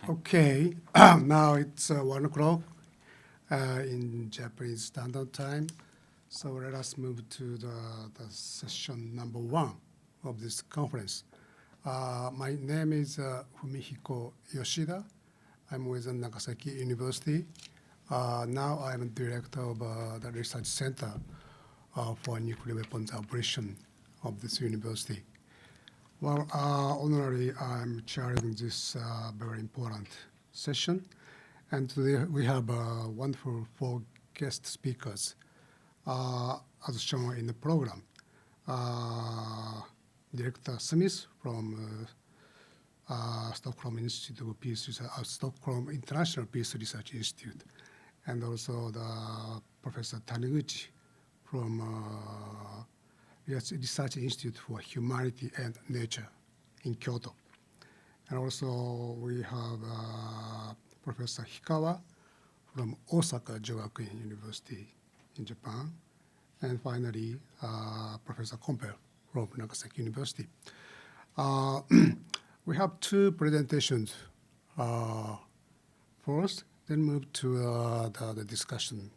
Okay, now it's 1 o'clock in Japanese Standard Time. So let us move to the session number 1 of this conference. My name is Fumihiko Yoshida. I'm with Nagasaki University. Now I'm director of the Research Center for Nuclear Weapons Operation of this university. Well, honorarily, I'm chairing this very important session. And today we have wonderful 4 guest speakers, as shown in the program. Director Smith from Stockholm Institute of Peace Research, Stockholm International Peace Research Institute, and also the Professor Taniguchi from Research Institute for Humanity and Nature in Kyoto. And also we have Professor Hikawa from Osaka Jogakuin University in Japan. And finally, Professor Compel from Nagasaki University. We have 2 presentations first, then move to the discussion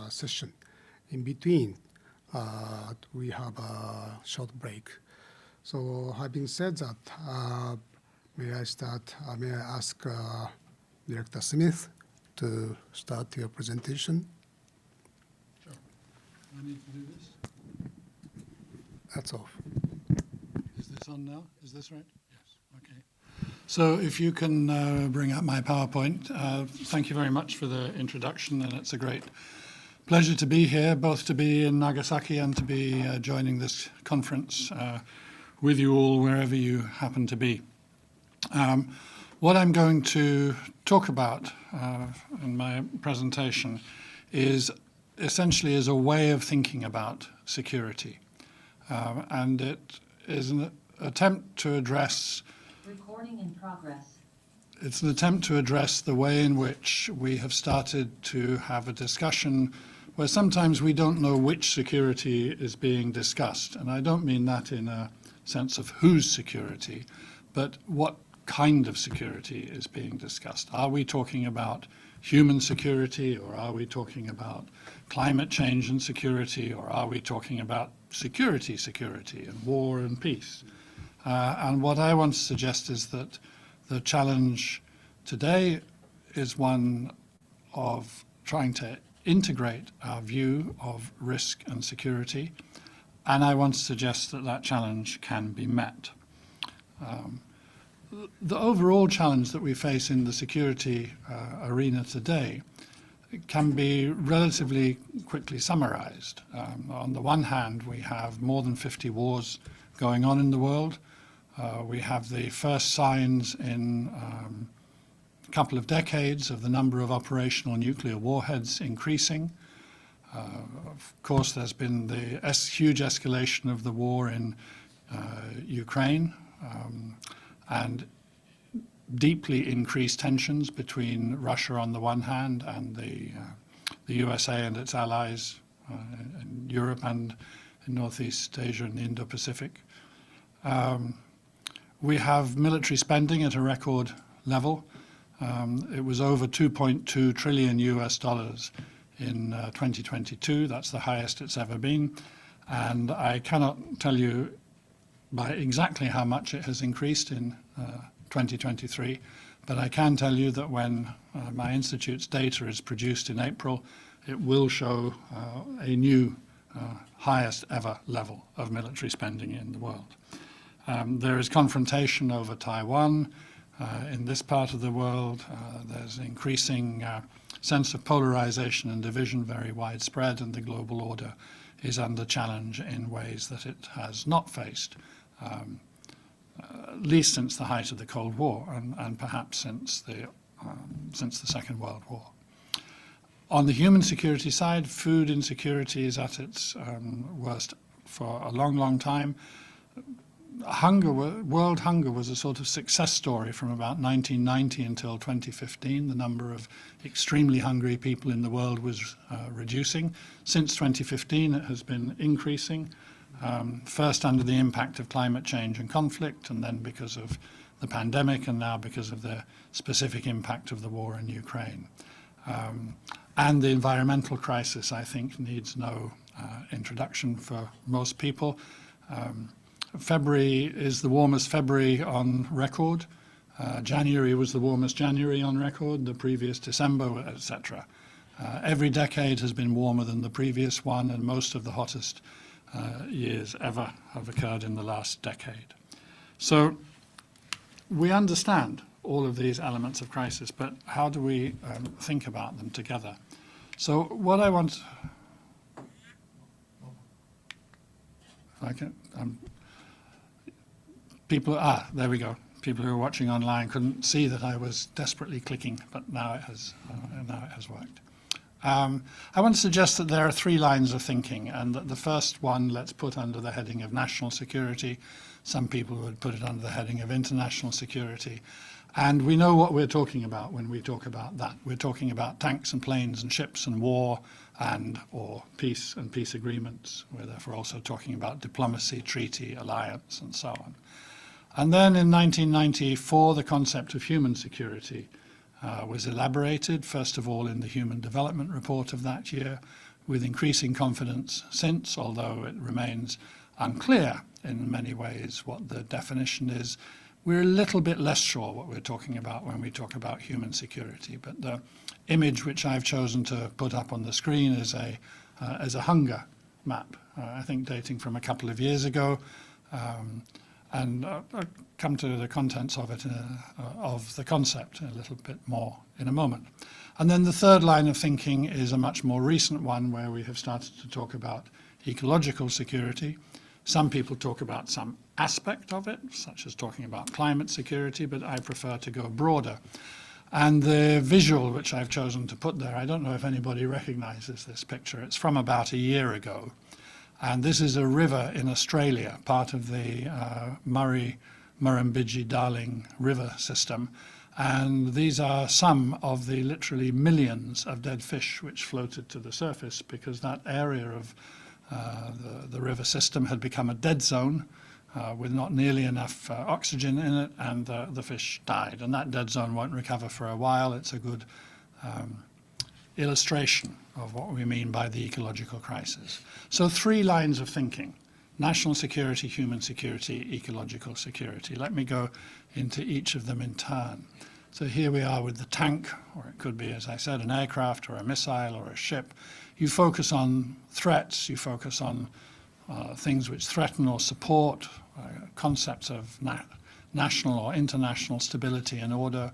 session. In between, we have a short break. So having said that, may I ask Director Smith to start your presentation? Sure. I need to do this? That's off. Is this on now? Is this right? Yes. Okay. So if you can bring up my PowerPoint. Thank you very much for the introduction, and it's a great pleasure to be here, both to be in Nagasaki and to be joining this conference with you all wherever you happen to be. What I'm going to talk about in my presentation is essentially a way of thinking about security. And it is an attempt to address... Recording in progress. It's an attempt to address the way in which we have started to have a discussion where sometimes we don't know which security is being discussed. And I don't mean that in a sense of whose security, but what kind of security is being discussed. Are we talking about human security, or are we talking about climate change and security, or are we talking about security and war and peace? And what I want to suggest is that the challenge today is one of trying to integrate our view of risk and security, and I want to suggest that that challenge can be met. The overall challenge that we face in the security arena today can be relatively quickly summarized. On the one hand, we have more than 50 wars going on in the world. We have the first signs in a couple of decades of the number of operational nuclear warheads increasing. Of course, there's been the huge escalation of the war in Ukraine and deeply increased tensions between Russia on the one hand and the USA and its allies in Europe and in Northeast Asia and the Indo-Pacific. We have military spending at a record level. It was over 2.2 trillion US dollars in 2022. That's the highest it's ever been. And I cannot tell you by exactly how much it has increased in 2023, but I can tell you that when my institute's data is produced in April, it will show a new highest ever level of military spending in the world. There is confrontation over Taiwan in this part of the world. There's an increasing sense of polarization and division, very widespread, and the global order is under challenge in ways that it has not faced, at least since the height of the Cold War and perhaps since the Second World War. On the human security side, food insecurity is at its worst for a long, long time. World hunger was a sort of success story from about 1990 until 2015. The number of extremely hungry people in the world was reducing. Since 2015, it has been increasing, first under the impact of climate change and conflict, and then because of the pandemic and now because of the specific impact of the war in Ukraine. And the environmental crisis, I think, needs no introduction for most people. February is the warmest February on record. January was the warmest January on record, the previous December, etc. Every decade has been warmer than the previous one, and most of the hottest years ever have occurred in the last decade. So we understand all of these elements of crisis, but how do we think about them together? So what I want, if I can, there we go. People who are watching online couldn't see that I was desperately clicking, but now it has worked. I want to suggest that there are three lines of thinking, and that the first one let's put under the heading of national security. Some people would put it under the heading of international security. And we know what we're talking about when we talk about that. We're talking about tanks and planes and ships and war or peace and peace agreements. We're therefore also talking about diplomacy, treaty, alliance, and so on. And then in 1994, the concept of human security was elaborated, first of all in the Human Development Report of that year, with increasing confidence since, although it remains unclear in many ways what the definition is. We're a little bit less sure what we're talking about when we talk about human security, but the image which I've chosen to put up on the screen is a hunger map, I think dating from a couple of years ago, and I'll come to the contents of it, of the concept a little bit more in a moment. And then the third line of thinking is a much more recent one where we have started to talk about ecological security. Some people talk about some aspect of it, such as talking about climate security, but I prefer to go broader. And the visual which I've chosen to put there, I don't know if anybody recognizes this picture. It's from about a year ago. And this is a river in Australia, part of the Murrumbidgee-Darling river system. And these are some of the literally millions of dead fish which floated to the surface because that area of the river system had become a dead zone with not nearly enough oxygen in it, and the fish died. And that dead zone won't recover for a while. It's a good illustration of what we mean by the ecological crisis. So three lines of thinking: national security, human security, ecological security. Let me go into each of them in turn. So here we are with the tank, or it could be, as I said, an aircraft or a missile or a ship. You focus on threats, you focus on things which threaten or support concepts of national or international stability and order.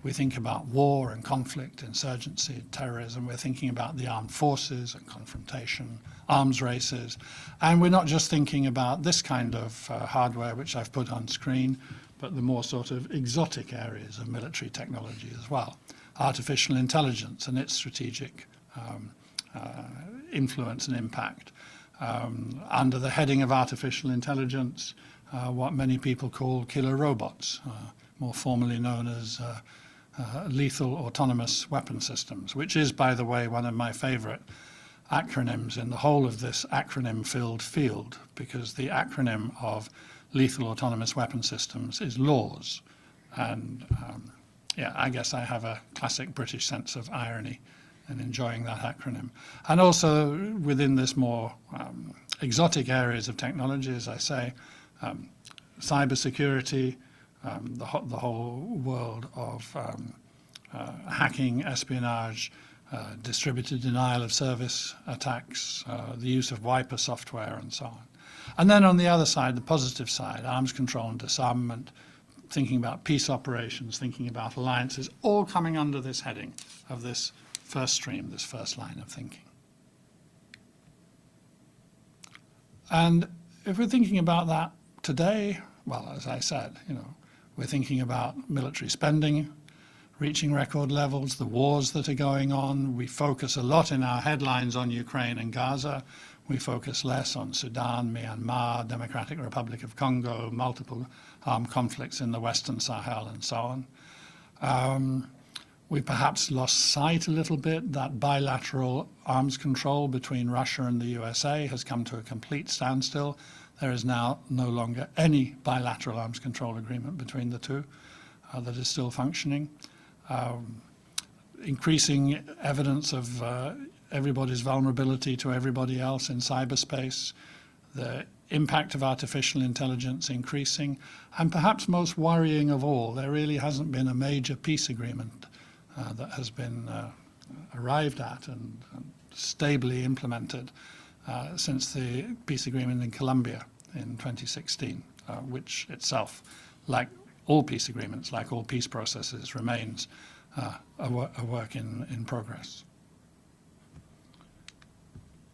We think about war and conflict, insurgency, terrorism. We're thinking about the armed forces and confrontation, arms races. And we're not just thinking about this kind of hardware, which I've put on screen, but the more sort of exotic areas of military technology as well. Artificial intelligence and its strategic influence and impact. Under the heading of artificial intelligence, what many people call killer robots, more formally known as lethal autonomous weapon systems, which is, by the way, one of my favorite acronyms in the whole of this acronym-filled field, because the acronym of lethal autonomous weapon systems is LAWS. And yeah, I guess I have a classic British sense of irony in enjoying that acronym. And also within this more exotic areas of technology, as I say, cybersecurity, the whole world of hacking, espionage, distributed denial of service attacks, the use of wiper software and so on. And then on the other side, the positive side, arms control and disarmament, thinking about peace operations, thinking about alliances, all coming under this heading of this first stream, this first line of thinking. And if we're thinking about that today, well, as I said, we're thinking about military spending, reaching record levels, the wars that are going on. We focus a lot in our headlines on Ukraine and Gaza. We focus less on Sudan, Myanmar, Democratic Republic of Congo, multiple armed conflicts in the Western Sahel, and so on. We perhaps lost sight a little bit that bilateral arms control between Russia and the USA has come to a complete standstill. there is now no longer any bilateral arms control agreement between the two that is still functioning. Increasing evidence of everybody's vulnerability to everybody else in cyberspace, the impact of artificial intelligence increasing, and perhaps most worrying of all, there really hasn't been a major peace agreement that has been arrived at and stably implemented since the peace agreement in Colombia in 2016, which itself, like all peace agreements, like all peace processes, remains a work in progress.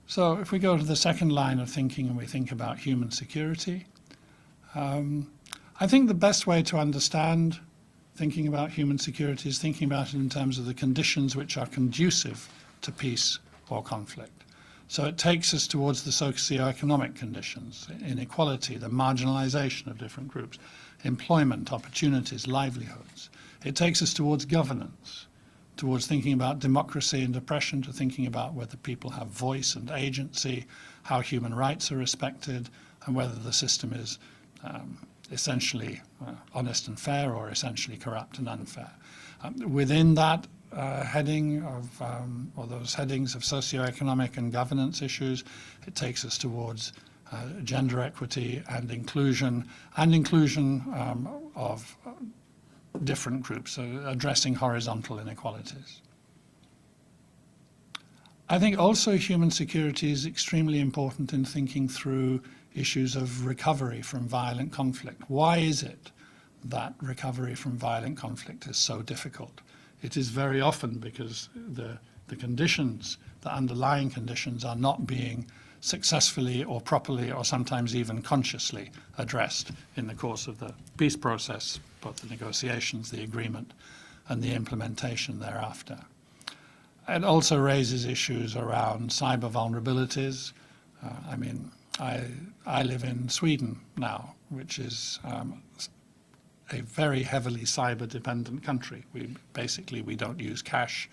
So if we go to the second line of thinking and we think about human security, I think the best way to understand thinking about human security is thinking about it in terms of the conditions which are conducive to peace or conflict. So it takes us towards the socio-economic conditions, inequality, the marginalization of different groups, employment, opportunities, livelihoods. It takes us towards governance, towards thinking about democracy and oppression, to thinking about whether people have voice and agency, how human rights are respected, and whether the system is essentially honest and fair or essentially corrupt and unfair. Within that heading of, or those headings of socioeconomic and governance issues, it takes us towards gender equity and inclusion of different groups, so addressing horizontal inequalities. I think also human security is extremely important in thinking through issues of recovery from violent conflict. Why is it that recovery from violent conflict is so difficult? It is very often because the conditions, the underlying conditions, are not being successfully or properly or sometimes even consciously addressed in the course of the peace process, both the negotiations, the agreement, and the implementation thereafter. It also raises issues around cyber vulnerabilities. I mean, I live in Sweden now, which is a very heavily cyber-dependent country. We don't use cash,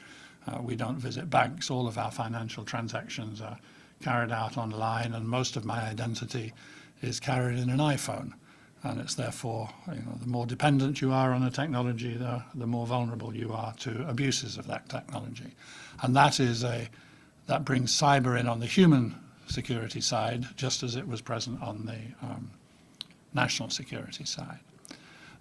we don't visit banks. All of our financial transactions are carried out online, and most of my identity is carried in an iPhone. And it's therefore, the more dependent you are on a technology, the more vulnerable you are to abuses of that technology. And that brings cyber in on the human security side, just as it was present on the national security side.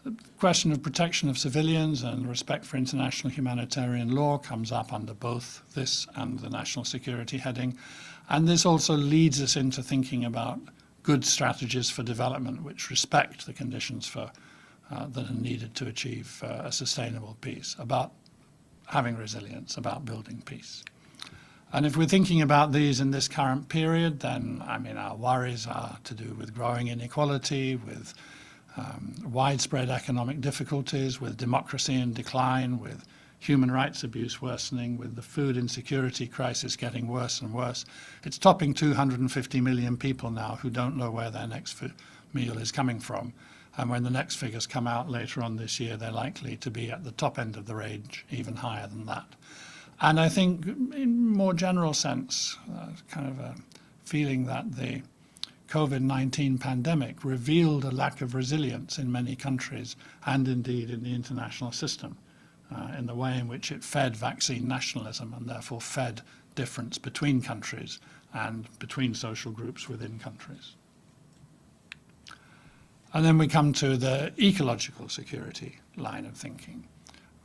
The question of protection of civilians and respect for international humanitarian law comes up under both this and the national security heading. And this also leads us into thinking about good strategies for development which respect the conditions that are needed to achieve a sustainable peace, about having resilience, about building peace. And if we're thinking about these in this current period, then our worries are to do with growing inequality, with widespread economic difficulties, with democracy in decline, with human rights abuse worsening, with the food insecurity crisis getting worse and worse. It's topping 250 million people now who don't know where their next meal is coming from. And when the next figures come out later on this year, they're likely to be at the top end of the range, even higher than that. And I think in more general sense, kind of a feeling that the COVID-19 pandemic revealed a lack of resilience in many countries and indeed in the international system, in the way in which it fed vaccine nationalism and therefore fed difference between countries and between social groups within countries. And then we come to the ecological security line of thinking,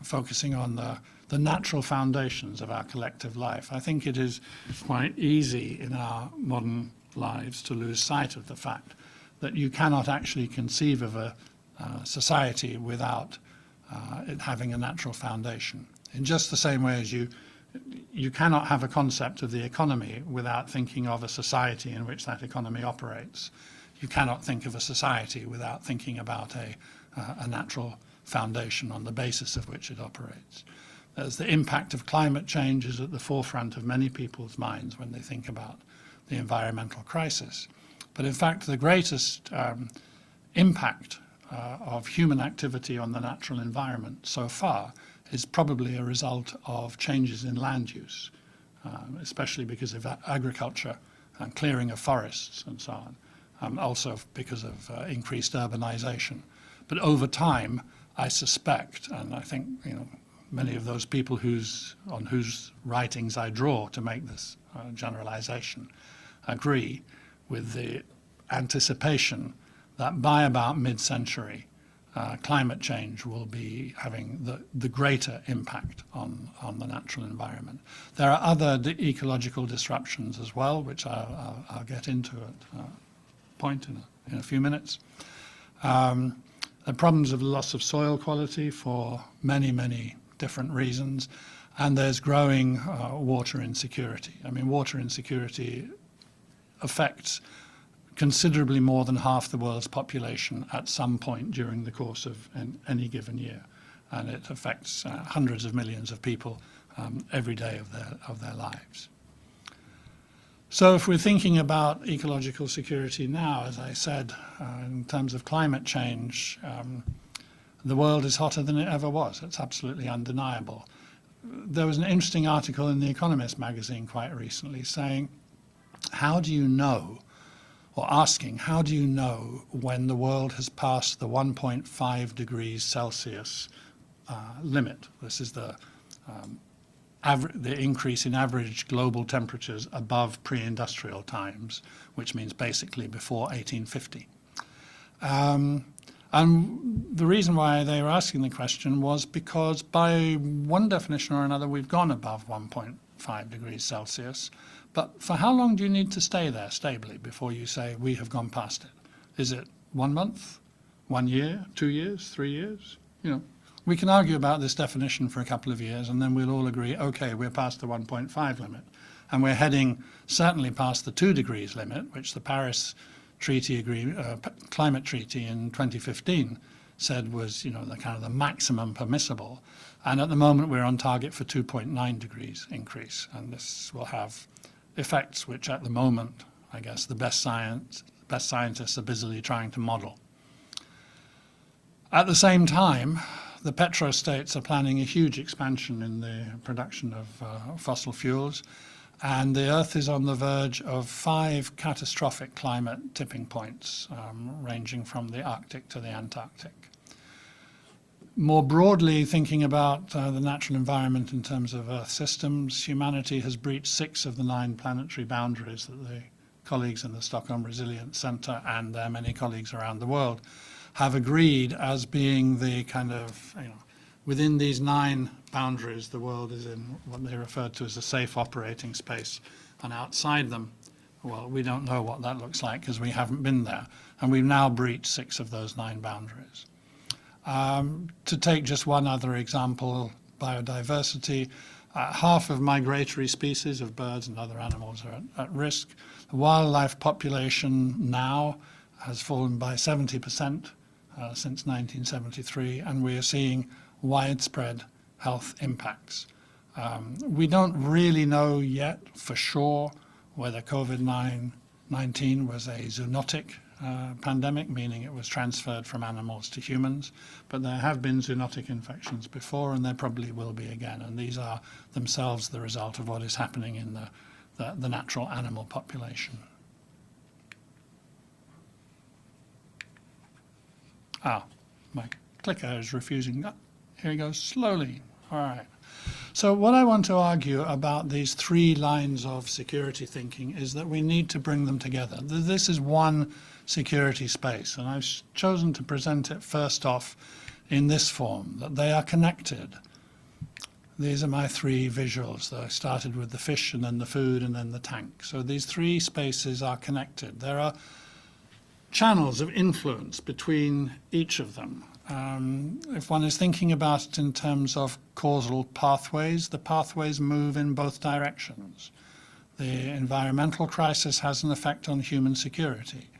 focusing on the natural foundations of our collective life. I think it is quite easy in our modern lives to lose sight of the fact that you cannot actually conceive of a society without it having a natural foundation. In just the same way as you cannot have a concept of the economy without thinking of a society in which that economy operates. You cannot think of a society without thinking about a natural foundation on the basis of which it operates. As the impact of climate change is at the forefront of many people's minds when they think about the environmental crisis. But in fact, the greatest impact of human activity on the natural environment so far is probably a result of changes in land use, especially because of agriculture and clearing of forests and so on. also because of increased urbanization. But over time, I suspect, and I think many of those people on whose writings I draw to make this generalization agree with the anticipation that by about mid-century, climate change will be having the greater impact on the natural environment. There are other ecological disruptions as well, which I'll get into at a point in a few minutes. The problems of loss of soil quality for many, many different reasons, and there's growing water insecurity. I mean, water insecurity affects considerably more than half the world's population at some point during the course of any given year, and it affects hundreds of millions of people every day of their lives. So if we're thinking about ecological security now, as I said, in terms of climate change, the world is hotter than it ever was. It's absolutely undeniable. There was an interesting article in The Economist magazine quite recently saying, how do you know, or asking, how do you know when the world has passed the 1.5 degrees Celsius limit? This is the increase in average global temperatures above pre-industrial times, which means basically before 1850. And the reason why they were asking the question was because by one definition or another, we've gone above 1.5 degrees Celsius. But for how long do you need to stay there stably before you say we have gone past it? Is it 1 month, 1 year, 2 years, 3 years? We can argue about this definition for a couple of years and then we'll all agree, okay, we're past the 1.5 limit. And we're heading certainly past the 2 degrees limit, which the Paris Climate Treaty in 2015 said was, the kind of the maximum permissible. And at the moment we're on target for 2.9 degrees increase. And this will have effects which at the moment, I guess, the best scientists are busily trying to model. At the same time, the petrostates are planning a huge expansion in the production of fossil fuels, and the Earth is on the verge of 5 catastrophic climate tipping points, ranging from the Arctic to the Antarctic. More broadly, thinking about the natural environment in terms of Earth systems, humanity has breached 6 of the 9 planetary boundaries that the colleagues in the Stockholm Resilience Centre and their many colleagues around the world have agreed as being the kind of, within these 9 boundaries, the world is in what they referred to as a safe operating space, and outside them, well, we don't know what that looks like because we haven't been there, and we've now breached 6 of those 9 boundaries. To take just one other example, biodiversity, half of migratory species of birds and other animals are at risk. The wildlife population now has fallen by 70% since 1973, and we are seeing widespread health impacts. We don't really know yet for sure whether COVID-19 was a zoonotic pandemic, meaning it was transferred from animals to humans, but there have been zoonotic infections before, and there probably will be again, and these are themselves the result of what is happening in the natural animal population. My clicker is refusing. Here he goes slowly. All right. So what I want to argue about these 3 lines of security thinking is that we need to bring them together. This is one security space, and I've chosen to present it first off in this form, that they are connected. These are my 3 visuals. I started with the fish and then the food and then the tank. So these 3 spaces are connected. There are channels of influence between each of them. If one is thinking about it in terms of causal pathways, the pathways move in both directions. The environmental crisis has an effect on human security.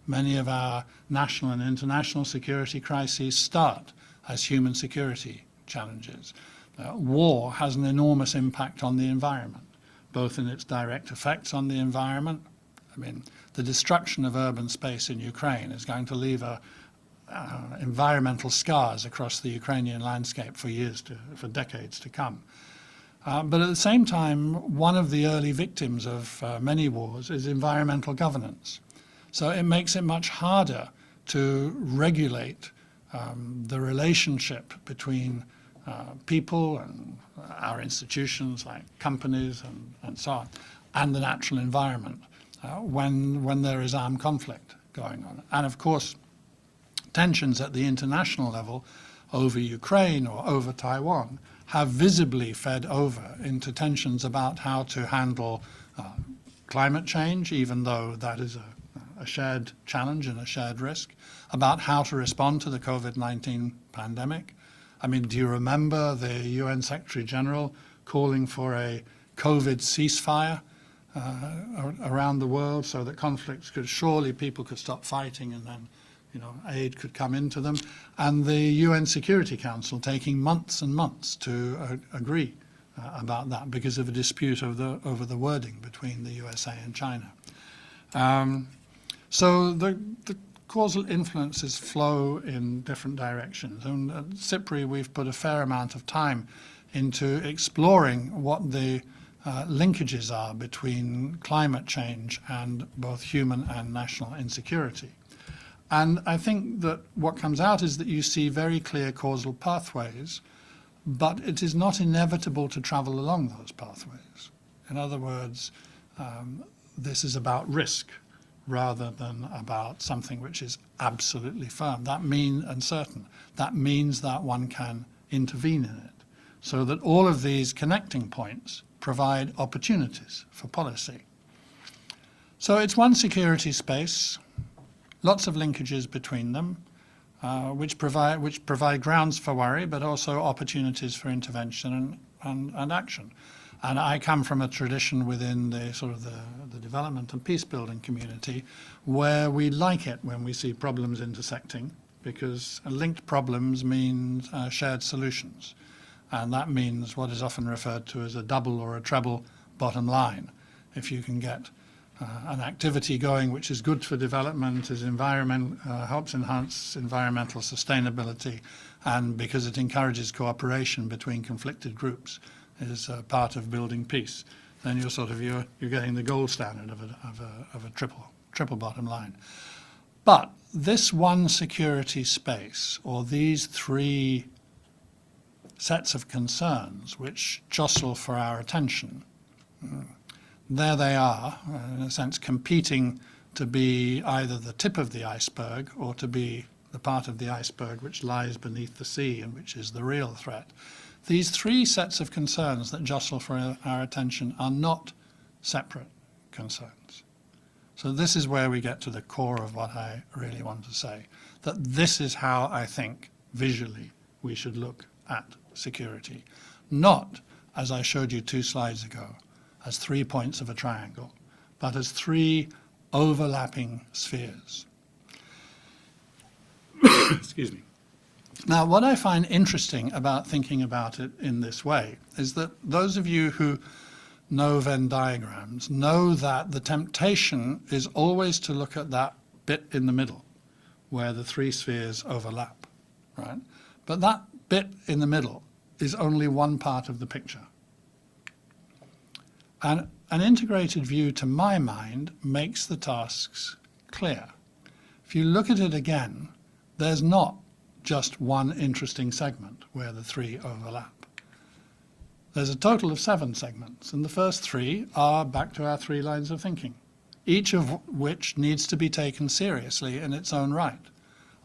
Many of our national and international security crises start as human security challenges. War has an enormous impact on the environment, both in its direct effects on the environment. I mean, the destruction of urban space in Ukraine is going to leave environmental scars across the Ukrainian landscape for decades to come. But at the same time, one of the early victims of many wars is environmental governance. So it makes it much harder to regulate the relationship between people and our institutions like companies and so on, and the natural environment when there is armed conflict going on. And of course, tensions at the international level over Ukraine or over Taiwan have visibly fed over into tensions about how to handle climate change, even though that is a shared challenge and a shared risk, about how to respond to the COVID-19 pandemic. I mean, do you remember the UN Secretary General calling for a COVID ceasefire around the world so that conflicts could, surely people could stop fighting and then, you know, aid could come into them, and the UN Security Council taking months and months to agree about that because of a dispute over the wording between the USA and China. So the causal influences flow in different directions. And at SIPRI, we've put a fair amount of time into exploring what the linkages are between climate change and both human and national insecurity. And I think that what comes out is that you see very clear causal pathways, but it is not inevitable to travel along those pathways. In other words, this is about risk rather than about something which is absolutely firm. That means and certain. That means that one can intervene in it, so that all of these connecting points provide opportunities for policy. So it's one security space, lots of linkages between them, which provide grounds for worry, but also opportunities for intervention and action. And I come from a tradition within the sort of the development and peace building community where we like it when we see problems intersecting, because linked problems mean shared solutions. And that means what is often referred to as a double or a treble bottom line. If you can get an activity going which is good for development, is helps enhance environmental sustainability, and because it encourages cooperation between conflicted groups, is part of building peace, then you're getting the gold standard of a triple bottom line. But this one security space, or these three sets of concerns which jostle for our attention, there they are, in a sense, competing to be either the tip of the iceberg or to be the part of the iceberg which lies beneath the sea and which is the real threat. These three sets of concerns that jostle for our attention are not separate concerns. So this is where we get to the core of what I really want to say, that this is how I think visually we should look at security. Not, as I showed you 2 slides ago, as 3 points of a triangle, but as 3 overlapping spheres. Excuse me. Now, what I find interesting about thinking about it in this way is that those of you who know Venn diagrams know that the temptation is always to look at that bit in the middle where the 3 spheres overlap, right? But that bit in the middle is only one part of the picture. And an integrated view, to my mind, makes the tasks clear. If you look at it again, there's not just one interesting segment where the 3 overlap. There's a total of 7 segments, and the first 3 are back to our 3 lines of thinking, each of which needs to be taken seriously in its own right.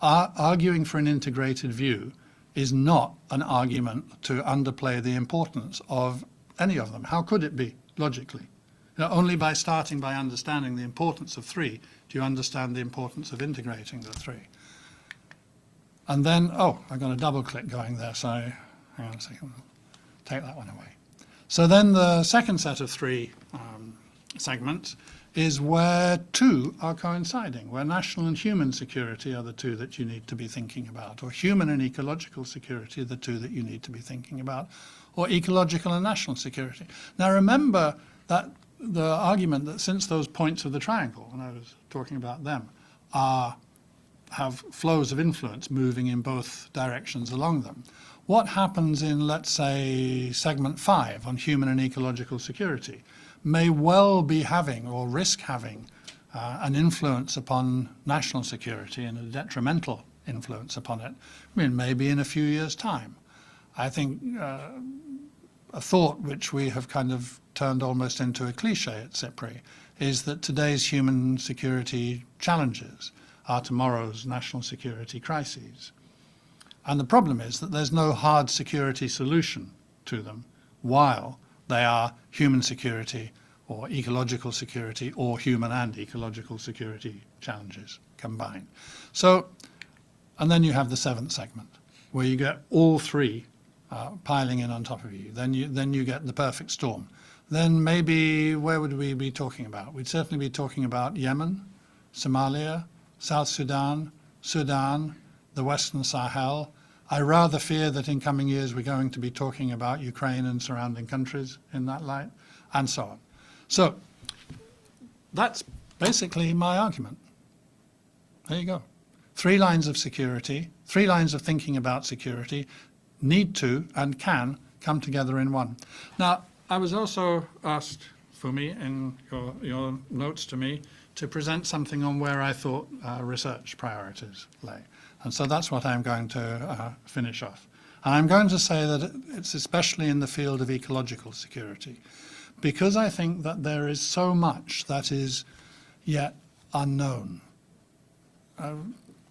Arguing for an integrated view is not an argument to underplay the importance of any of them. How could it be, logically? You know, only by starting by understanding the importance of 3 do you understand the importance of integrating the 3. And then, I've got a double click going there, so hang on a second, take that one away. So then the second set of 3 segments is where 2 are coinciding, where national and human security are the 2 that you need to be thinking about, or human and ecological security are the 2 that you need to be thinking about, or ecological and national security. Now remember that the argument that since those points of the triangle, when I was talking about them, have flows of influence moving in both directions along them, what happens in, let's say, segment 5 on human and ecological security may well be having or risk having an influence upon national security and a detrimental influence upon it, I mean, maybe in a few years' time. I think a thought which we have kind of turned almost into a cliche at SIPRI is that today's human security challenges are tomorrow's national security crises. And the problem is that there's no hard security solution to them while they are human security or ecological security or human and ecological security challenges combined. So, and then you have the seventh segment where you get all three piling in on top of you. Then you get the perfect storm. Then maybe where would we be talking about? We'd certainly be talking about Yemen, Somalia, South Sudan, Sudan, the Western Sahel. I rather fear that in coming years we're going to be talking about Ukraine and surrounding countries in that light, and so on. So that's basically my argument. There you go. 3 lines of security, 3 lines of thinking about security need to and can come together in one. Now, I was also asked, Fumi, in your notes to me, to present something on where I thought research priorities lay. And so that's what I'm going to finish off. And I'm going to say that it's especially in the field of ecological security, because I think that there is so much that is yet unknown. A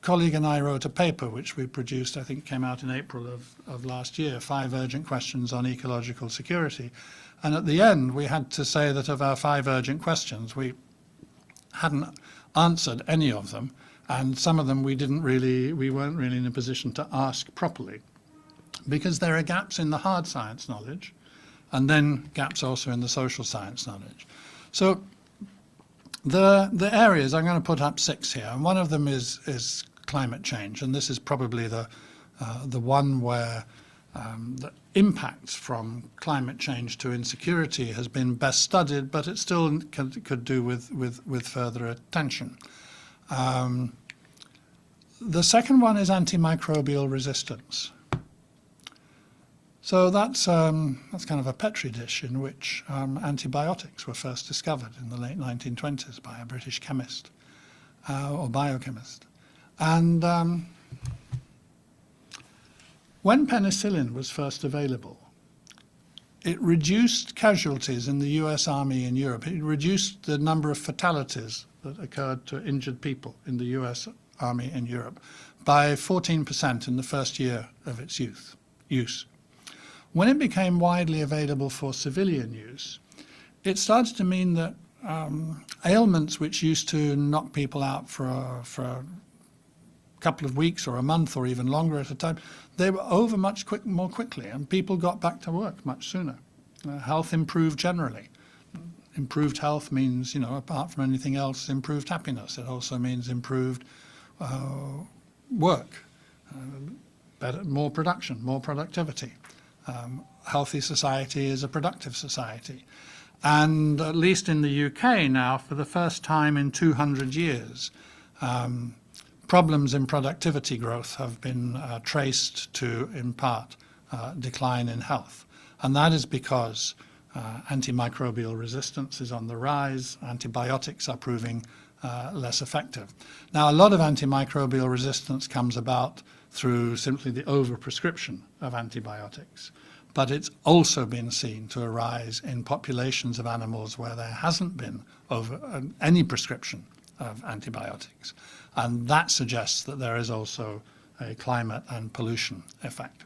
colleague and I wrote a paper which we produced, I think it came out in April of last year, 5 urgent questions on ecological security. And at the end, we had to say that of our 5 urgent questions, we hadn't answered any of them. And some of them we weren't really in a position to ask properly, because there are gaps in the hard science knowledge and then gaps also in the social science knowledge. So the areas, I'm going to put up 6 here, and one of them is climate change, and this is probably the one where the impacts from climate change to insecurity has been best studied, but it still could do with further attention. The second one is antimicrobial resistance. So that's kind of a petri dish in which antibiotics were first discovered in the late 1920s by a British chemist or biochemist. And when penicillin was first available, it reduced casualties in the US Army in Europe. It reduced the number of fatalities that occurred to injured people in the US Army in Europe by 14% in the first year of its use. When it became widely available for civilian use, it started to mean that ailments which used to knock people out for a couple of weeks or a month or even longer at a time, they were over much more quickly, and people got back to work much sooner. Health improved generally. Improved health means, apart from anything else, improved happiness. It also means improved work, more production, more productivity. Healthy society is a productive society. And at least in the UK now, for the first time in 200 years, problems in productivity growth have been traced to, in part, decline in health. And that is because antimicrobial resistance is on the rise, antibiotics are proving less effective. Now, a lot of antimicrobial resistance comes about through simply the overprescription of antibiotics, but it's also been seen to arise in populations of animals where there hasn't been any prescription of antibiotics. And that suggests that there is also a climate and pollution effect.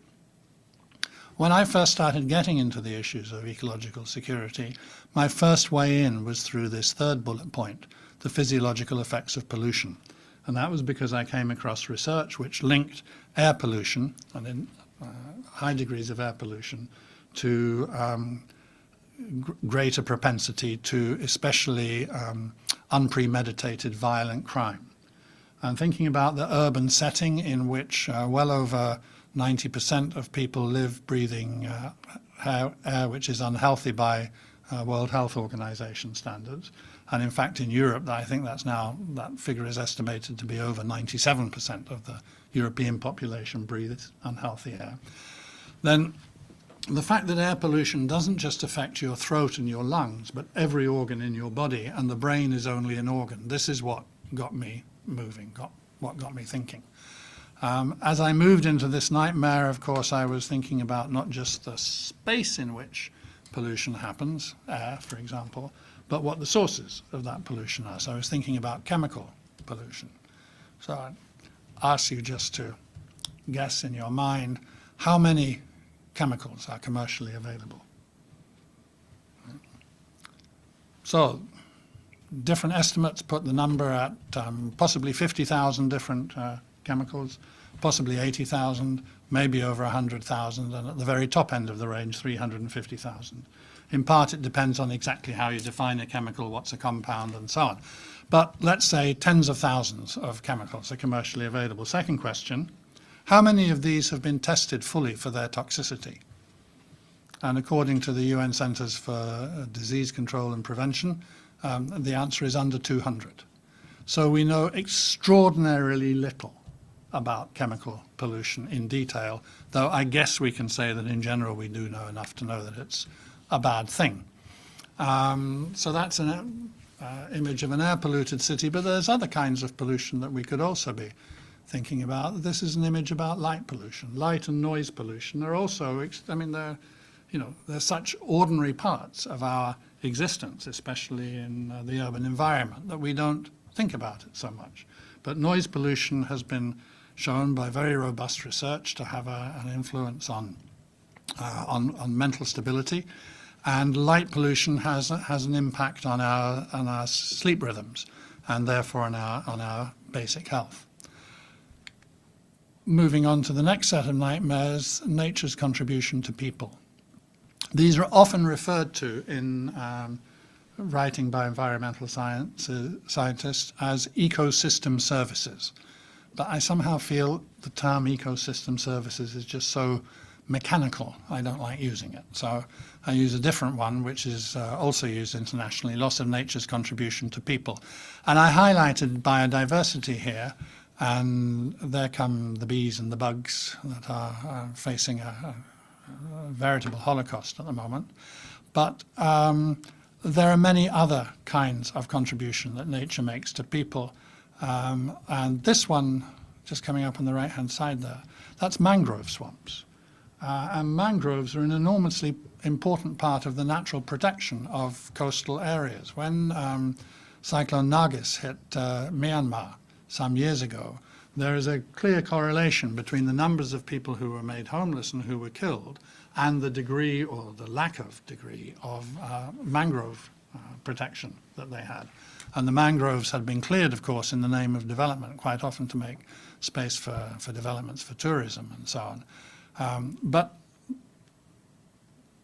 When I first started getting into the issues of ecological security, my first way in was through this 3rd bullet point, the physiological effects of pollution. And that was because I came across research which linked air pollution, and in high degrees of air pollution, to greater propensity to especially unpremeditated violent crime. And thinking about the urban setting in which well over 90% of people live breathing air which is unhealthy by World Health Organization standards. And in fact, in Europe, I think that figure is estimated to be over 97% of the European population breathes unhealthy air. Then the fact that air pollution doesn't just affect your throat and your lungs, but every organ in your body, and the brain is only an organ. This is what got me moving, what got me thinking. As I moved into this nightmare, of course, I was thinking about not just the space in which pollution happens, air, for example, but what the sources of that pollution are. So I was thinking about chemical pollution. So I'd ask you just to guess in your mind how many chemicals are commercially available. So different estimates put the number at possibly 50,000 different chemicals, possibly 80,000, maybe over 100,000, and at the very top end of the range, 350,000. In part, it depends on exactly how you define a chemical, what's a compound, and so on. But let's say tens of thousands of chemicals are commercially available. Second question, how many of these have been tested fully for their toxicity? And according to the UN Centers for Disease Control and Prevention, the answer is under 200. So we know extraordinarily little about chemical pollution in detail, though I guess we can say that in general we do know enough to know that it's a bad thing. So that's an image of an air-polluted city, but there's other kinds of pollution that we could also be thinking about. This is an image about light pollution. Light and noise pollution are also, I mean, they're such ordinary parts of our existence, especially in the urban environment, that we don't think about it so much. But noise pollution has been shown by very robust research to have an influence on mental stability, and light pollution has an impact on our sleep rhythms, and therefore on our basic health. Moving on to the next set of nightmares, nature's contribution to people. These are often referred to in writing by environmental scientists as ecosystem services. But I somehow feel the term ecosystem services is just so mechanical, I don't like using it. So I use a different one, which is also used internationally, loss of nature's contribution to people. And I highlighted biodiversity here, and there come the bees and the bugs that are facing a veritable holocaust at the moment. But there are many other kinds of contribution that nature makes to people. And this one, just coming up on the right-hand side there, that's mangrove swamps. And mangroves are an enormously important part of the natural protection of coastal areas. When Cyclone Nargis hit Myanmar some years ago, there is a clear correlation between the numbers of people who were made homeless and who were killed and the degree or the lack of degree of mangrove protection that they had. And the mangroves had been cleared, of course, in the name of development, quite often to make space for developments for tourism and so on. But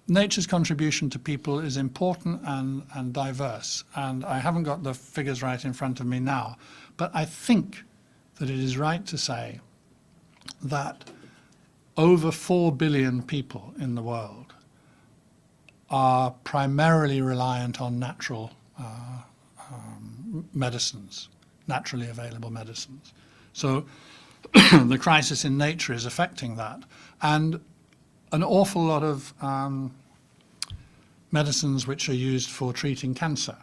nature's contribution to people is important and diverse. And I haven't got the figures right in front of me now, but I think that it is right to say that over 4 billion people in the world are primarily reliant on natural medicines, naturally available medicines. So the crisis in nature is affecting that. And an awful lot of medicines which are used for treating cancer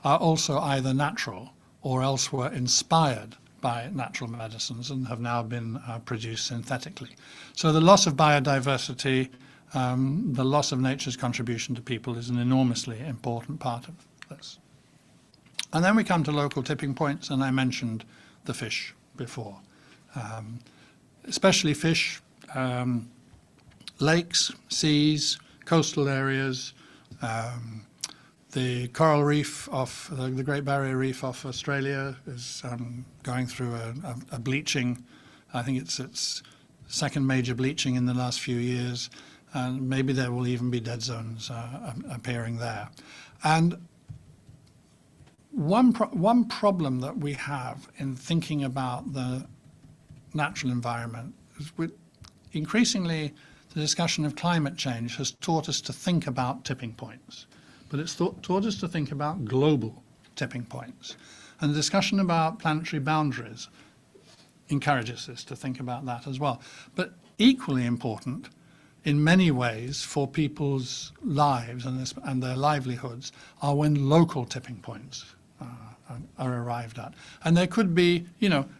are also either natural or else were inspired by natural medicines and have now been produced synthetically. So the loss of biodiversity, the loss of nature's contribution to people is an enormously important part of this. And then we come to local tipping points, and I mentioned the fish before. Especially fish, lakes, seas, coastal areas, the coral reef off the Great Barrier Reef off Australia is going through a bleaching. I think it's its second major bleaching in the last few years, and maybe there will even be dead zones appearing there. And one problem that we have in thinking about the natural environment is increasingly the discussion of climate change has taught us to think about tipping points. But it's taught us to think about global tipping points. And the discussion about planetary boundaries encourages us to think about that as well. But equally important in many ways for people's lives and their livelihoods are when local tipping points are arrived at. And there could be,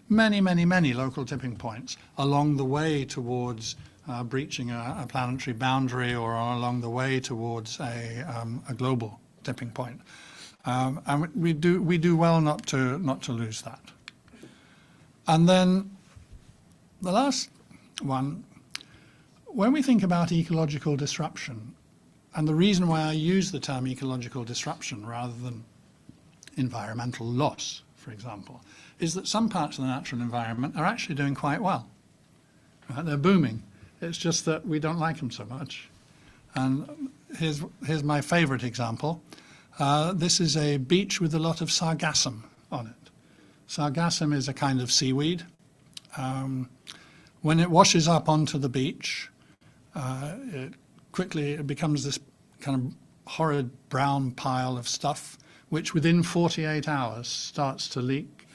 many, many, many local tipping points along the way towards breaching a planetary boundary or along the way towards a global tipping point. And we do well not to lose that. And then the last one, when we think about ecological disruption, and the reason why I use the term ecological disruption rather than environmental loss, for example, is that some parts of the natural environment are actually doing quite well. Right? They're booming. It's just that we don't like them so much. And here's my favorite example. This is a beach with a lot of sargassum on it. Sargassum is a kind of seaweed. When it washes up onto the beach, it becomes this kind of horrid brown pile of stuff, which within 48 hours starts to leak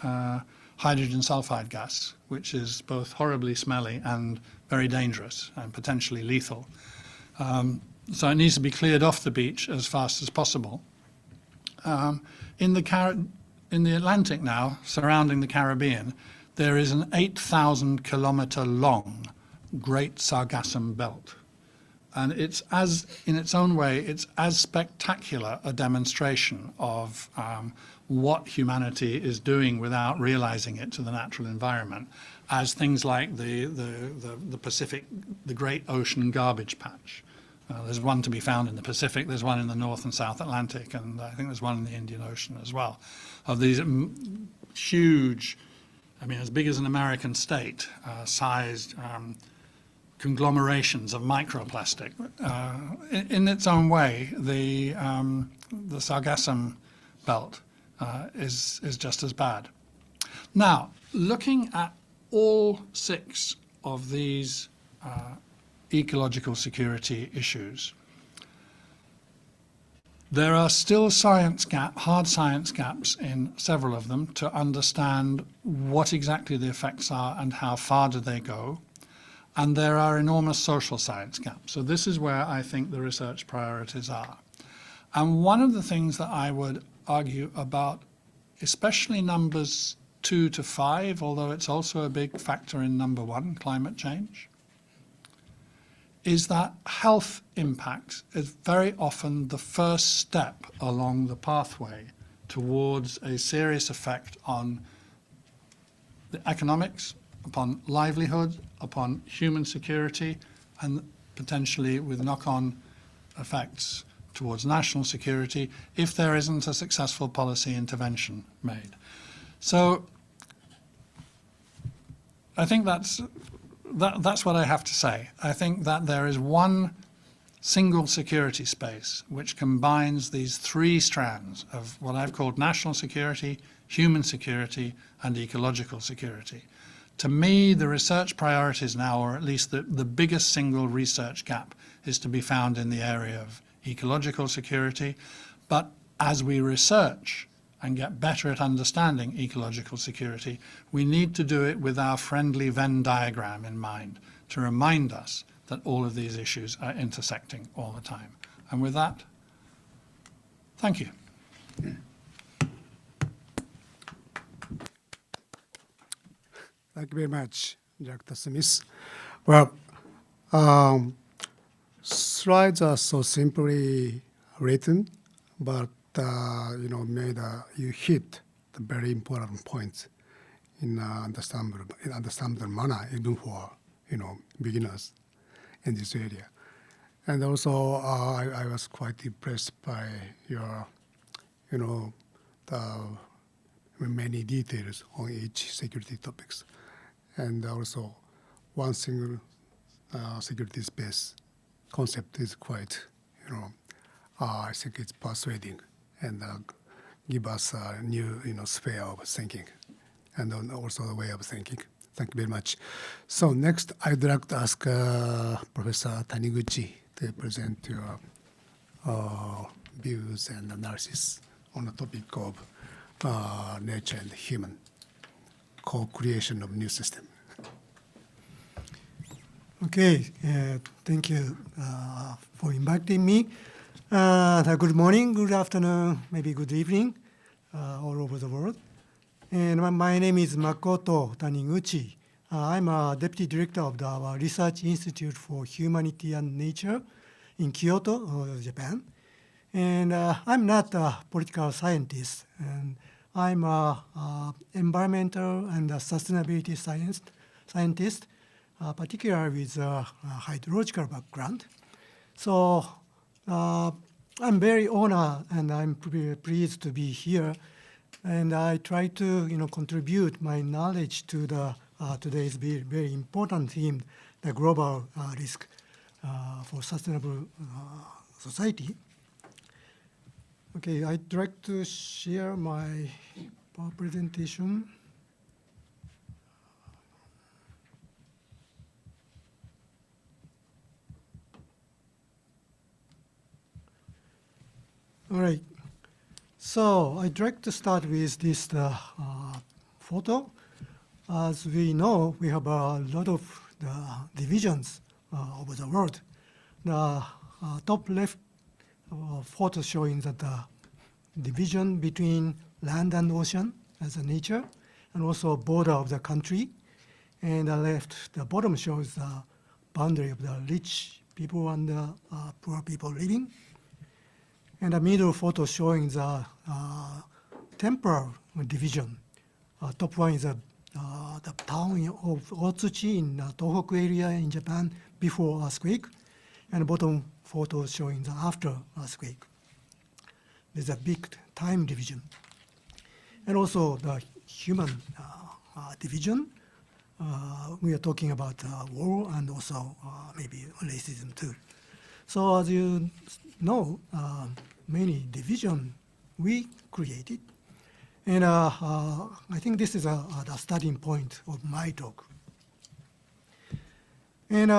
hydrogen sulfide gas, which is both horribly smelly and very dangerous and potentially lethal. So it needs to be cleared off the beach as fast as possible. In the Atlantic now, surrounding the Caribbean, there is an 8,000 kilometer long Great Sargassum Belt. And it's in its own way, it's as spectacular a demonstration of what humanity is doing without realizing it to the natural environment as things like the Pacific, the Great Ocean Garbage Patch. There's one to be found in the Pacific, there's one in the North and South Atlantic, and I think there's one in the Indian Ocean as well, of these huge, as big as an American state, sized conglomerations of microplastic. In its own way, the Sargassum Belt is just as bad. Now, looking at all 6 of these ecological security issues, there are still hard science gaps in several of them to understand what exactly the effects are and how far do they go. And there are enormous social science gaps. So this is where I think the research priorities are. And one of the things that I would argue about, especially numbers 2 to 5, although it's also a big factor in number 1, climate change, is that health impact is very often the first step along the pathway towards a serious effect on the economics, upon livelihood, upon human security, and potentially with knock-on effects towards national security if there isn't a successful policy intervention made. So I think that's what I have to say. I think that there is one single security space which combines these 3 strands of what I've called national security, human security, and ecological security. To me, the research priorities now, or at least the biggest single research gap, is to be found in the area of ecological security. But as we research and get better at understanding ecological security, we need to do it with our friendly Venn diagram in mind to remind us that all of these issues are intersecting all the time. And with that, thank you. Thank you very much, Dr. Smith. Well, slides are so simply written, but you hit the very important points in understandable manner, even for beginners in this area. And also, I was quite impressed by your, the many details on each security topics. And also, one single security space concept is quite, I think it's persuading and give us a new, sphere of thinking and also a way of thinking. Thank you very much. So next, I'd like to ask Professor Taniguchi to present your views and analysis on the topic of nature and human co-creation of new system. Okay, thank you for inviting me. Good morning, good afternoon, maybe good evening, all over the world. And my name is Makoto Taniguchi. I'm a deputy director of our Research Institute for Humanity and Nature in Kyoto, Japan. And I'm not a political scientist, and I'm an environmental and sustainability scientist, particularly with a hydrological background. So I'm very honored and I'm pleased to be here. And I try to contribute my knowledge to the today's very important theme, the global risk for sustainable society. Okay, I'd like to share my presentation. All right, so I'd like to start with this photo. As we know, we have a lot of divisions over the world. The top left photo showing that the division between land and ocean as a nature, and also border of the country. And the bottom shows the boundary of the rich people and the poor people living. And the middle photo showing the temporal division. Top one is the town of Otsuchi in the Tohoku area in Japan before earthquake, and bottom photo showing the after earthquake. There's a big time division. And also the human division. We are talking about war and also maybe racism too. So as you know, many divisions we created. And I think this is the starting point of my talk. And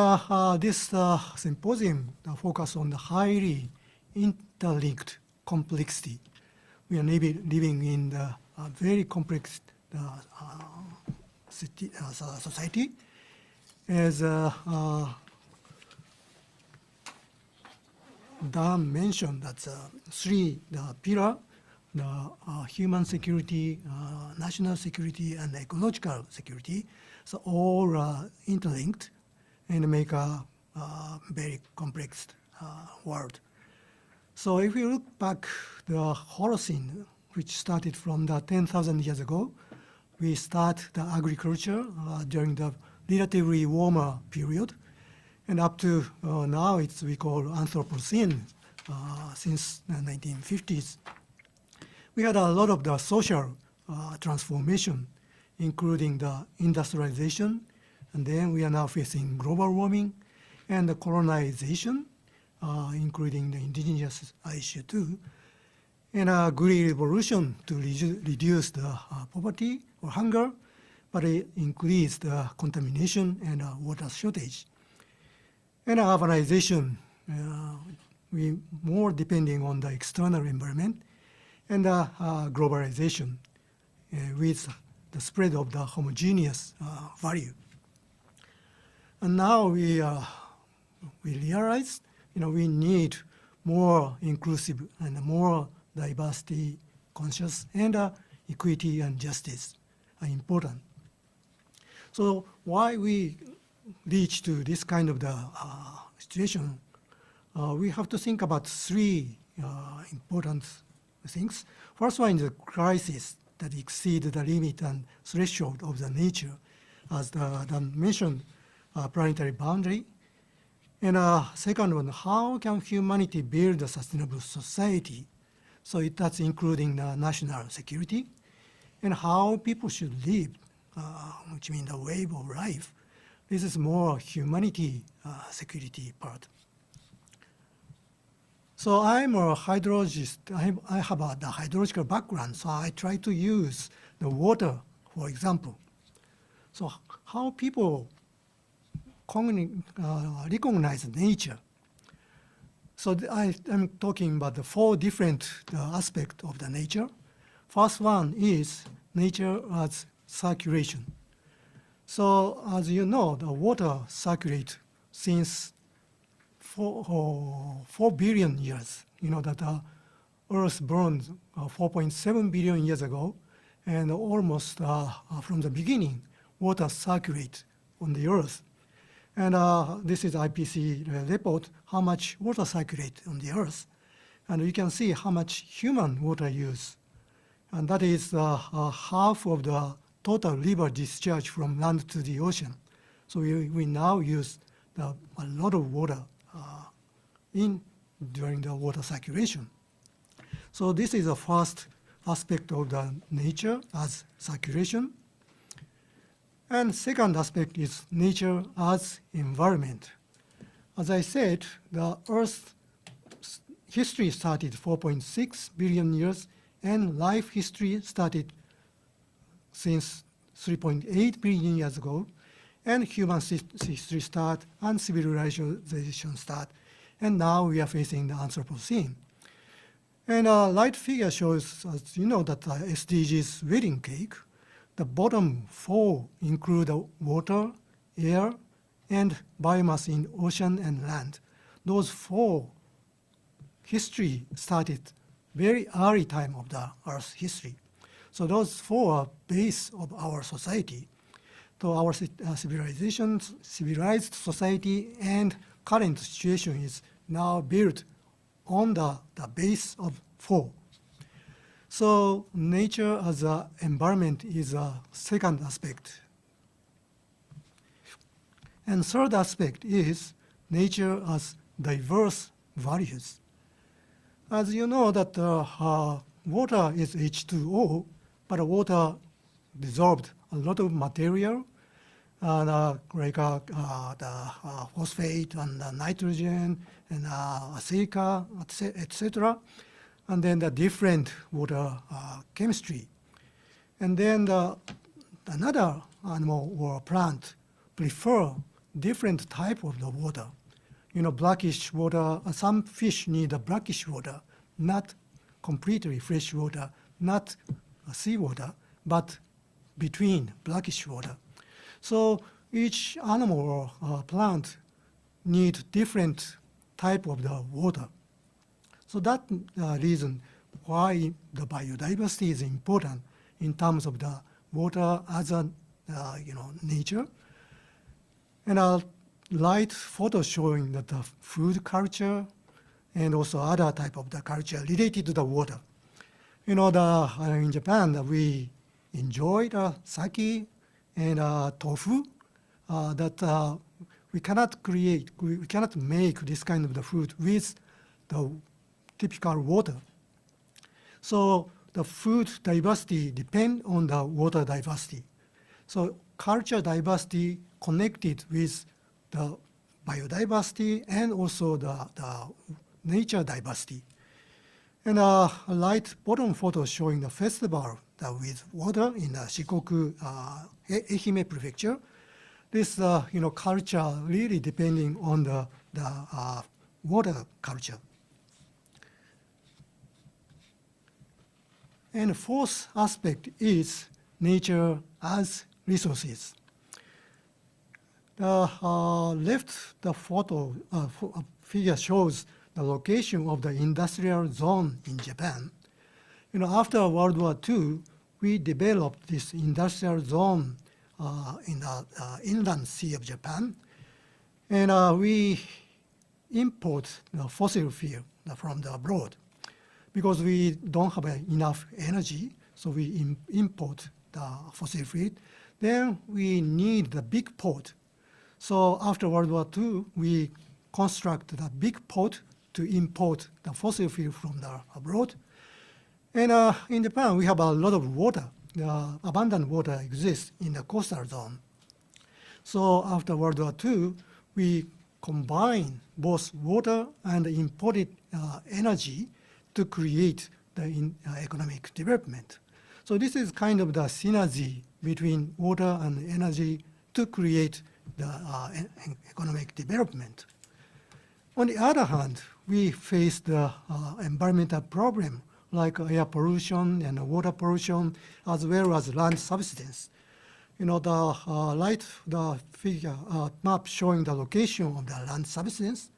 this symposium focuses on the highly interlinked complexity. We are living in the very complex society. As Dan mentioned, that's three pillars: the human security, national security, and ecological security. So all interlinked and make a very complex world. So if you look back the Holocene, which started from the 10,000 years ago, we start the agriculture during the relatively warmer period. And up to now, we call Anthropocene since the 1950s. We had a lot of the social transformation, including the industrialization, and then we are now facing global warming and the colonization, including the indigenous issue too, and a green revolution to reduce the poverty or hunger, but it increased the contamination and water shortage. And urbanization, we more depending on the external environment, and globalization with the spread of the homogeneous value. And now we realize, we need more inclusive and more diversity conscious, and equity and justice are important. So why we reach to this kind of the situation, we have to think about three important things. First one is a crisis that exceeds the limit and threshold of the nature, as the mentioned planetary boundary. And second one, how can humanity build a sustainable society? So that's including the national security, and how people should live, which means the way of life. This is more humanity security part. So I'm a hydrologist. I have the hydrological background, so I try to use the water, for example. So how people recognize nature. So I'm talking about the four different aspects of the nature. First one is nature as circulation. So as you know, the water circulates since 4 billion years. You know that Earth burned 4.7 billion years ago, and almost from the beginning, water circulate on the Earth. And this is IPCC report, how much water circulate on the Earth. And you can see how much human water use. And that is half of the total river discharge from land to the ocean. So we now use a lot of water during the water circulation. So this is the first aspect of the nature as circulation. And second aspect is nature as environment. As I said, the Earth's history started 4.6 billion years, and life history started since 3.8 billion years ago, and human history start, and civilization start, and now we are facing the Anthropocene. And right figure shows, as you know, that SDGs wedding cake. The bottom 4 include water, air, and biomass in ocean and land. Those 4 history started very early time of the Earth's history. So those 4 are base of our society. So our civilized society and current situation is now built on the base of 4. So nature as an environment is a second aspect. And third aspect is nature as diverse values. As you know that water is H2O, but water dissolved a lot of material, like the phosphate and the nitrogen and silica, etc. And then the different water chemistry. And then another animal or plant prefer different type of the water. You know, brackish water, some fish need a brackish water, not completely fresh water, not seawater, but between brackish water. So each animal or plant need different type of the water. So that reason why the biodiversity is important in terms of the water as a nature. And I'll light photo showing that the food culture and also other type of the culture related to the water. You know, in Japan we enjoy the sake and tofu that we cannot make this kind of the food with the typical water. So the food diversity depend on the water diversity. So culture diversity connected with the biodiversity and also the nature diversity. And a light bottom photo showing the festival with water in the Shikoku, Ehime prefecture. This culture really depending on the water culture. And fourth aspect is nature as resources. The left photo figure shows the location of the industrial zone in Japan. You know, after World War II, we developed this industrial zone in the inland sea of Japan, and we import the fossil fuel from the abroad because we don't have enough energy, so we import the fossil fuel. Then we need the big port. So after World War II, we constructed a big port to import the fossil fuel from the abroad. And in Japan, we have a lot of water. Abundant water exists in the coastal zone. So after World War II, we combine both water and imported energy to create the economic development. So this is kind of the synergy between water and energy to create the economic development. On the other hand, we face the environmental problem like air pollution and water pollution, as well as land subsidence. the figure map showing the location of the land subsidence.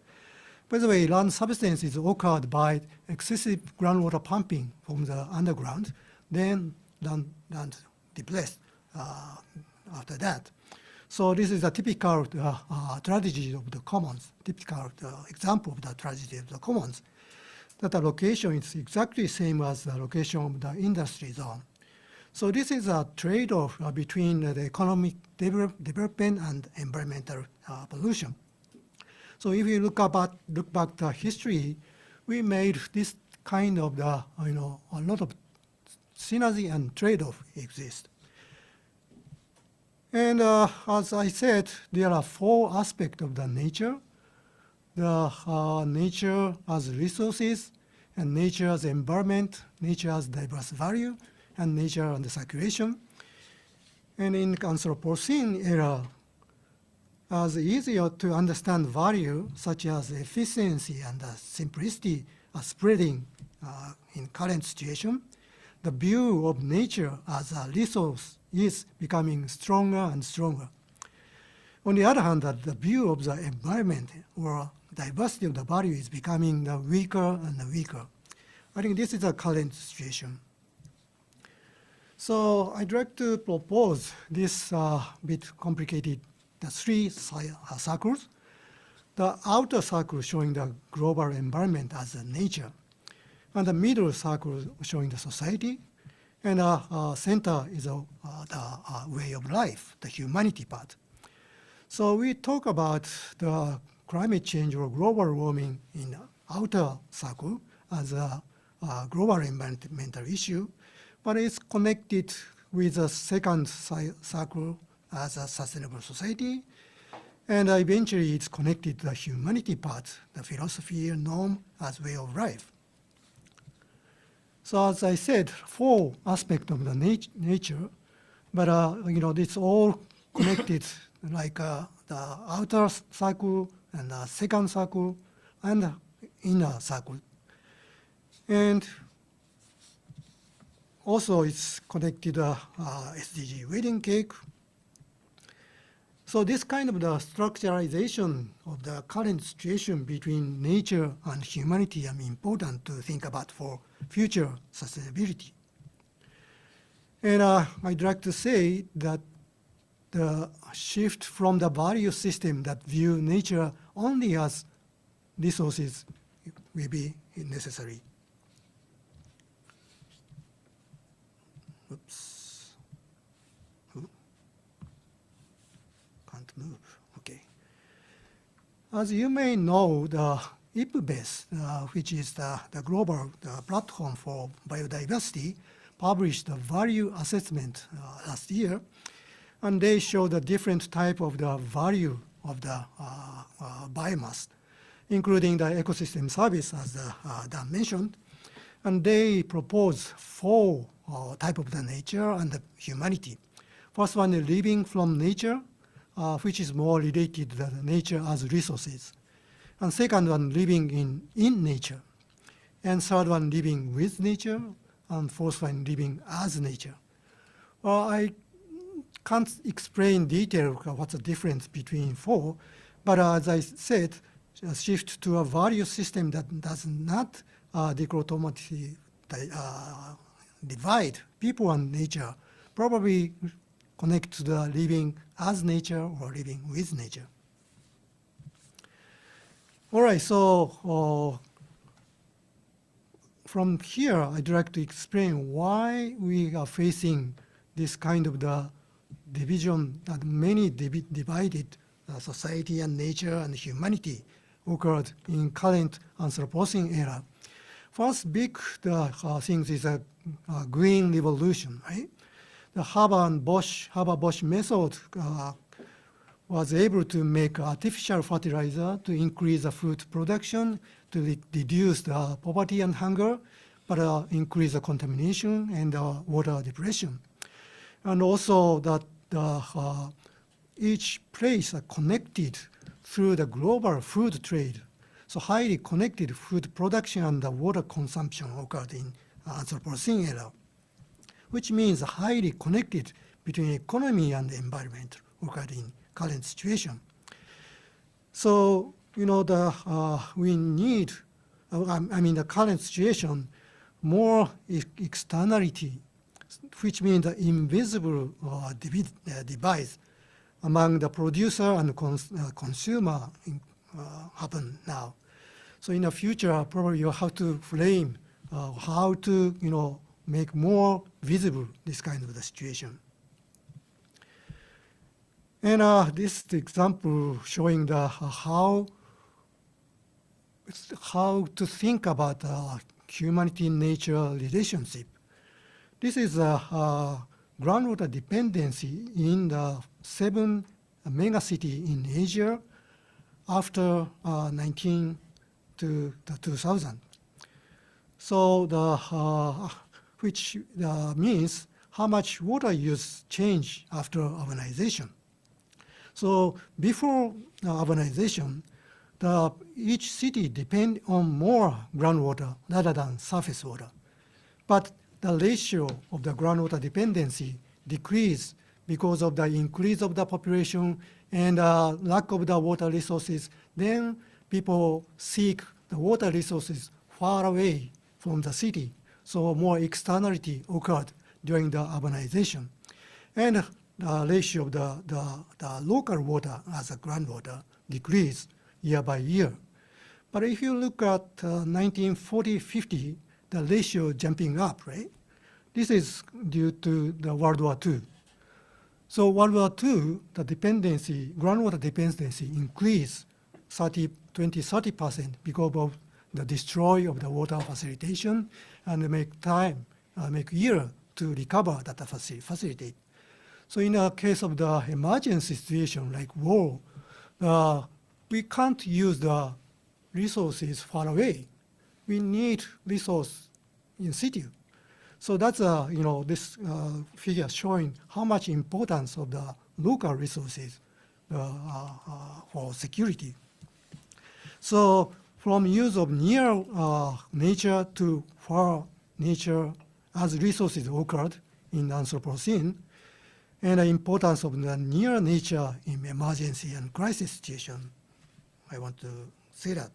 By the way, land subsidence is occurred by excessive groundwater pumping from the underground, then land depleted after that. So this is a typical tragedy of the commons, typical example of the tragedy of the commons, that the location is exactly same as the location of the industry zone. So this is a trade-off between the economic development and environmental pollution. So if you look back to history, we made this kind of a lot of synergy and trade-off exist. And as I said, there are 4 aspects of the nature. The nature as resources, and nature as environment, nature as diverse value, and nature and the circulation. And in Anthropocene era, as easier to understand value such as efficiency and simplicity are spreading in current situation, the view of nature as a resource is becoming stronger and stronger. On the other hand, the view of the environment or diversity of the value is becoming weaker and weaker. I think this is a current situation. So I'd like to propose this bit complicated, the 3 circles. The outer circle showing the global environment as a nature, and the middle circle showing the society, and center is the way of life, the humanity part. So we talk about the climate change or global warming in the outer circle as a global environmental issue, but it's connected with the second circle as a sustainable society, and eventually it's connected to the humanity part, the philosophy and norm as way of life. So as I said, 4 aspects of the nature, but it's all connected like the outer circle and the second circle and the inner circle. And also it's connected to SDG wedding cake. So this kind of the structuralization of the current situation between nature and humanity is important to think about for future sustainability. And I'd like to say that the shift from the value system that view nature only as resources will be necessary. Oops. Can't move. Okay. As you may know, the IPBES, which is the global platform for biodiversity, published a value assessment last year, and they show the different type of the value of the biomass, including the ecosystem service, as Dan mentioned, and they propose 4 type of the nature and the humanity. First one is living from nature, which is more related to the nature as resources. And second one, living in nature. And third one, living with nature. And fourth one, living as nature. Well, I can't explain detail what's the difference between 4, but as I said, a shift to a value system that does not dichotomically divide people and nature probably connect to the living as nature or living with nature. All right, so from here, I'd like to explain why we are facing this kind of the division that many divided society and nature and humanity occurred in current Anthropocene era. First big things is a green revolution, right? The Haber-Bosch method was able to make artificial fertilizer to increase the food production, to reduce the poverty and hunger, but increase the contamination and water depletion. And also that each place are connected through the global food trade. So highly connected food production and the water consumption occurred in Anthropocene era, which means highly connected between economy and the environment occurred in current situation. So, we need, the current situation, more externality, which means the invisible device among the producer and consumer happen now. So in the future, probably you have to frame how to, make more visible this kind of the situation. And this example showing the how to think about humanity-nature relationship. This is a groundwater dependency in the 7 megacity in Asia after 19 to the 2000. So which means how much water use change after urbanization. So before urbanization, each city depend on more groundwater rather than surface water. But the ratio of the groundwater dependency decreased because of the increase of the population and lack of the water resources. Then people seek the water resources far away from the city. So more externality occurred during the urbanization. And the ratio of the local water as a groundwater decreased year by year. But if you look at 1940-50, the ratio jumping up, right? This is due to the World War II. So World War II, the dependency, groundwater dependency increased 20-30% because of the destroy of the water facilitation and make year to recover that facilitate. So in a case of the emergency situation like war, we can't use the resources far away. We need resource in situ. So that's this figure showing how much importance of the local resources for security. So from use of near nature to far nature as resources occurred in Anthropocene, and the importance of the near nature in emergency and crisis situation, I want to say that.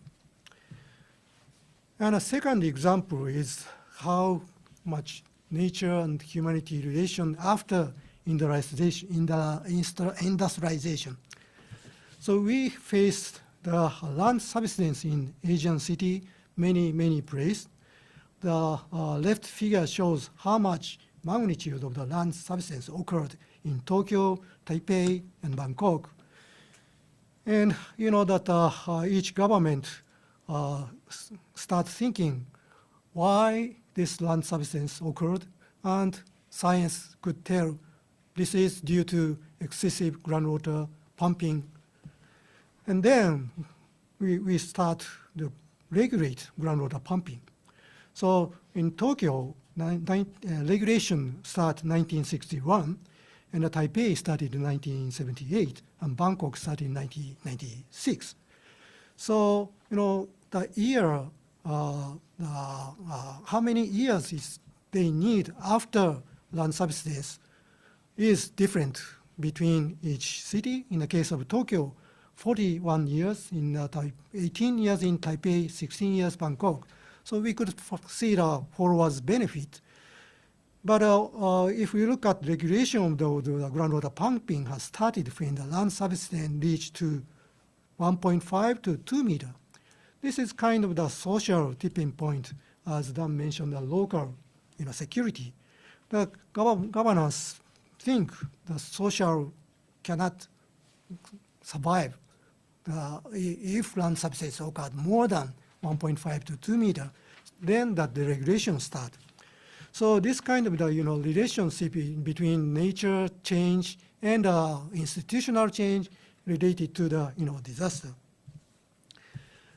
And a second example is how much nature and humanity relation after industrialization. So we faced the land subsidence in Asian city, many places. The left figure shows how much magnitude of the land subsidence occurred in Tokyo, Taipei, and Bangkok. And you know that each government start thinking why this land subsidence occurred, and science could tell this is due to excessive groundwater pumping. And then we start to regulate groundwater pumping. So in Tokyo, regulation started 1961, and Taipei started in 1978, and Bangkok started in 1996. So the year, how many years they need after land subsidence is different between each city. In the case of Tokyo, 41 years, in 18 years in Taipei, 16 years Bangkok. So we could see the forward benefit. But if we look at regulation of the groundwater pumping has started when the land subsidence reached to 1.5 to 2 meters. This is kind of the social tipping point, as Dan mentioned, the local security. The governors think the social cannot survive if land subsidence occurred more than 1.5 to 2 meters, then that the regulation start. So this kind of the relationship between nature change and institutional change related to the disaster.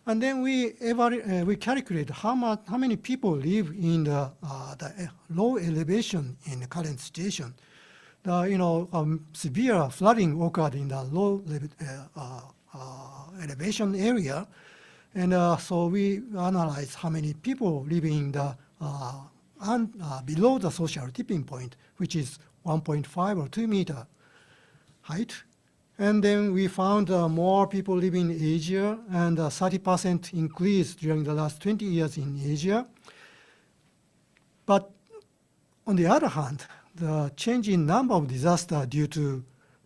And then we calculate how many people live in the low elevation in the current situation. Severe flooding occurred in the low elevation area, and so we analyze how many people living in the below the social tipping point, which is 1.5 or 2 meter height. And then we found more people living in Asia, and 30% increase during the last 20 years in Asia. But on the other hand, the change in number of disasters due to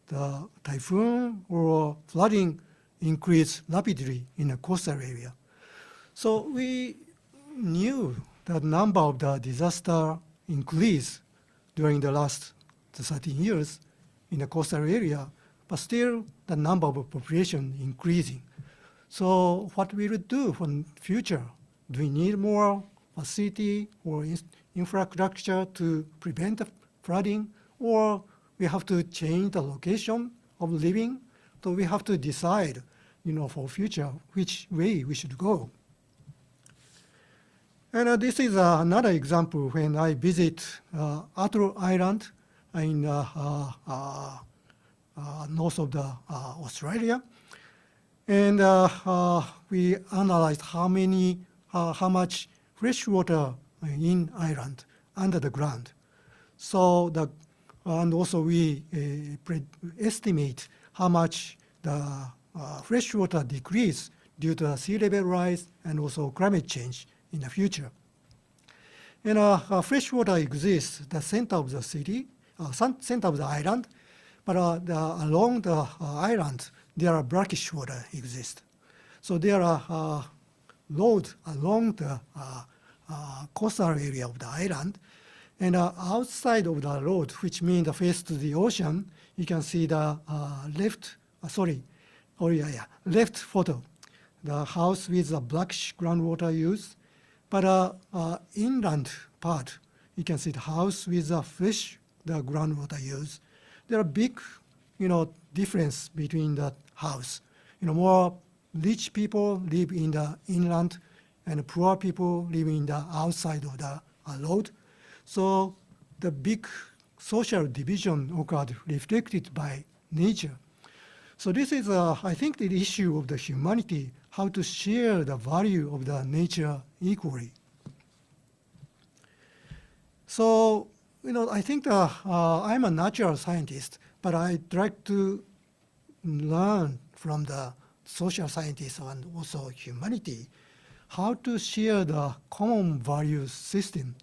the typhoon or flooding increased rapidly in the coastal area. So we knew the number of the disaster increased during the last 13 years in the coastal area, but still the number of population increasing. So what we will do for the future? Do we need more facility or infrastructure to prevent the flooding, or we have to change the location of living? So we have to decide, for future, which way we should go. And this is another example when I visit Atoll Island in north of Australia. And we analyzed how much fresh water in island under the ground. So and also we estimate how much the fresh water decrease due to sea level rise and also climate change in the future. And fresh water exists the center of the city, center of the island, but along the island there are brackish water exist. So there are roads along the coastal area of the island, and outside of the road, which means the face to the ocean, you can see the left photo, the house with the blackish groundwater use. But inland part, you can see the house with the the groundwater use. There are big, difference between the house. More rich people live in the inland, and poor people live in the outside of the road. So the big social division occurred, reflected by nature. So this is, I think, the issue of the humanity, how to share the value of the nature equally. So, I think I'm a natural scientist, but I'd like to learn from the social scientists and also humanity how to share the common value system.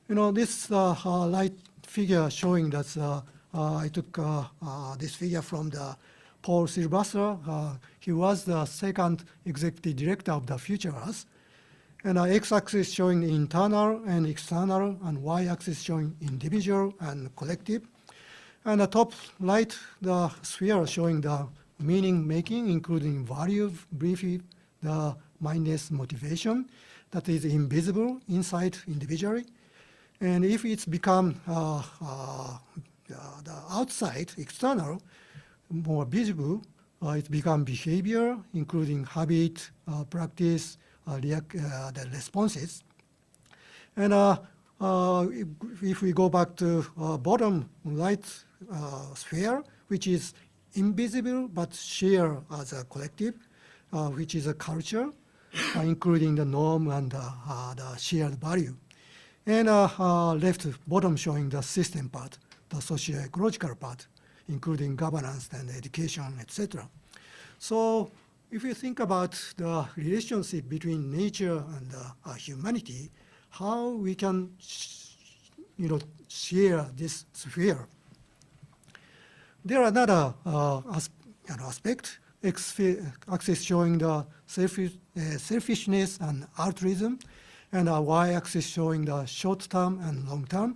This light figure showing that I took this figure from the Paul Sylvester. He was the second executive director of the Future Earth. And x-axis showing internal and external, and y-axis showing individual and collective. And the top right, the sphere showing the meaning making, including value, belief, the mindless motivation that is invisible inside individually. And if it's become the outside, external, more visible, it becomes behavior, including habit, practice, the responses. And if we go back to bottom right sphere, which is invisible but shared as a collective, which is a culture, including the norm and the shared value. And left bottom showing the system part, the socio-ecological part, including governance and education, etc. So if you think about the relationship between nature and humanity, how we can share this sphere. There are another aspect, x-axis showing the selfishness and altruism, and a y-axis showing the short-term and long-term.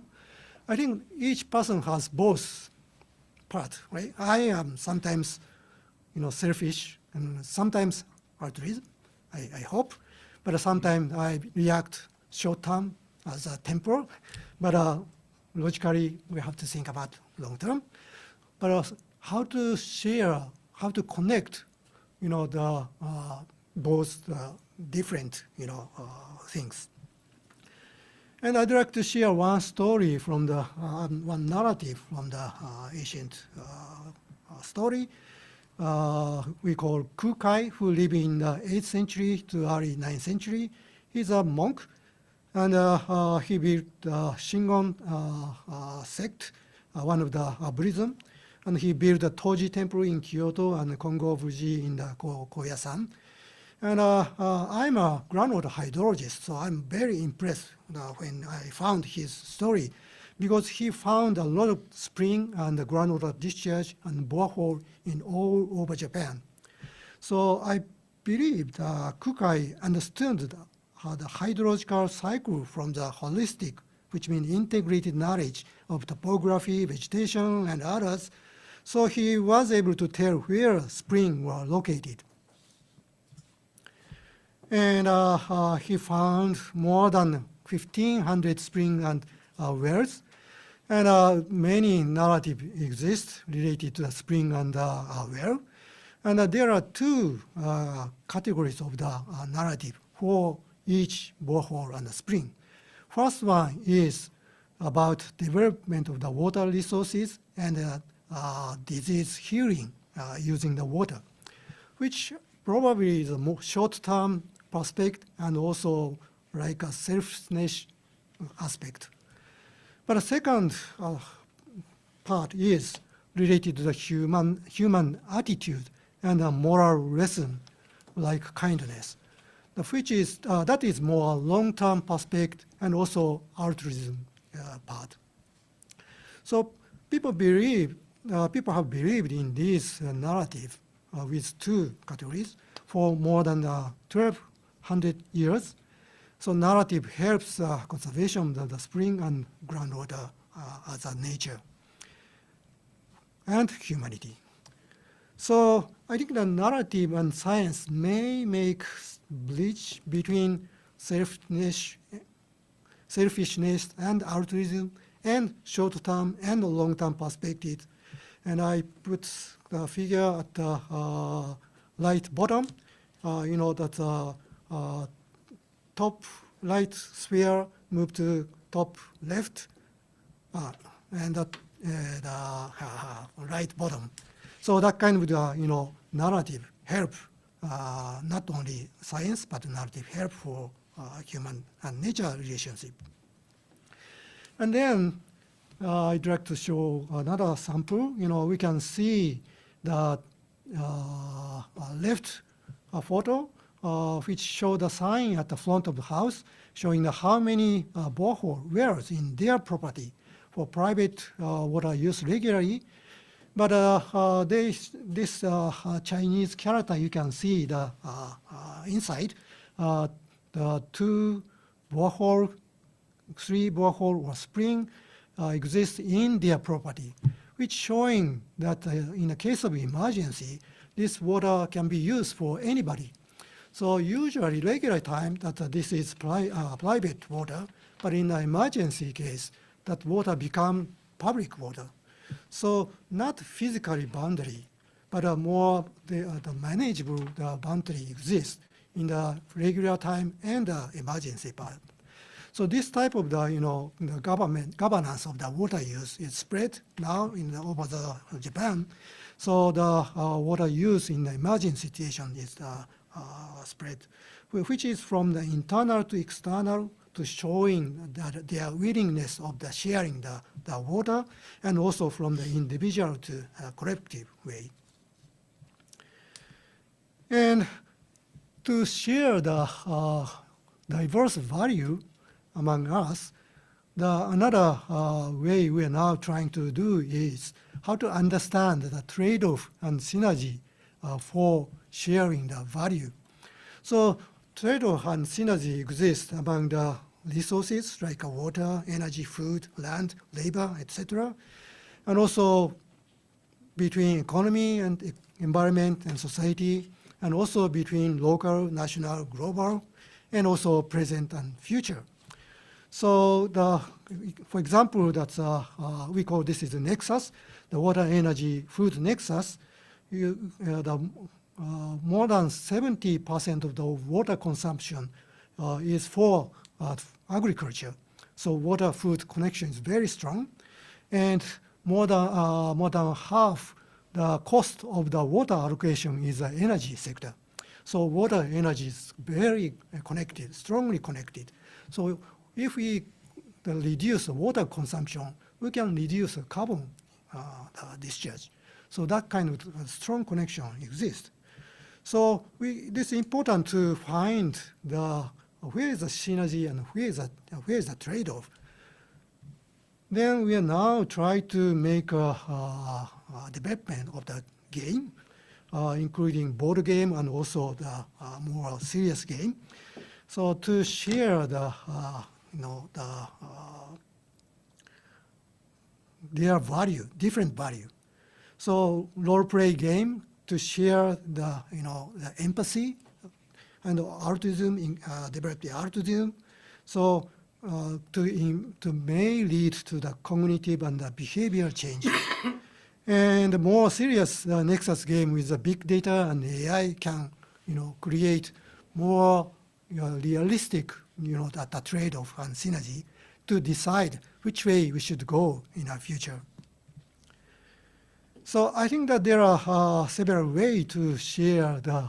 I think each person has both parts, right? I am sometimes, selfish, and sometimes altruism, I hope, but sometimes I react short-term as a temporal, but logically we have to think about long-term. But how to share, how to connect, the both different, things. And I'd like to share one story from the one narrative from the ancient story. We call Kukai, who lived in the 8th century to early 9th century. He's a monk, and he built the Shingon sect one of the Buddhism, and he built a Toji temple in Kyoto and Kongo Fuji in the Koyasan. And I'm a groundwater hydrologist, so I'm very impressed when I found his story, because he found a lot of spring and groundwater discharge and borehole in all over Japan. So I believe Kukai understood the hydrological cycle from the holistic, which means integrated knowledge of topography, vegetation, and others. So he was able to tell where springs were located. And he found more than 1,500 springs and wells. And many narratives exist related to the spring and well. And there are two categories of the narrative for each borehole and spring. First one is about development of the water resources and disease healing using the water, which probably is a more short-term prospect and also like a selfishness aspect. But the second part is related to the human attitude and a moral lesson like kindness, which is that is more long-term perspective and also altruism part. So people have believed in this narrative with two categories for more than 1,200 years. So narrative helps conservation of the spring and groundwater as a nature and humanity. So I think the narrative and science may make bridge between selfishness and altruism and short-term and long-term perspective. And I put the figure at the right bottom, that top right sphere move to top left, and the right bottom. So that kind of narrative help not only science but narrative help for human and nature relationship. And then I'd like to show another sample. We can see the left photo, which show the sign at the front of the house, showing how many borehole wells in their property for private water use regularly. But this Chinese character, you can see the inside, the two borehole, three borehole or spring exist in their property, which showing that in the case of emergency, this water can be used for anybody. So usually regular time that this is private water, but in an emergency case, that water become public water. So not physically boundary, but more the manageable boundary exists in the regular time and the emergency part. So this type of the governance of the water use is spread now over Japan. So the water use in the emergency situation is spread, which is from the internal to external, to showing that their willingness of the sharing the water, and also from the individual to collective way. And to share the diverse value among us, another way we are now trying to do is how to understand the trade-off and synergy for sharing the value. So trade-off and synergy exist among the resources like water, energy, food, land, labor, etc. And also between economy and environment and society, and also between local, national, global, and also present and future. So for example, that's we call this is a nexus, the water, energy, food nexus. More than 70% of the water consumption is for agriculture. So water food connection is very strong, and more than half the cost of the water allocation is the energy sector. So water energy is very connected, strongly connected. So if we reduce water consumption, we can reduce carbon discharge. So that kind of strong connection exists. So this is important to find where is the synergy and where is the trade-off. Then we are now trying to make a development of the game, including board game and also the more serious game. So to share their value, different value. So role play game to share the empathy and altruism, develop the altruism. So to may lead to the cognitive and the behavior change. And more serious, the Nexus game with the big data and AI can create more realistic the trade-off and synergy to decide which way we should go in our future. So I think that there are several ways to share the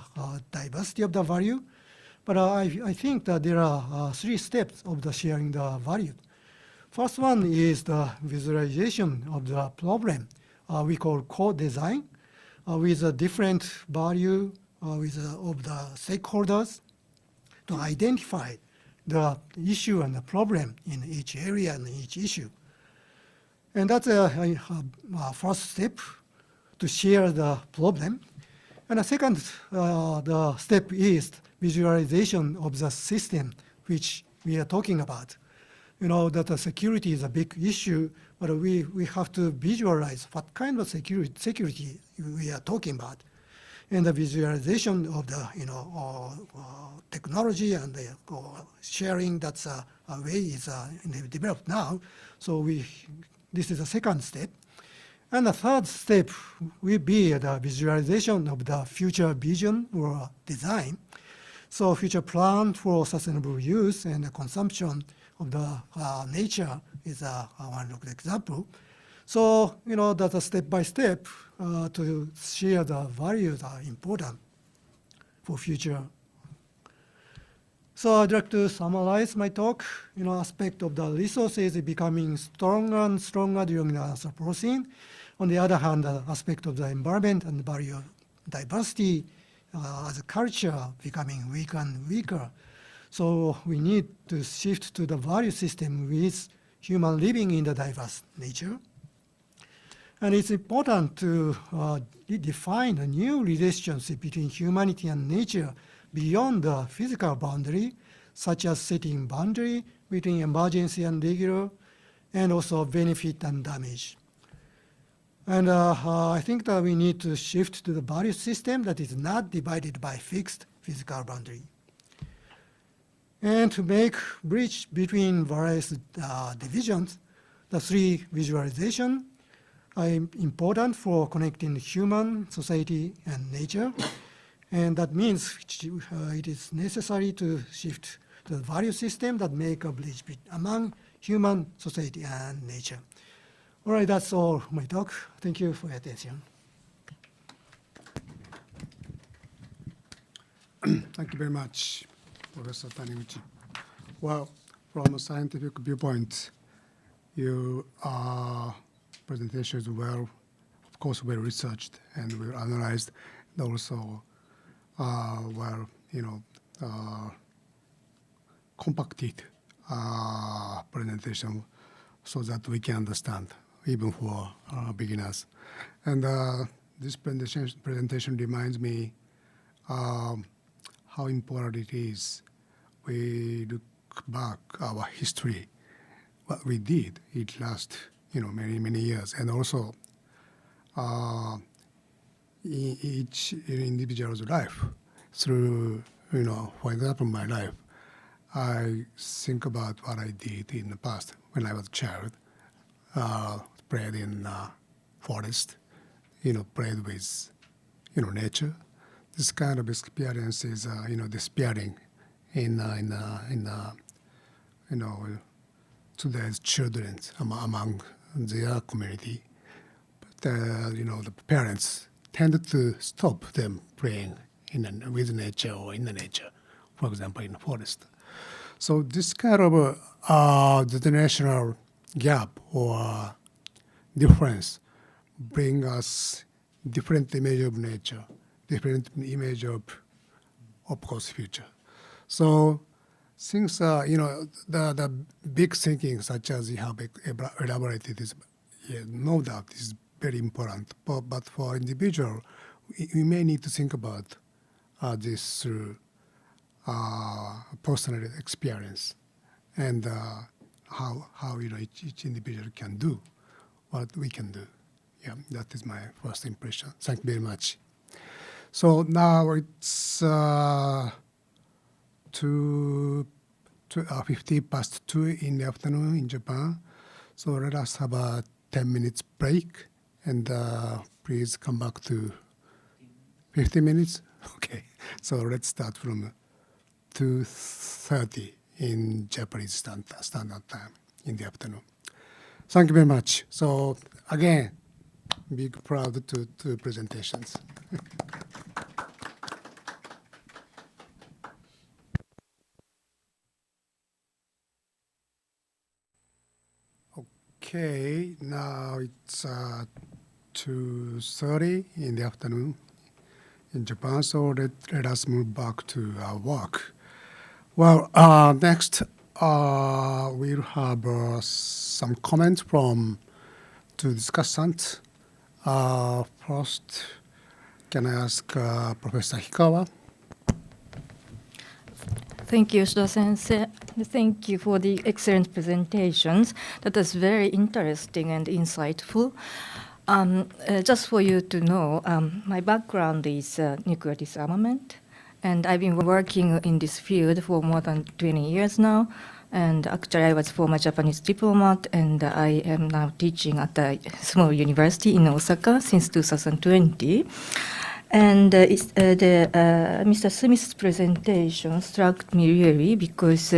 diversity of the value, but I think that there are 3 steps of the sharing the value. First one is the visualization of the problem. We call co-design with a different value of the stakeholders to identify the issue and the problem in each area and each issue. And that's a first step to share the problem. And the second the step is visualization of the system which we are talking about. That the security is a big issue, but we have to visualize what kind of security we are talking about. And the visualization of the technology and the sharing, that's a way is developed now. So this is the second step. And the third step will be the visualization of the future vision or design. So future plan for sustainable use and the consumption of the nature is one of the example. So, that a step by step to share the values are important for future. So I'd like to summarize my talk. Aspect of the resources is becoming stronger and stronger during the Anthropocene. On the other hand, the aspect of the environment and value of diversity as a culture becoming weaker and weaker. So we need to shift to the value system with human living in the diverse nature. And it's important to define a new relationship between humanity and nature beyond the physical boundary, such as setting boundary between emergency and regular, and also benefit and damage. And I think that we need to shift to the value system that is not divided by fixed physical boundary. And to make bridge between various divisions, the 3 visualization are important for connecting human, society, and nature. And that means it is necessary to shift to the value system that make a bridge among human, society, and nature. All right, that's all my talk. Thank you for your attention. Thank you very much, Professor Taniguchi. Well, from a scientific viewpoint, your presentation is well researched and well analyzed, and also compacted presentation so that we can understand, even for beginners. And this presentation reminds me how important it is we look back our history, what we did. It lasts, many, many years. And also in each individual's life through, for example, my life, I think about what I did in the past when I was a child, played in forest, played with, nature. This kind of experience is, despairing in today's children among their community. But, the parents tend to stop them playing with nature or in the nature, for example, in the forest. So this kind of the generational gap or difference bring us different image of nature, different image of course, future. So things the big thinking such as you have elaborated is no doubt is very important. But for individual, we may need to think about this through personal experience and how each individual can do what we can do. Yeah, that is my first impression. Thank you very much. So now it's 50 past 2 in the afternoon in Japan. So let us have a 10 minutes break and please come back to 15 minutes. Okay, so let's start from 2:30 in Japanese standard time in the afternoon. Thank you very much. So again, big proud to presentations. Okay, now it's 2:30 in the afternoon in Japan, so let us move back to our work. Well, next we'll have some comments from two discussants. First, can I ask Professor Hikawa? Thank you, Yoshida-sensei. Thank you for the excellent presentations. That was very interesting and insightful. Just for you to know, my background is nuclear disarmament, and I've been working in this field for more than 20 years now. And actually, I was former Japanese diplomat, and I am now teaching at a small university in Osaka since 2020. And Mr. Smith's presentation struck me really because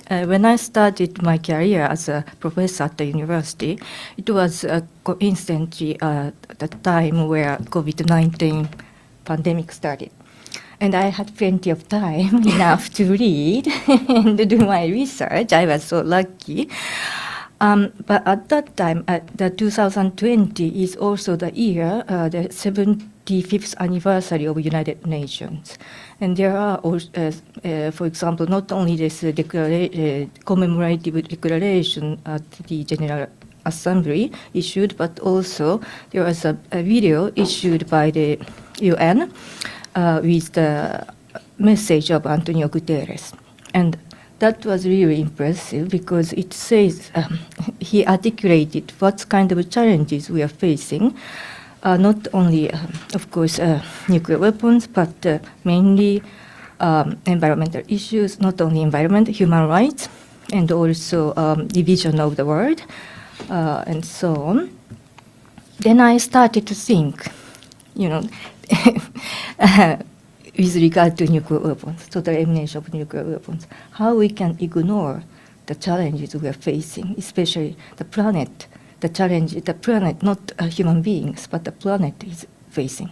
when I started my career as a professor at the university, it was coincidentally the time where COVID-19 pandemic started. And I had plenty of time enough to read and do my research. I was so lucky. But at that time, the 2020 is also the year, the 75th anniversary of United Nations. And there are, for example, not only this commemorative declaration at the General Assembly issued, but also there was a video issued by the UN with the message of Antonio Guterres. And that was really impressive because it says he articulated what kind of challenges we are facing, not only, of course, nuclear weapons, but mainly environmental issues, not only environment, human rights, and also division of the world, and so on. Then I started to think, with regard to nuclear weapons, total elimination of nuclear weapons, how we can ignore the challenges we are facing, especially the planet, the challenge, the planet, not human beings, but the planet is facing.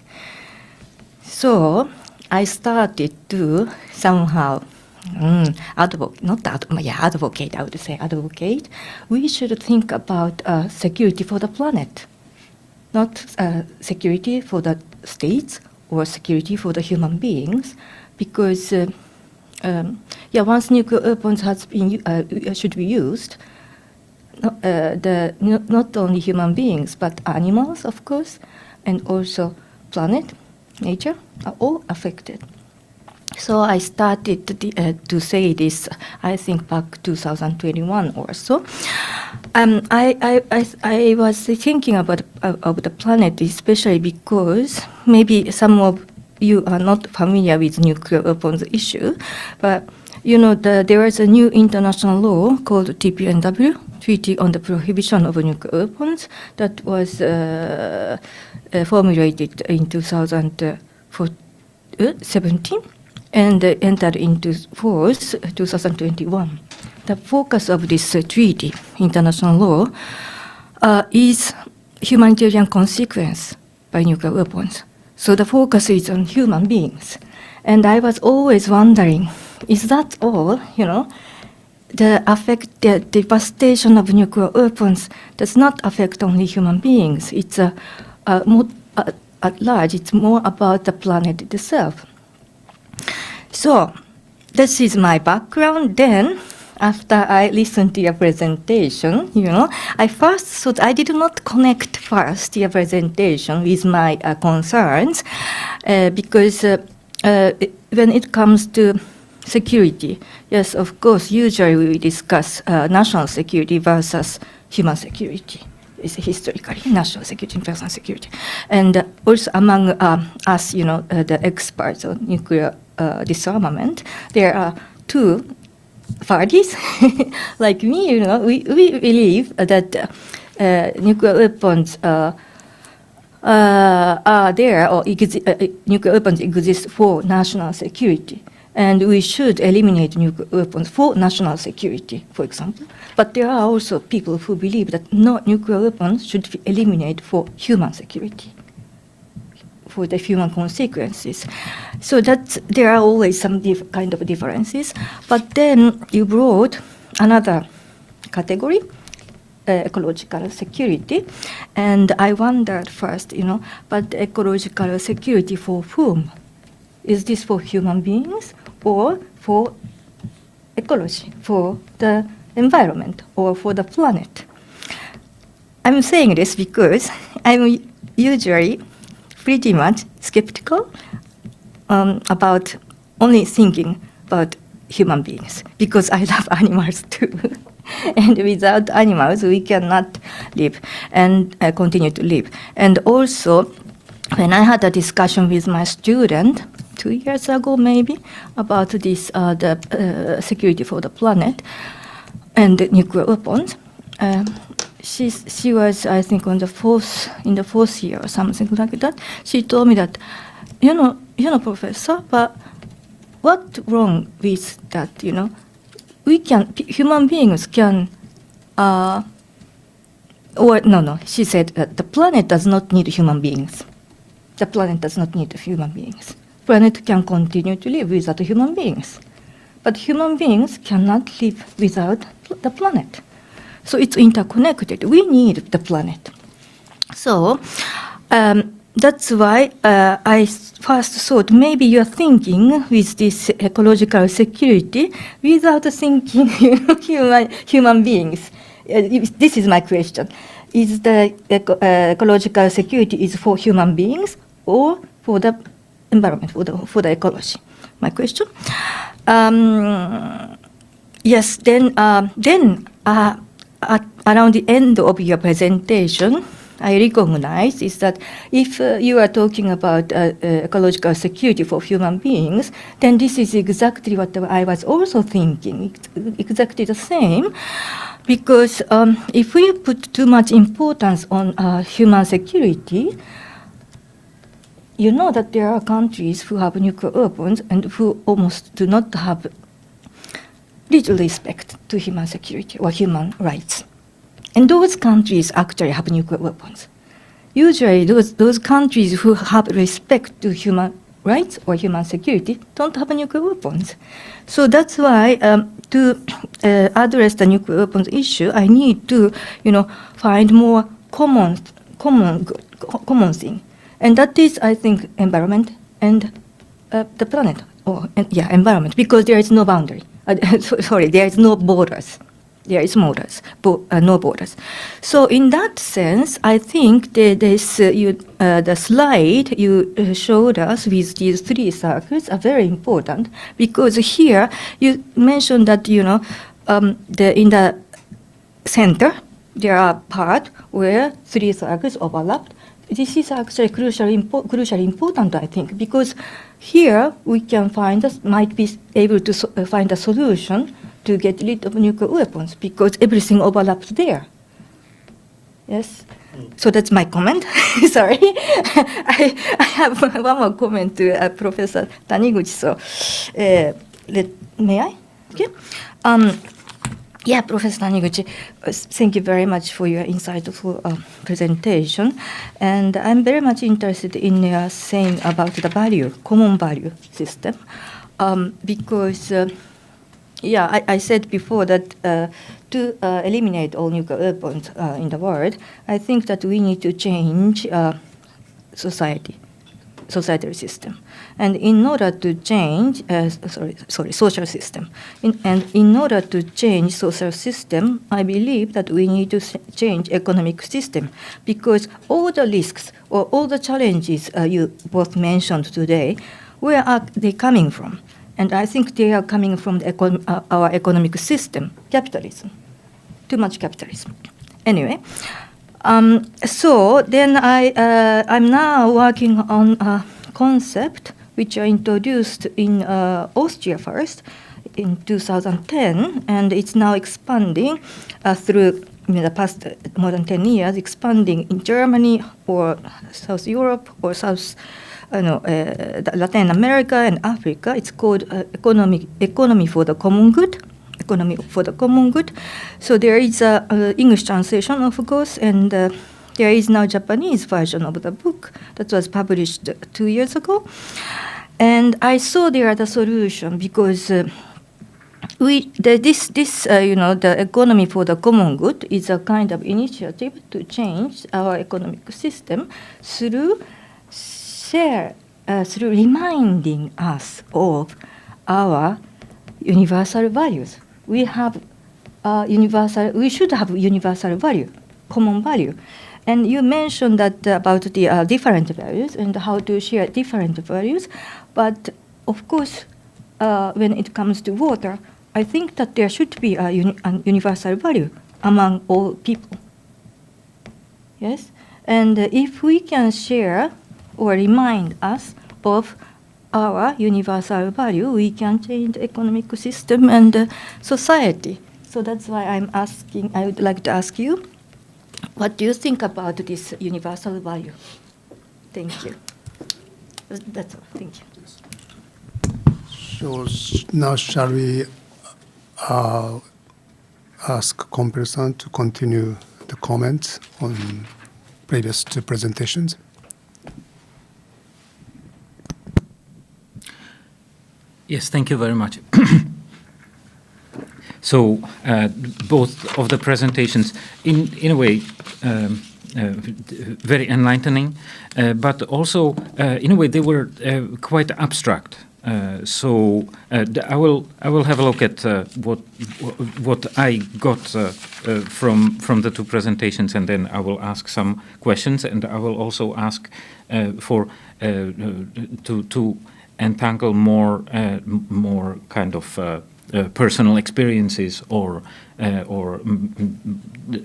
So I started to somehow advocate. We should think about security for the planet, not security for the states or security for the human beings, because once nuclear weapons should be used, not only human beings but animals, of course, and also planet, nature are all affected. So I started to say this, I think back 2021 or so. I was thinking about the planet, especially because maybe some of you are not familiar with nuclear weapons issue, but there is a new international law called TPNW, Treaty on the Prohibition of Nuclear Weapons, that was formulated in 2017 and entered into force 2021. The focus of this treaty, international law, is humanitarian consequence by nuclear weapons. So the focus is on human beings. And I was always wondering, is that all, the devastation of nuclear weapons does not affect only human beings. It's more, at large, it's more about the planet itself. So this is my background. Then, after I listened to your presentation, I first thought I did not connect first your presentation with my concerns because when it comes to security, yes, of course, usually we discuss national security versus human security. It's historically national security and personal security. And also among us, the experts on nuclear disarmament, there are two parties, like me, we believe that nuclear weapons are there, or nuclear weapons exist for national security. And we should eliminate nuclear weapons for national security, for example. But there are also people who believe that no nuclear weapons should be eliminated for human security, for the human consequences. So there are always some kind of differences. But then you brought another category, ecological security. And I wondered first, but ecological security for whom? Is this for human beings or for ecology, for the environment or for the planet? I'm saying this because I'm usually pretty much skeptical about only thinking about human beings, because I love animals too. And without animals, we cannot live and continue to live. And also, when I had a discussion with my student 2 years ago, maybe, about this, the security for the planet and the nuclear weapons, she was, I think, in the fourth year or something like that. She told me that, Professor, but what's wrong with that? Human beings can, she said that the planet does not need human beings. The planet does not need human beings. Planet can continue to live without human beings. But human beings cannot live without the planet. So it's interconnected. We need the planet. So that's why I first thought maybe you're thinking with this ecological security without thinking human beings. This is my question. Is the ecological security is for human beings or for the environment, for the ecology? My question. Yes. Then around the end of your presentation, I recognize is that if you are talking about ecological security for human beings, then this is exactly what I was also thinking. Exactly the same, because if we put too much importance on human security, you know that there are countries who have nuclear weapons and who almost do not have little respect to human security or human rights. And those countries actually have nuclear weapons. Usually those countries who have respect to human rights or human security don't have nuclear weapons. So that's why to address the nuclear weapons issue, I need to find more common thing. And that is, I think, environment and the planet, environment, because there is no boundary. There is no borders. There is no borders. So in that sense, I think the slide you showed us with these 3 circles are very important, because here you mentioned that in the center there are part where 3 circles overlapped. This is actually crucially important, I think, because here we can might be able to find a solution to get rid of nuclear weapons, because everything overlaps there. Yes? So that's my comment. Sorry. I have one more comment to Professor Taniguchi. So may I? Okay. Professor Taniguchi, thank you very much for your insightful presentation. And I'm very much interested in your saying about the common value system, because Yeah, I said before that to eliminate all nuclear weapons in the world, I think that we need to change societal system. And in order to change, social system. In order to change social system, I believe that we need to change economic system, because all the risks or all the challenges you both mentioned today, where are they coming from? And I think they are coming from our economic system, capitalism, too much capitalism. Anyway. So then I'm now working on a concept which I introduced in Austria first in 2010, and it's now expanding through the past more than 10 years, expanding in Germany or South Europe or Latin America and Africa. It's called economy for the common good. Economy for the common good. So there is a English translation, of course, and there is now Japanese version of the book that was published 2 years ago. And I saw there the solution, because the economy for the common good is a kind of initiative to change our economic system through reminding us of our universal values. We should have universal value, common value. And you mentioned that about the different values and how to share different values. But of course, when it comes to water, I think that there should be a universal value among all people. Yes? And if we can share or remind us of our universal value, we can change the economic system and society. So that's why I would like to ask you, what do you think about this universal value? Thank you. That's all. Thank you. So now shall we ask Compel-san to continue the comments on previous two presentations? Yes, thank you very much. So both of the presentations, in a way, very enlightening, but also in a way they were quite abstract. So I will have a look at what I got from the two presentations, and then I will ask some questions, and I will also ask to entangle more kind of personal experiences or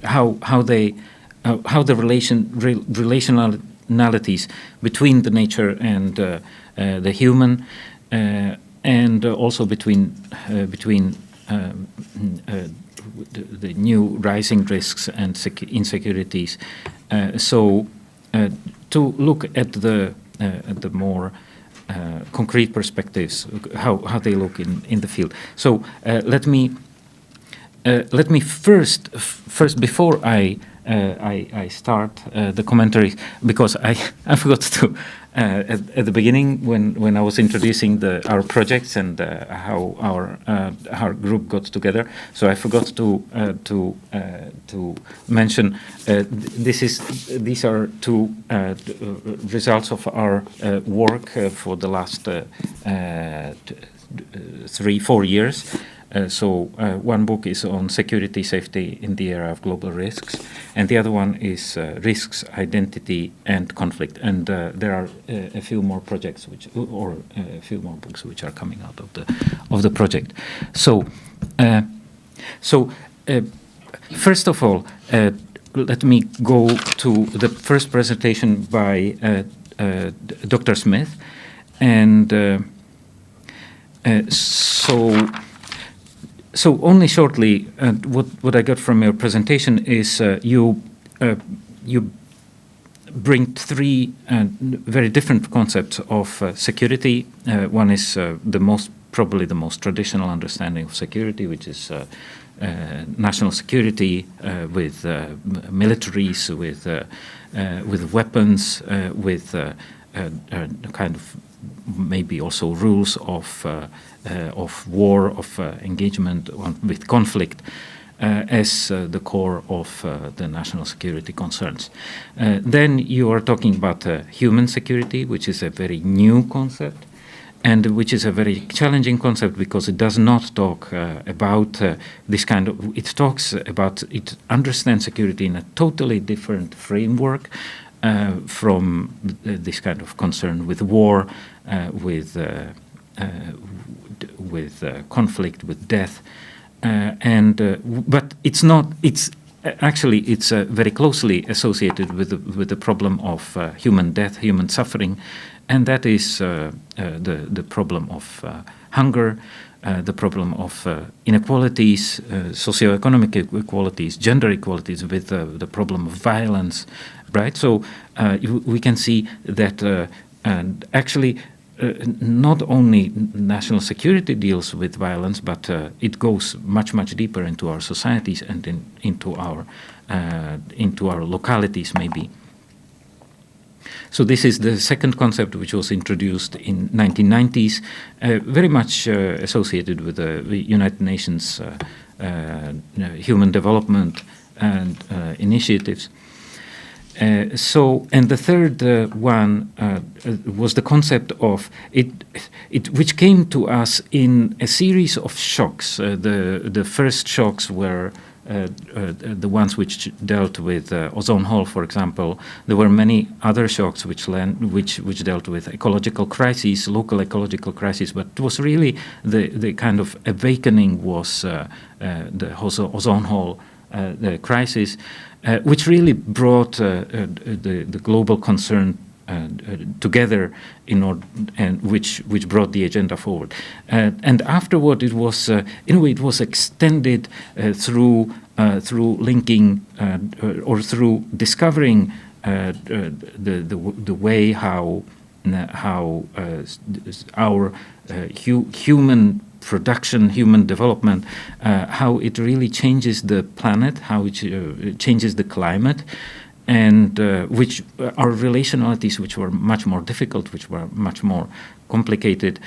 how the relationalities between the nature and the human, and also between the new rising risks and insecurities. So to look at the more concrete perspectives, how they look in the field. So let me first before I start the commentary, because I forgot to at the beginning when I was introducing our projects and how our group got together. So I forgot to mention these are two results of our work for the last 3-4 years. So one book is on security, safety in the era of global risks, and the other one is risks, identity, and conflict. And there are a few more projects, a few more books which are coming out of the project. So, first of all, let me go to the first presentation by Dr. Smith, and So only shortly, what I got from your presentation is you bring three very different concepts of security. One is probably the most traditional understanding of security, which is national security with militaries, with weapons, with kind of maybe also rules of war, of engagement with conflict, as the core of the national security concerns. Then you are talking about human security, which is a very new concept, and which is a very challenging concept because it does not talk about this kind of, it talks about, it understands security in a totally different framework from this kind of concern with war, with conflict, with death. But it's not. It's actually it's very closely associated with the problem of human death, human suffering, and that is the problem of hunger, the problem of inequalities, socioeconomic inequalities, gender equalities, with the problem of violence, right? So we can see that actually. Not only national security deals with violence, but it goes much, much deeper into our societies and into our localities, maybe. So this is the second concept, which was introduced in 1990s, very much associated with the United Nations human development and initiatives. And the third one was the concept of it, which came to us in a series of shocks. The first shocks were the ones which dealt with ozone hole, for example. There were many other shocks which dealt with ecological crises, local ecological crises. But it was really the kind of awakening was the ozone hole the crisis. Which really brought the global concern together in order, and which brought the agenda forward. And afterward, it was in a way it was extended through linking or through discovering the way how our human production, human development, how it really changes the planet, how it changes the climate, and which are relationalities which were much more difficult, which were much more complicated,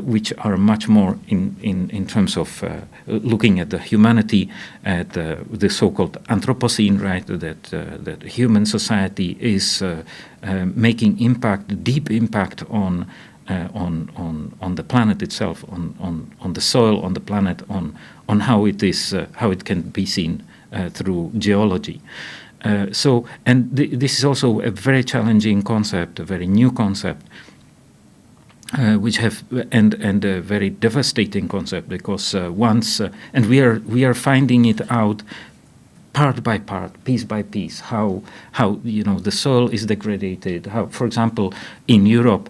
which are much more in terms of looking at the humanity, at the so-called Anthropocene, right? That human society is making impact, deep impact on the planet itself, on the soil, on the planet, on how it is, how it can be seen through geology. This is also a very challenging concept, a very new concept, which have and a very devastating concept, because and we are finding it out part by part, piece by piece, how the soil is degraded. How, for example, in Europe,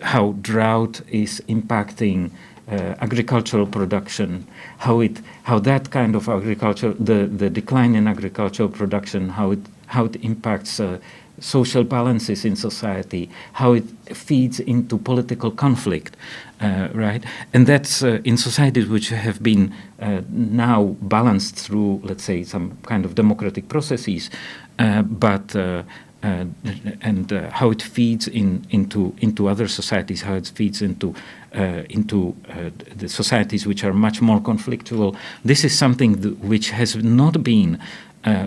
how drought is impacting agricultural production. How that kind of agriculture, the decline in agricultural production, how it impacts social balances in society, how it feeds into political conflict, right? And that's in societies which have been now balanced through, let's say, some kind of democratic processes, but how it feeds into other societies, how it feeds into the societies which are much more conflictual. This is something which has not been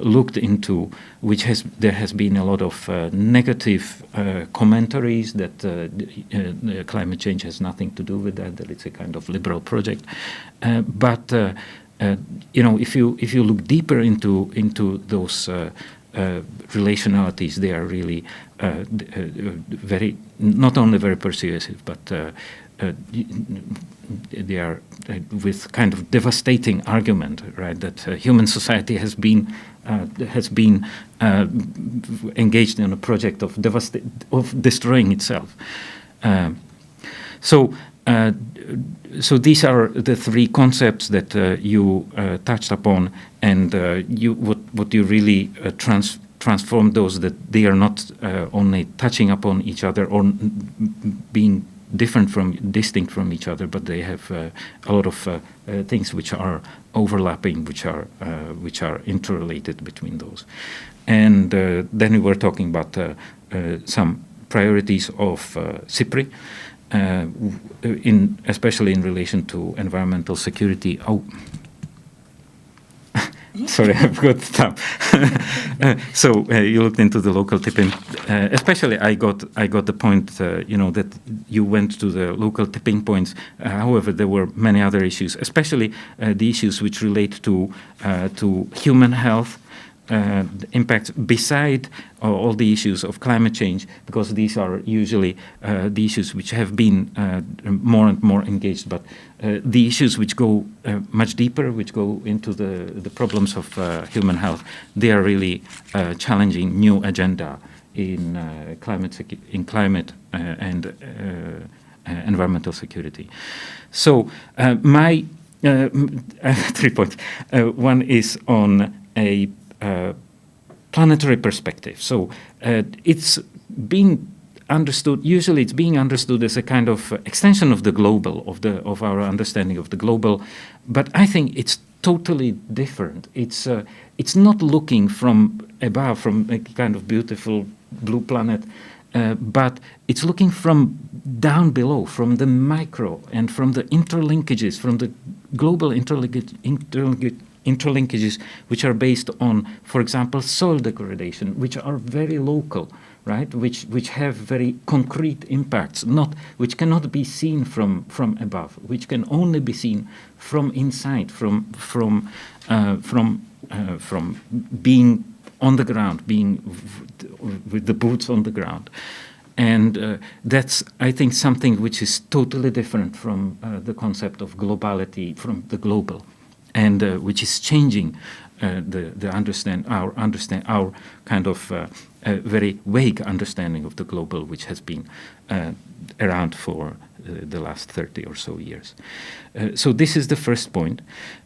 looked into, there has been a lot of negative commentaries that climate change has nothing to do with that it's a kind of liberal project. But if you look deeper into those relationalities, they are really very, not only very persuasive, but they are with kind of devastating argument, right? That human society has been engaged in a project of destroying itself. So these are the three concepts that you touched upon, and what you really transformed those, that they are not only touching upon each other or being distinct from each other, but they have a lot of things which are overlapping, which are interrelated between those. And then we were talking about some priorities of SIPRI, especially in relation to environmental security. Oh, sorry, I've got to stop. So you looked into the local tipping. Especially, I got the point. That you went to the local tipping points. However, there were many other issues, especially the issues which relate to human health. Impacts beside all the issues of climate change, because these are usually the issues which have been more and more engaged, but the issues which go much deeper, which go into the problems of human health, they are really challenging new agenda in climate and environmental security. So my 3 points. One is on a planetary perspective. So it's being understood. Usually, it's being understood as a kind of extension of the global, of our understanding of the global. But I think it's totally different. It's not looking from above, from a kind of beautiful blue planet, but it's looking from down below, from the micro and from the interlinkages, from the global interlinkages which are based on, for example, soil degradation, which are very local, right? Which have very concrete impacts, which cannot be seen from above, which can only be seen from inside, from being on the ground, being with the boots on the ground. And that's, I think, something which is totally different from the concept of globality, from the global, and which is changing our kind of very vague understanding of the global, which has been around for the last 30 or so years. So this is the first point.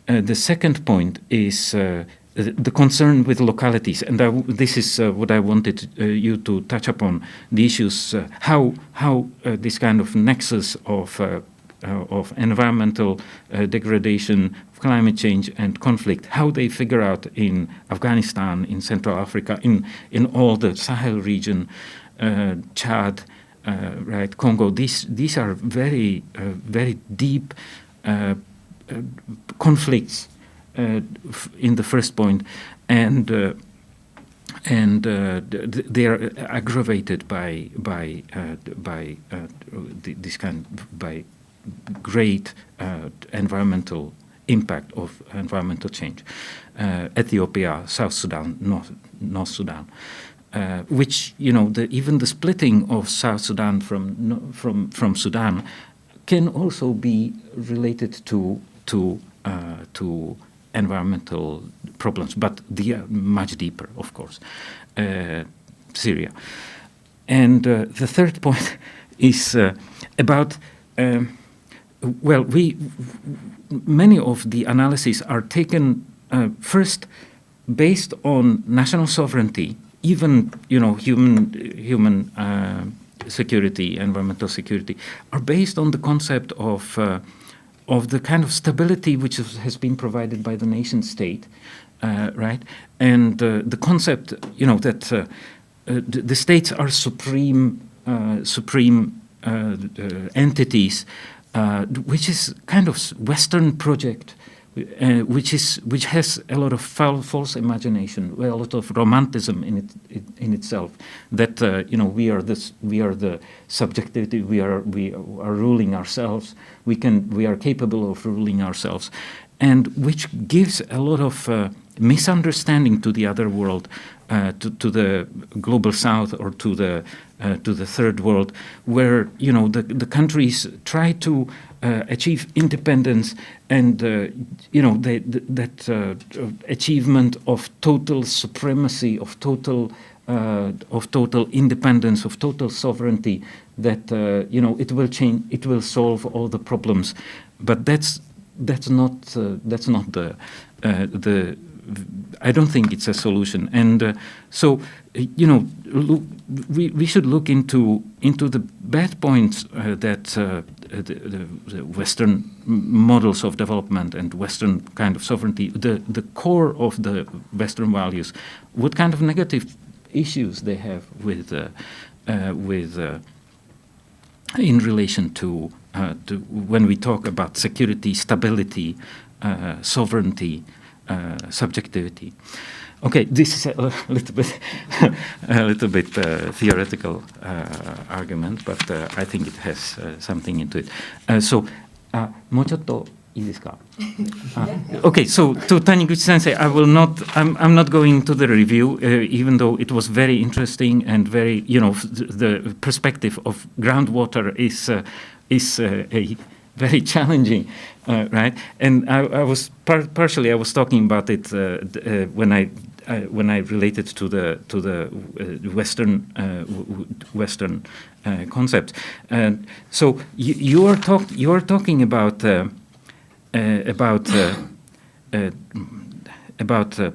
The second point is the concern with localities, and this is what I wanted you to touch upon, the issues, how this kind of nexus of environmental degradation, climate change and conflict, how they figure out in Afghanistan, in Central Africa, in all the Sahel region, Chad, right, Congo. These are very deep conflicts in the first point, and they are aggravated by great environmental impact of environmental change. Ethiopia, South Sudan, North Sudan, which even the splitting of South Sudan from Sudan can also be related to environmental problems, but they are much deeper, of course. Syria, and the third point is about. Many of the analyses are taken first based on national sovereignty, even human security, environmental security, are based on the concept of the kind of stability which has been provided by the nation state, right? And the concept, that the states are supreme entities. Which is kind of Western project, which has a lot of false imagination, a lot of romanticism in itself. That we are the subjectivity. We are ruling ourselves. We are capable of ruling ourselves, and which gives a lot of misunderstanding to the other world, to the global south or to the third world, where the countries try to achieve independence and that achievement of total supremacy, of total independence, of total sovereignty, that it will change, it will solve all the problems, but that's not the I don't think it's a solution, and so we should look into the bad points that the Western models of development and Western kind of sovereignty, the core of the Western values, what kind of negative issues they have with in relation to when we talk about security, stability, sovereignty, subjectivity. Okay, this is a little bit theoretical argument, but I think it has something into it. So, もうちょっといいですか? Okay, so to Taniguchi Sensei, I'm not going to the review, even though it was very interesting and very, the perspective of groundwater is a very challenging, right? And I was partially I was talking about it when I related to the Western concept. So you are talking about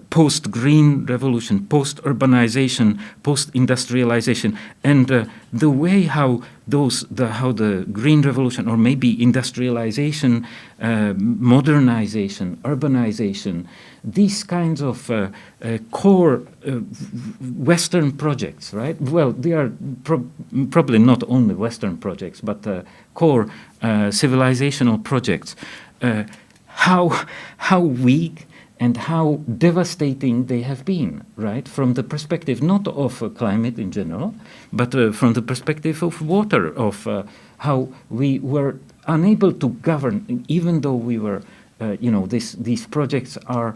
post-green revolution, post-urbanization, post-industrialization, and the way how the green revolution, or maybe industrialization, modernization, urbanization, these kinds of core Western projects, right? Well, they are probably not only Western projects, but core civilizational projects. How weak and how devastating they have been, right? From the perspective not of climate in general, but from the perspective of water, of how we were unable to govern, even though we were, these projects are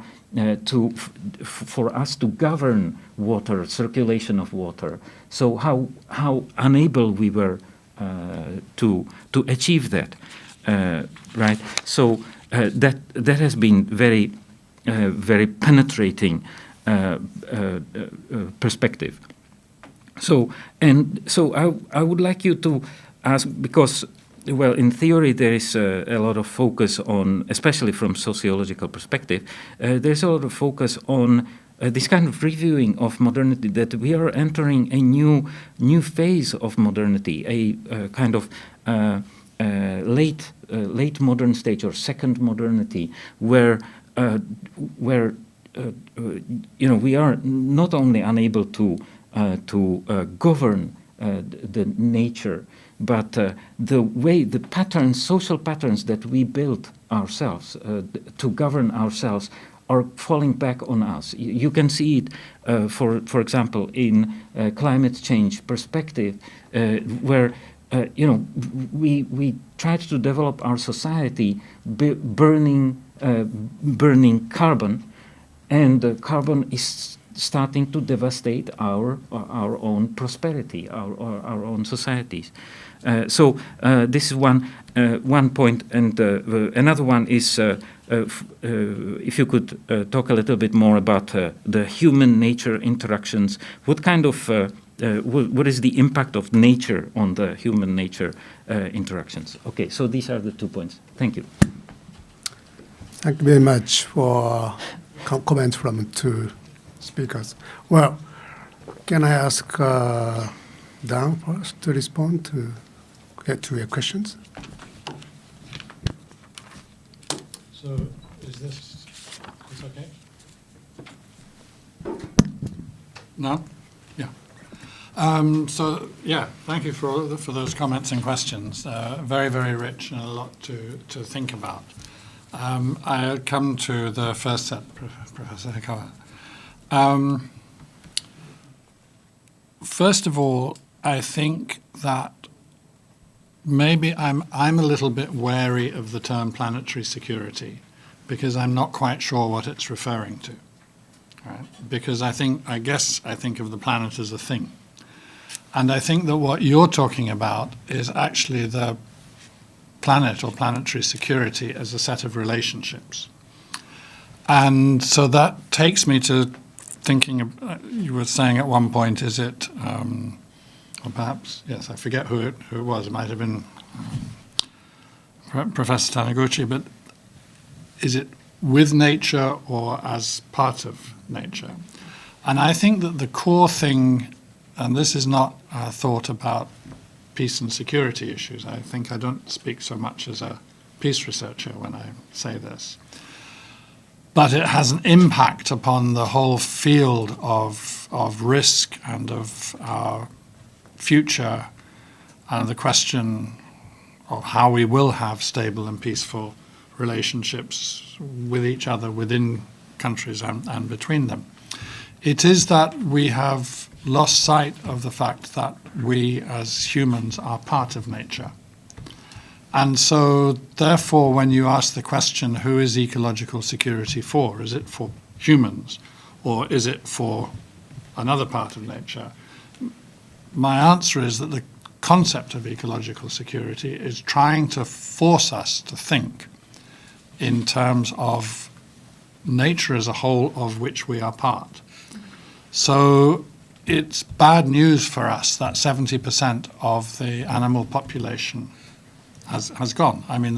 for us to govern water, circulation of water. So how unable we were to achieve that, right? So that has been very penetrating perspective. So I would like you to ask, because, well, in theory there is a lot of focus on, especially from sociological perspective, there's a lot of focus on this kind of reviewing of modernity, that we are entering a new phase of modernity, a kind of late modern stage, or second modernity, where we are not only unable to govern the nature, but the patterns, social patterns that we built ourselves to govern ourselves, are falling back on us. You can see it, for example, in climate change perspective, where we tried to develop our society burning carbon, and carbon is starting to devastate our own prosperity, our own societies. So this is one point, and another one is if you could talk a little bit more about the human-nature interactions. What kind of what is the impact of nature on the human-nature interactions? Okay, so these are the 2 points. Thank you. Thank you very much for comments from 2 speakers. Well, can I ask Dan first to respond to your questions? So is this okay? No? Yeah. So yeah, thank you for those comments and questions. Very, very rich and a lot to think about. I'll come to the first set, Professor Hikawa. First of all, I think that maybe I'm a little bit wary of the term planetary security, because I'm not quite sure what it's referring to. Right? Because I guess I think of the planet as a thing. And I think that what you're talking about is actually the planet or planetary security as a set of relationships. And so that takes me to thinking of, you were saying at one point, is it, or perhaps, yes, I forget who it was. It might have been Professor Taniguchi, but is it with nature or as part of nature? And I think that the core thing, and this is not a thought about peace and security issues. I think I don't speak so much as a peace researcher when I say this. But it has an impact upon the whole field of risk and of our future and the question of how we will have stable and peaceful relationships with each other within countries and between them. It is that we have lost sight of the fact that we as humans are part of nature. And so, therefore, when you ask the question, who is ecological security for? Is it for humans or is it for another part of nature? My answer is that the concept of ecological security is trying to force us to think in terms of nature as a whole of which we are part. So it's bad news for us that 70% of the animal population has gone. I mean,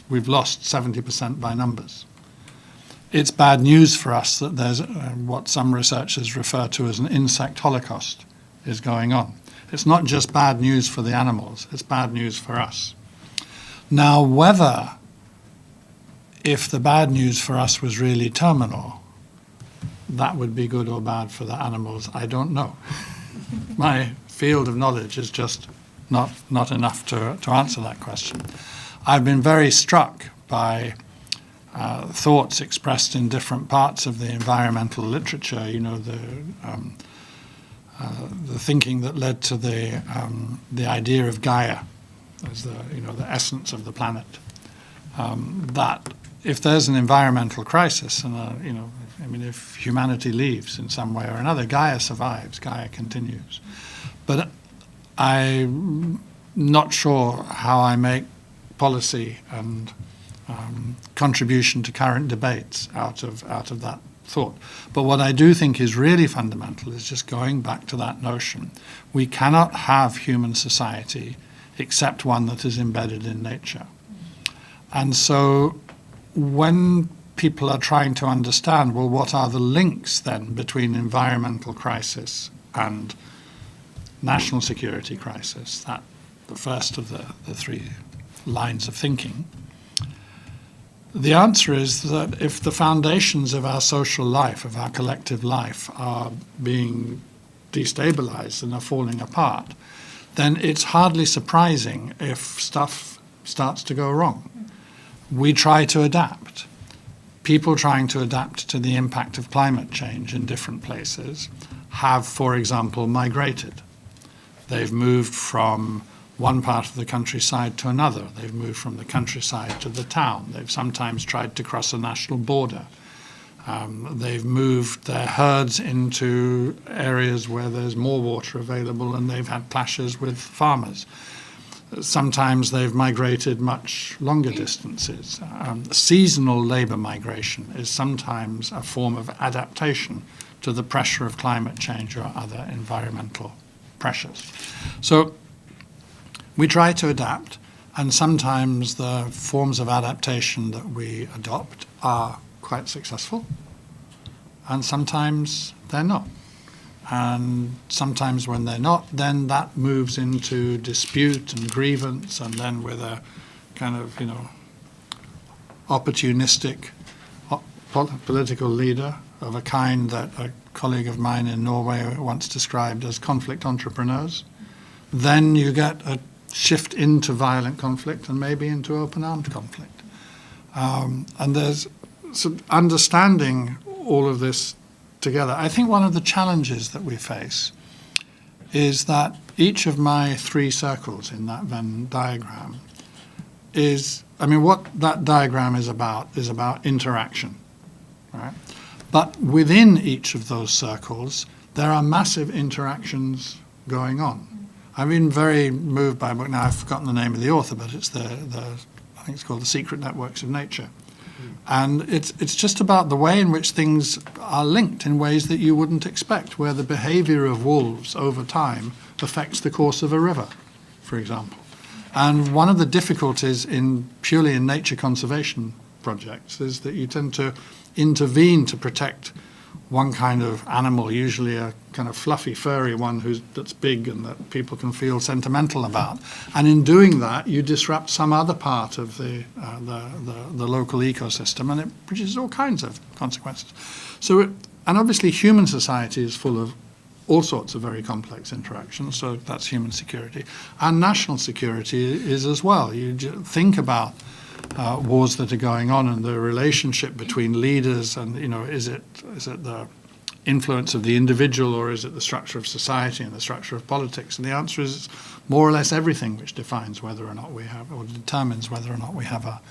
we've lost 70% by numbers. It's bad news for us that there's what some researchers refer to as an insect holocaust is going on. It's not just bad news for the animals, it's bad news for us. Now, whether if the bad news for us was really terminal, that would be good or bad for the animals, I don't know. My field of knowledge is just not enough to answer that question. I've been very struck by thoughts expressed in different parts of the environmental literature, the thinking that led to the idea of Gaia as the essence of the planet. That if there's an environmental crisis, and if humanity leaves in some way or another, Gaia survives, Gaia continues. But I'm not sure how I make policy and contribution to current debates out of that thought. But what I do think is really fundamental is just going back to that notion. We cannot have human society except one that is embedded in nature. And so when people are trying to understand, well, what are the links then between environmental crisis and national security crisis, that the first of the three lines of thinking, the answer is that if the foundations of our social life, of our collective life, are being destabilized and are falling apart, then it's hardly surprising if stuff starts to go wrong. We try to adapt. People trying to adapt to the impact of climate change in different places have, for example, migrated. They've moved from one part of the countryside to another. They've moved from the countryside to the town. They've sometimes tried to cross a national border. They've moved their herds into areas where there's more water available, and they've had clashes with farmers. Sometimes they've migrated much longer distances. Seasonal labor migration is sometimes a form of adaptation to the pressure of climate change or other environmental pressures. So we try to adapt, and sometimes the forms of adaptation that we adopt are quite successful, and sometimes they're not. And sometimes when they're not, then that moves into dispute and grievance, and then with a kind of, opportunistic political leader of a kind that a colleague of mine in Norway once described as conflict entrepreneurs, then you get a shift into violent conflict and maybe into open armed conflict. And there's understanding all of this together. I think one of the challenges that we face is that each of my three circles in that Venn diagram what that diagram is about interaction, right? But within each of those circles, there are massive interactions going on. I've been very moved by a book. Now I've forgotten the name of the author, but it's I think it's called The Secret Networks of Nature. And it's just about the way in which things are linked in ways that you wouldn't expect, where the behavior of wolves over time affects the course of a river, for example. And one of the difficulties purely in nature conservation projects is that you tend to intervene to protect one kind of animal, usually a kind of fluffy, furry one that's big and that people can feel sentimental about. And in doing that, you disrupt some other part of the local ecosystem, and it produces all kinds of consequences. And obviously human society is full of all sorts of very complex interactions, so that's human security. And national security is as well. You think about wars that are going on and the relationship between leaders and, is it the influence of the individual or is it the structure of society and the structure of politics? And the answer is more or less everything which defines whether or not we have, or determines whether or not we have a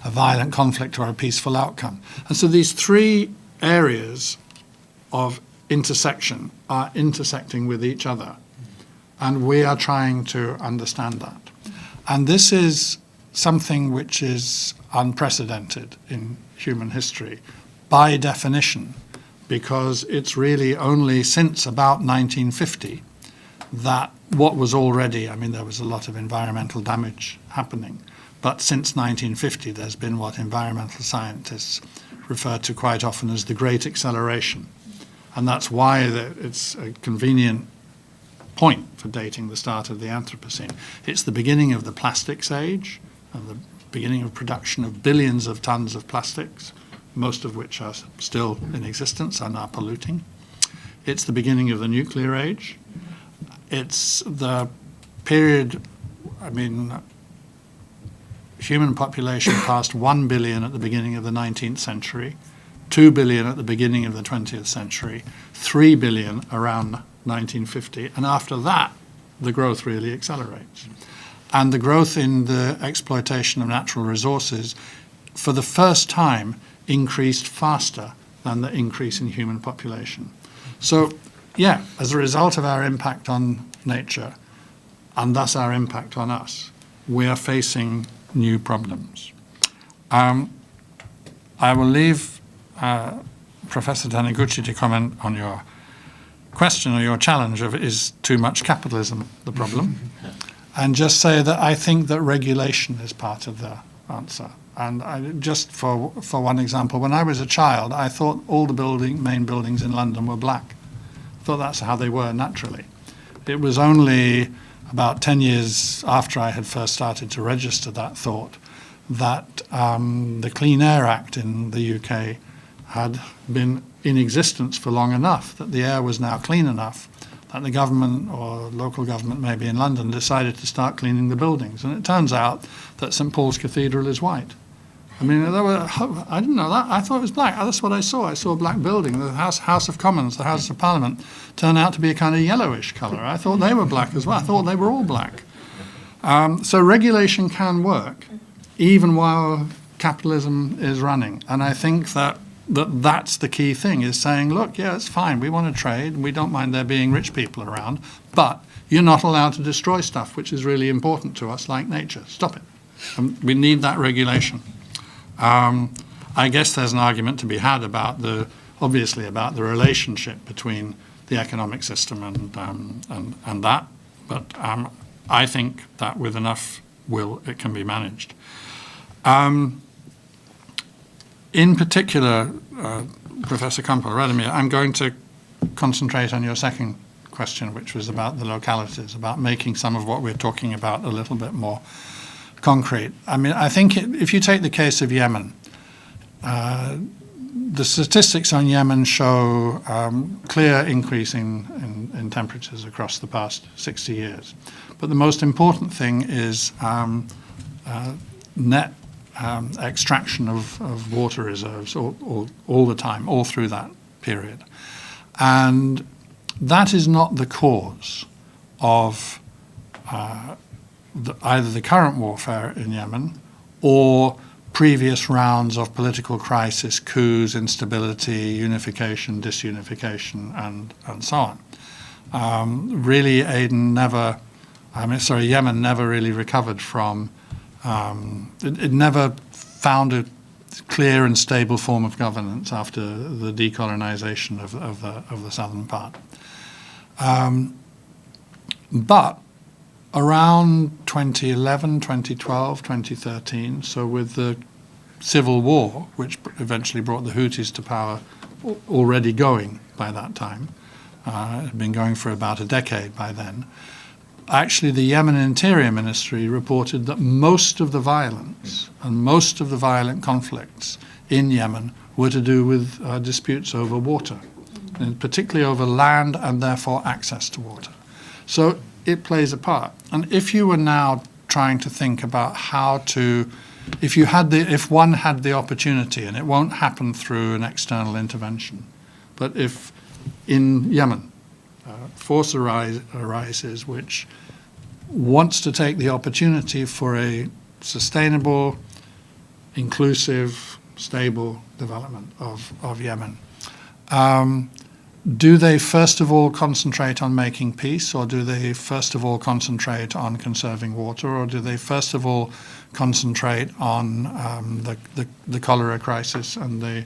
violent conflict or a peaceful outcome. And so these three areas of intersection are intersecting with each other, and we are trying to understand that. And this is something which is unprecedented in human history by definition, because it's really only since about 1950 that what was already, there was a lot of environmental damage happening, but since 1950 there's been what environmental scientists refer to quite often as the Great Acceleration. And that's why it's a convenient point for dating the start of the Anthropocene. It's the beginning of the plastics age, and the beginning of production of billions of tons of plastics, most of which are still in existence and are polluting. It's the beginning of the nuclear age. It's the period, human population passed 1 billion at the beginning of the 19th century, 2 billion at the beginning of the 20th century, 3 billion around 1950, and after that, the growth really accelerates. And the growth in the exploitation of natural resources, for the first time, increased faster than the increase in human population. So, as a result of our impact on nature, and thus our impact on us, we are facing new problems. I will leave Professor Taniguchi to comment on your question or your challenge of is too much capitalism the problem, and just say that I think that regulation is part of the answer. And just for one example, when I was a child, I thought all the main buildings in London were black. I thought that's how they were naturally. It was only about 10 years after I had first started to register that thought that the Clean Air Act in the UK had been in existence for long enough that the air was now clean enough that the government or local government maybe in London decided to start cleaning the buildings. And it turns out that St. Paul's Cathedral is white. I didn't know that. I thought it was black. That's what I saw. I saw a black building. The House of Commons, the House of Parliament, turned out to be a kind of yellowish colour. I thought they were black as well. I thought they were all black. So regulation can work, even while capitalism is running. And I think that's the key thing, is saying, look, it's fine. We want to trade. We don't mind there being rich people around. But you're not allowed to destroy stuff which is really important to us, like nature. Stop it. We need that regulation. I guess there's an argument to be had about the relationship between the economic system and that, but I think that with enough will it can be managed. In particular, Professor Compel, Radomir, I'm going to concentrate on your second question, which was about the localities, about making some of what we're talking about a little bit more concrete. I think if you take the case of Yemen, the statistics on Yemen show clear increase in temperatures across the past 60 years. But the most important thing is net extraction of water reserves all the time, all through that period. And that is not the cause of either the current warfare in Yemen or previous rounds of political crisis, coups, instability, unification, disunification, and so on. Really, Yemen never really recovered from, it never found a clear and stable form of governance after the decolonization of the southern part. But around 2011, 2012, 2013, so with the civil war, which eventually brought the Houthis to power, already going by that time, it had been going for about a decade by then, actually the Yemen Interior Ministry reported that most of the violence and most of the violent conflicts in Yemen were to do with disputes over water. and particularly over land and therefore access to water. So it plays a part. And if you were now trying to think about how to, if one had the opportunity, and it won't happen through an external intervention, but if in Yemen, force arises which wants to take the opportunity for a sustainable, inclusive, stable development of Yemen. Do they first of all concentrate on making peace, or do they first of all concentrate on conserving water, or do they first of all concentrate on the cholera crisis and the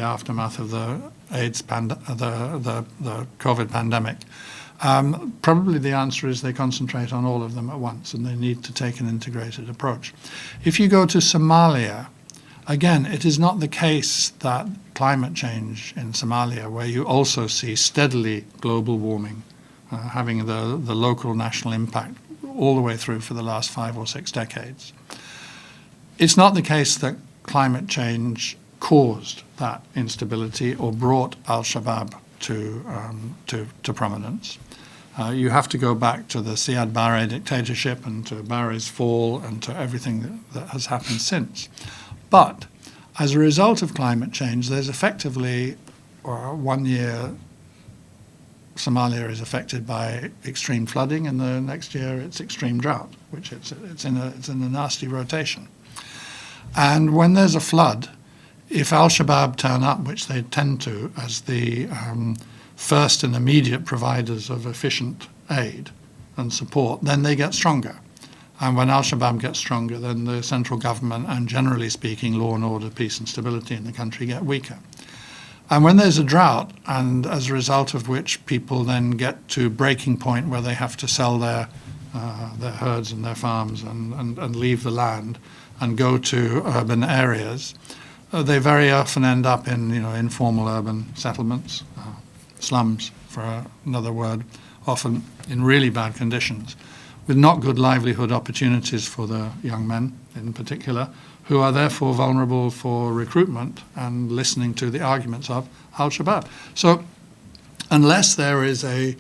aftermath of the AIDS the COVID pandemic? Probably the answer is they concentrate on all of them at once, and they need to take an integrated approach. If you go to Somalia, again, it is not the case that climate change in Somalia, where you also see steadily global warming, having the local national impact all the way through for the last 5 or 6 decades. It's not the case that climate change caused that instability or brought al-Shabaab to prominence. You have to go back to the Siad Barre dictatorship and to Barre's fall and to everything that has happened since. But as a result of climate change, there's effectively 1 year Somalia is affected by extreme flooding, and the next year it's extreme drought, which it's in a nasty rotation. And when there's a flood, if al-Shabaab turn up, which they tend to, as the first and immediate providers of efficient aid and support, then they get stronger. And when al-Shabaab gets stronger, then the central government and, generally speaking, law and order, peace and stability in the country get weaker. And when there's a drought, and as a result of which people then get to breaking point where they have to sell their herds and their farms and leave the land and go to urban areas, they very often end up in informal urban settlements, slums for another word, often in really bad conditions, with not good livelihood opportunities for the young men in particular, who are therefore vulnerable for recruitment and listening to the arguments of al-Shabaab. So unless there is a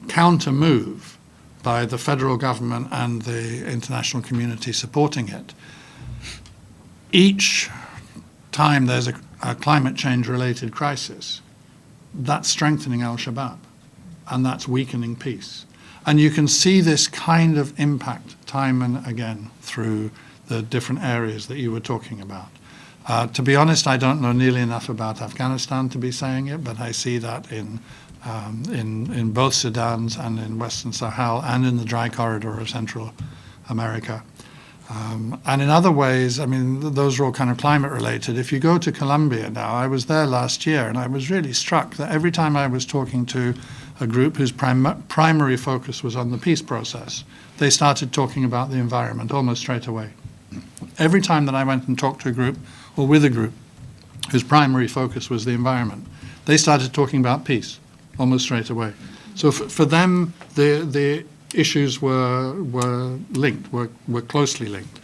counter move by the federal government and the international community supporting it, each time there's a climate change related crisis, that's strengthening al-Shabaab and that's weakening peace. And you can see this kind of impact time and again through the different areas that you were talking about. To be honest, I don't know nearly enough about Afghanistan to be saying it, but I see that in both Sudans and in Western Sahel and in the dry corridor of Central America. And in other ways, I mean, those are all kind of climate related. If you go to Colombia now, I was there last year and I was really struck that every time I was talking to a group whose primary focus was on the peace process, they started talking about the environment almost straight away. Every time that I went and talked to a group or with a group whose primary focus was the environment, they started talking about peace almost straight away. So for them, the issues were linked, were closely linked.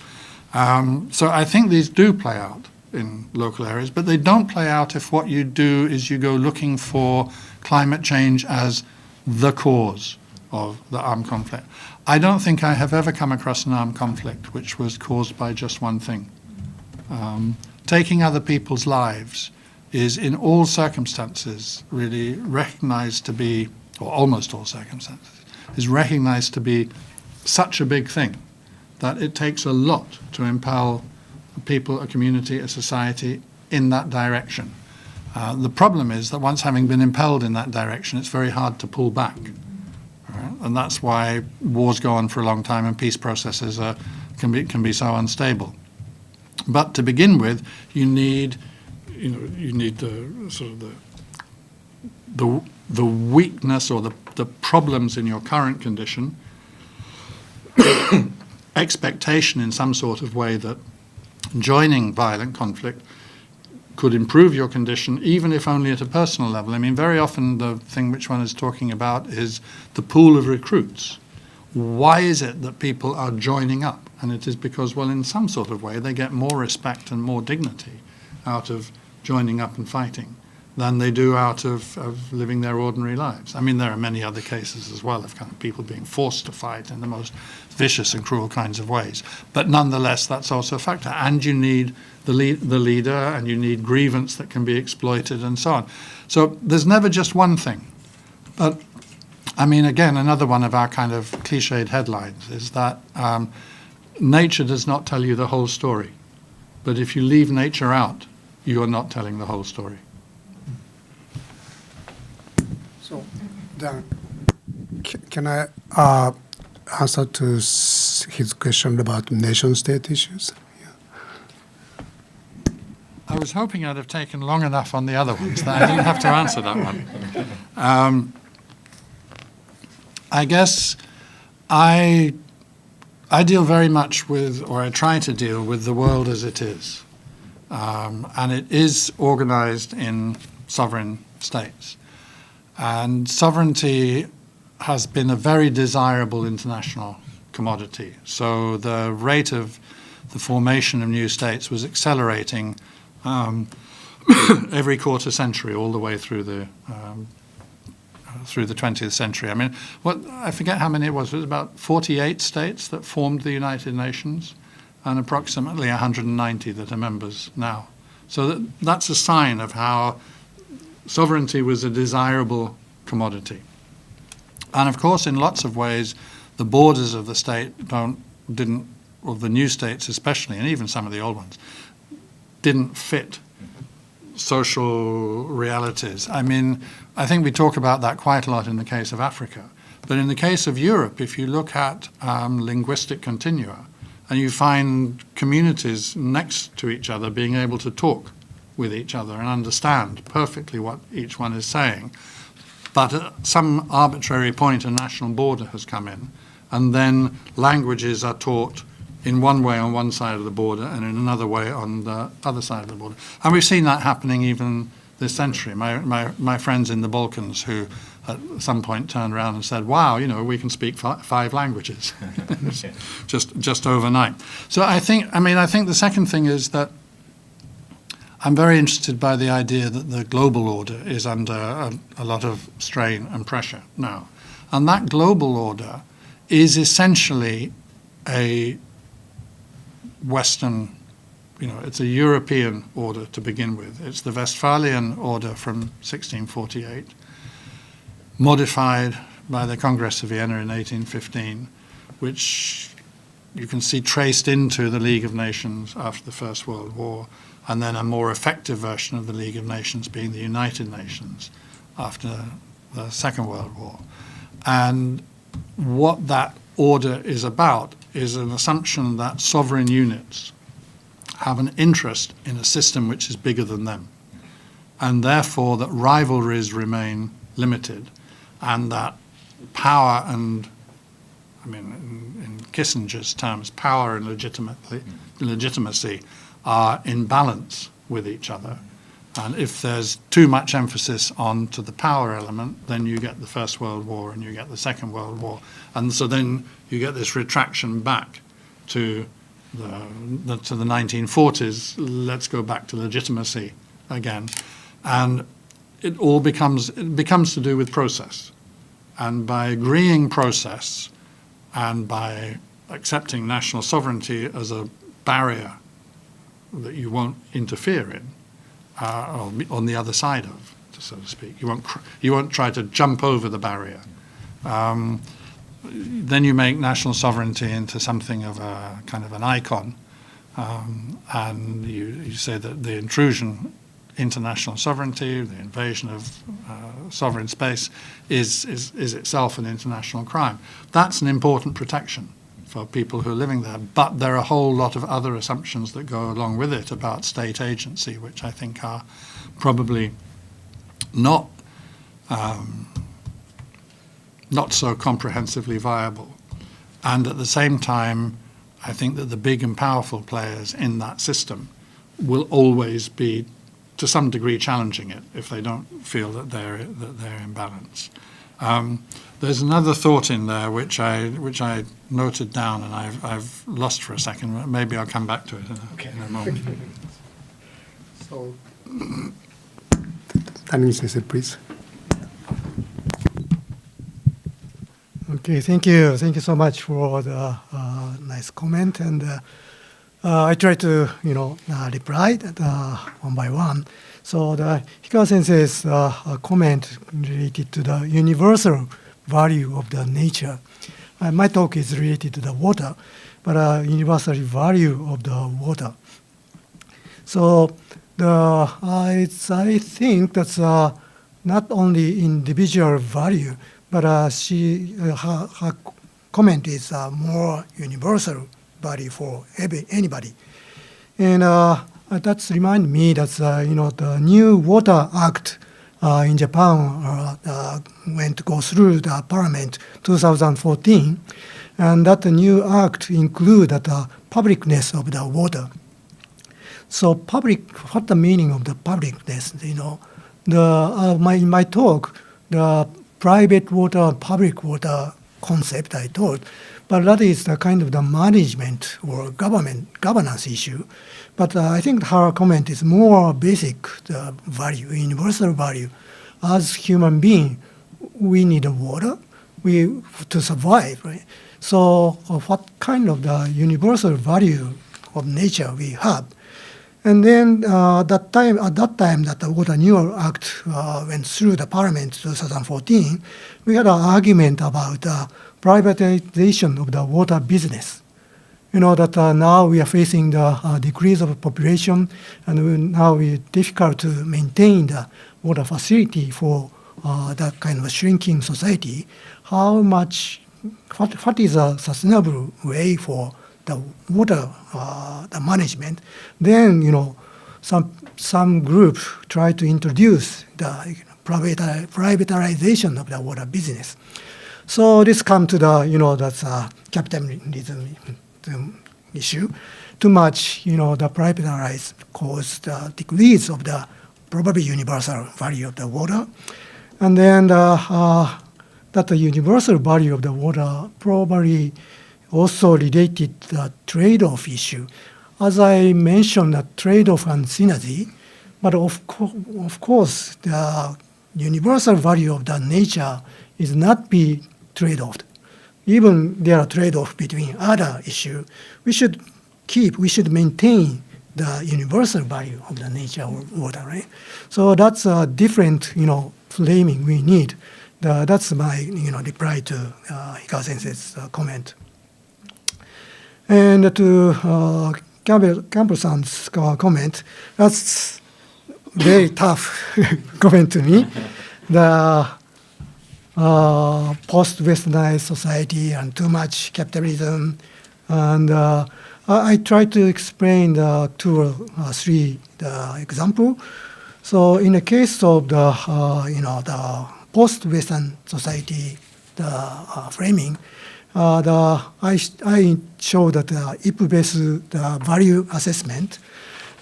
So I think these do play out in local areas, but they don't play out if what you do is you go looking for climate change as the cause of the armed conflict. I don't think I have ever come across an armed conflict which was caused by just one thing. Taking other people's lives is in all circumstances really recognized to be, or almost all circumstances, is recognized to be such a big thing that it takes a lot to impel people, a community, a society in that direction. The problem is that once having been impelled in that direction, it's very hard to pull back. Right? And that's why wars go on for a long time and peace processes can be so unstable. But to begin with, you need the sort of the weakness or the problems in your current condition, expectation in some sort of way that joining violent conflict could improve your condition, even if only at a personal level. I mean, very often the thing which one is talking about is the pool of recruits. Why is it that people are joining up? And it is because, well, in some sort of way, they get more respect and more dignity out of joining up and fighting than they do out of living their ordinary lives. I mean, there are many other cases as well of kind of people being forced to fight in the most vicious and cruel kinds of ways. But nonetheless, that's also a factor. And you need the leader, and you need grievance that can be exploited and so on. So there's never just one thing. But, I mean, again, another one of our kind of cliched headlines is that nature does not tell you the whole story. But if you leave nature out, you are not telling the whole story. So then, can I answer to his question about nation-state issues? I was hoping I'd have taken long enough on the other ones that I didn't have to answer that one. I guess I deal very much with, or I try to deal with, the world as it is. And it is organized in sovereign states. And sovereignty has been a very desirable international commodity. So the rate of the formation of new states was accelerating every quarter century, all the way through the 20th century. I mean, I forget how many it was. It was about 48 states that formed the United Nations, and approximately 190 that are members now. So that's a sign of how sovereignty was a desirable commodity. And of course, in lots of ways, the borders of the state didn't, or the new states especially, and even some of the old ones, didn't fit social realities. I mean, I think we talk about that quite a lot in the case of Africa. But in the case of Europe, if you look at linguistic continua, and you find communities next to each other being able to talk with each other and understand perfectly what each one is saying, but at some arbitrary point a national border has come in, and then languages are taught in one way on one side of the border and in another way on the other side of the border. And we've seen that happening even this century. My friends in the Balkans who at some point turned around and said, wow, you know, we can speak 5 languages just overnight. So I think the second thing is that I'm very interested by the idea that the global order is under a lot of strain and pressure now. And that global order is essentially a Western, it's a European order to begin with. It's the Westphalian order from 1648, modified by the Congress of Vienna in 1815, which you can see traced into the League of Nations after the First World War, and then a more effective version of the League of Nations being the United Nations after the Second World War. And what that order is about is an assumption that sovereign units have an interest in a system which is bigger than them, and therefore that rivalries remain limited, and that power and, in Kissinger's terms, power and legitimacy are in balance with each other. And if there's too much emphasis on to the power element, then you get the First World War and you get the Second World War. And so then you get this retraction back to the 1940s. Let's go back to legitimacy again. And it becomes to do with process. And by agreeing process and by accepting national sovereignty as a barrier that you won't interfere in, or on the other side of, so to speak. You won't try to jump over the barrier. Then you make national sovereignty into something of a kind of an icon, and you say that the intrusion into national sovereignty, the invasion of sovereign space, is itself an international crime. That's an important protection for people who are living there, but there are a whole lot of other assumptions that go along with it about state agency, which I think are probably not so comprehensively viable. And at the same time, I think that the big and powerful players in that system will always be, to some degree, challenging it if they don't feel that they're in balance. There's another thought in there which I noted down and I've lost for a second. Maybe I'll come back to it in a moment. So Taniguchi-sensei, please. Okay, thank you. Thank you so much for the nice comment. And I try to, reply one by one. So the Hikawa sensei's comment related to the universal value of the nature. My talk is related to the water, but universal value of the water. So I think that's not only individual value, but her comment is more universal value for anybody. And that's remind me that the new Water Act in Japan went to go through the Parliament 2014, and that new act include the publicness of the water. So what the meaning of the publicness? In my talk, the private water, public water concept I taught, but that is the kind of the management or governance issue. But I think her comment is more basic, the value, universal value. As human being, we need water to survive, right? So what kind of the universal value of nature we have? And then at that time that the Water New Act went through the Parliament 2014, we had an argument about privatization of the water business. That now we are facing the decrease of population, and now it's difficult to maintain the water facility for that kind of a shrinking society. What is a sustainable way for the water the management? Then some group try to introduce the privatization of the water business. So this come to the that's a capitalism issue. Too much the privatize cause the decrease of the probably universal value of the water, and then that the universal value of the water probably also related to the trade-off issue. As I mentioned, the trade-off and synergy, but of course, the universal value of the nature is not be trade-off. Even there are trade-off between other issues. We should maintain the universal value of the nature of water, right? So that's a different, framing we need. That's my, reply to Hikawa sensei's comment. And to Campbell-san's comment, that's very tough comment to me. The post-westernized society and too much capitalism, and I try to explain the 2 or 3 example. So in the case of the the post-Western society, the framing, I show that the IPBES the value assessment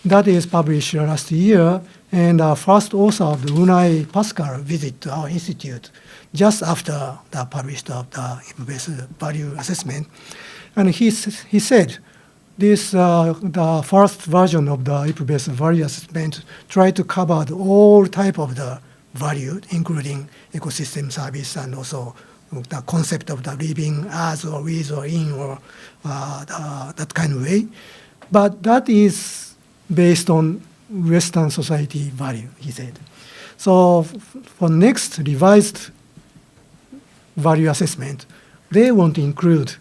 that is published last year, and first author of the Unai Pascal visit to our institute just after the published of the IPBES value assessment, and he said this the first version of the IPBES value assessment tried to cover all type of the value, including ecosystem service and also the concept of the living as or with or in or that kind of way. But that is based on Western society value, he said. So for next revised value assessment, they want to include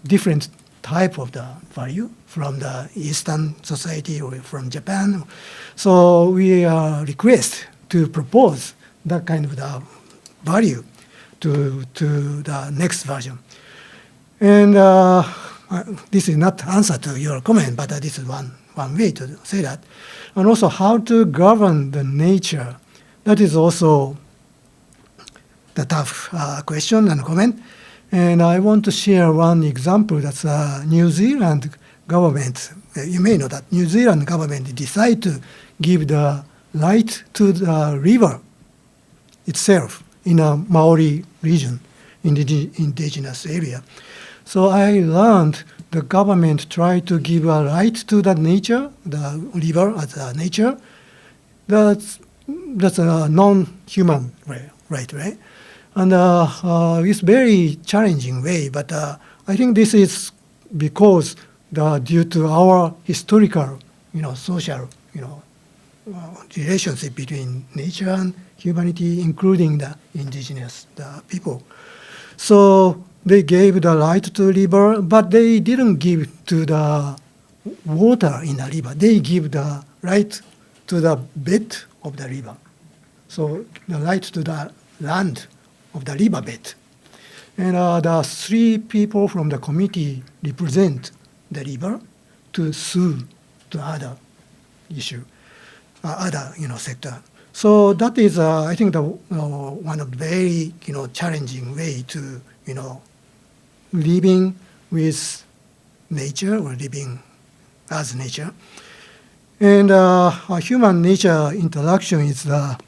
different type of the value from the Eastern society or from Japan. So we request to propose that kind of the value to the next version. And this is not answer to your comment, but this is one way to say that. And also how to govern the nature. That is also the tough question and comment. And I want to share one example. That's New Zealand government. You may know that New Zealand government decided to give the right to the river itself in a Maori region, indigenous area. So I learned the government tried to give a right to the nature, the river as a nature. That's that's a non-human right? And it's very challenging way, but I think this is because due to our historical, social, relationship between nature and humanity, including the indigenous people. So they gave the right to river, but they didn't give to the water in the river. They give the right to the bed of the river. So the right to the land of the river bed. And the three people from the committee represent the river to sue the other issue, other sector. So that is, I think, the one of the very challenging way to living with nature or living as nature. And human nature interaction is the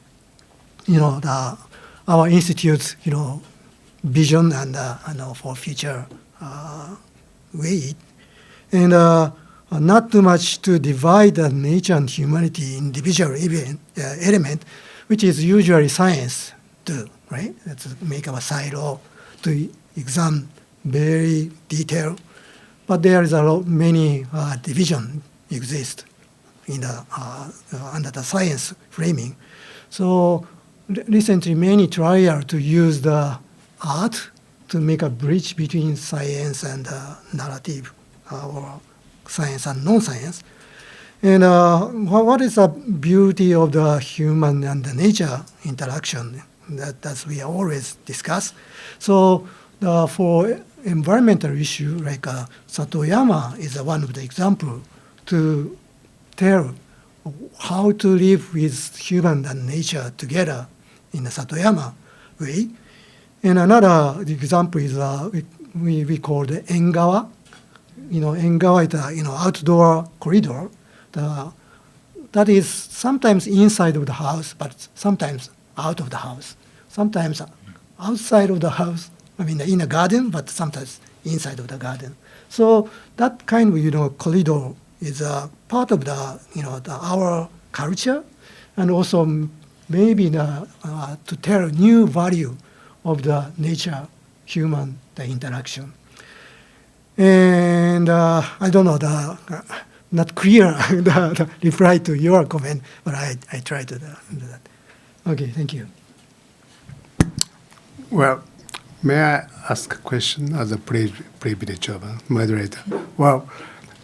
our institute's vision and for future way. And not too much to divide the nature and humanity individual element, which is usually science do, right? Let's make our silo to examine very detailed, but there is many division exist in the under the science framing. So recently, many try to use the art to make a bridge between science and narrative, or science and non-science. And what is the beauty of the human and the nature interaction that we always discuss? So for environmental issue, like Satoyama is one of the example to tell how to live with human and nature together in the Satoyama way. And another example is we call the Engawa. Engawa is outdoor corridor. That is sometimes inside of the house, but sometimes out of the house. Sometimes outside of the house, in a garden, but sometimes inside of the garden. So that kind of corridor is a part of our culture, and also maybe to tell new value of the nature-human interaction. And I don't know, not clear the reply to your comment, but I try to do that. Okay, thank you. Well, may I ask a question as a privilege of a moderator? Well,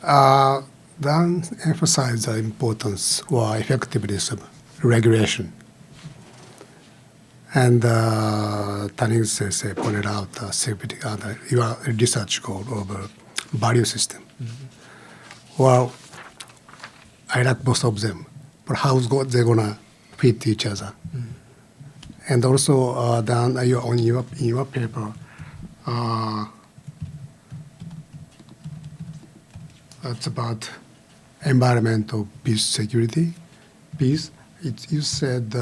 Dan emphasized the importance or effectiveness of regulation. And Taniguchi sensei pointed out your research goal of value system. Mm-hmm. Well, I like both of them, but how they're gonna fit each other? Mm-hmm. And also, Dan, in your paper, it's about environmental peace, security, peace. You said,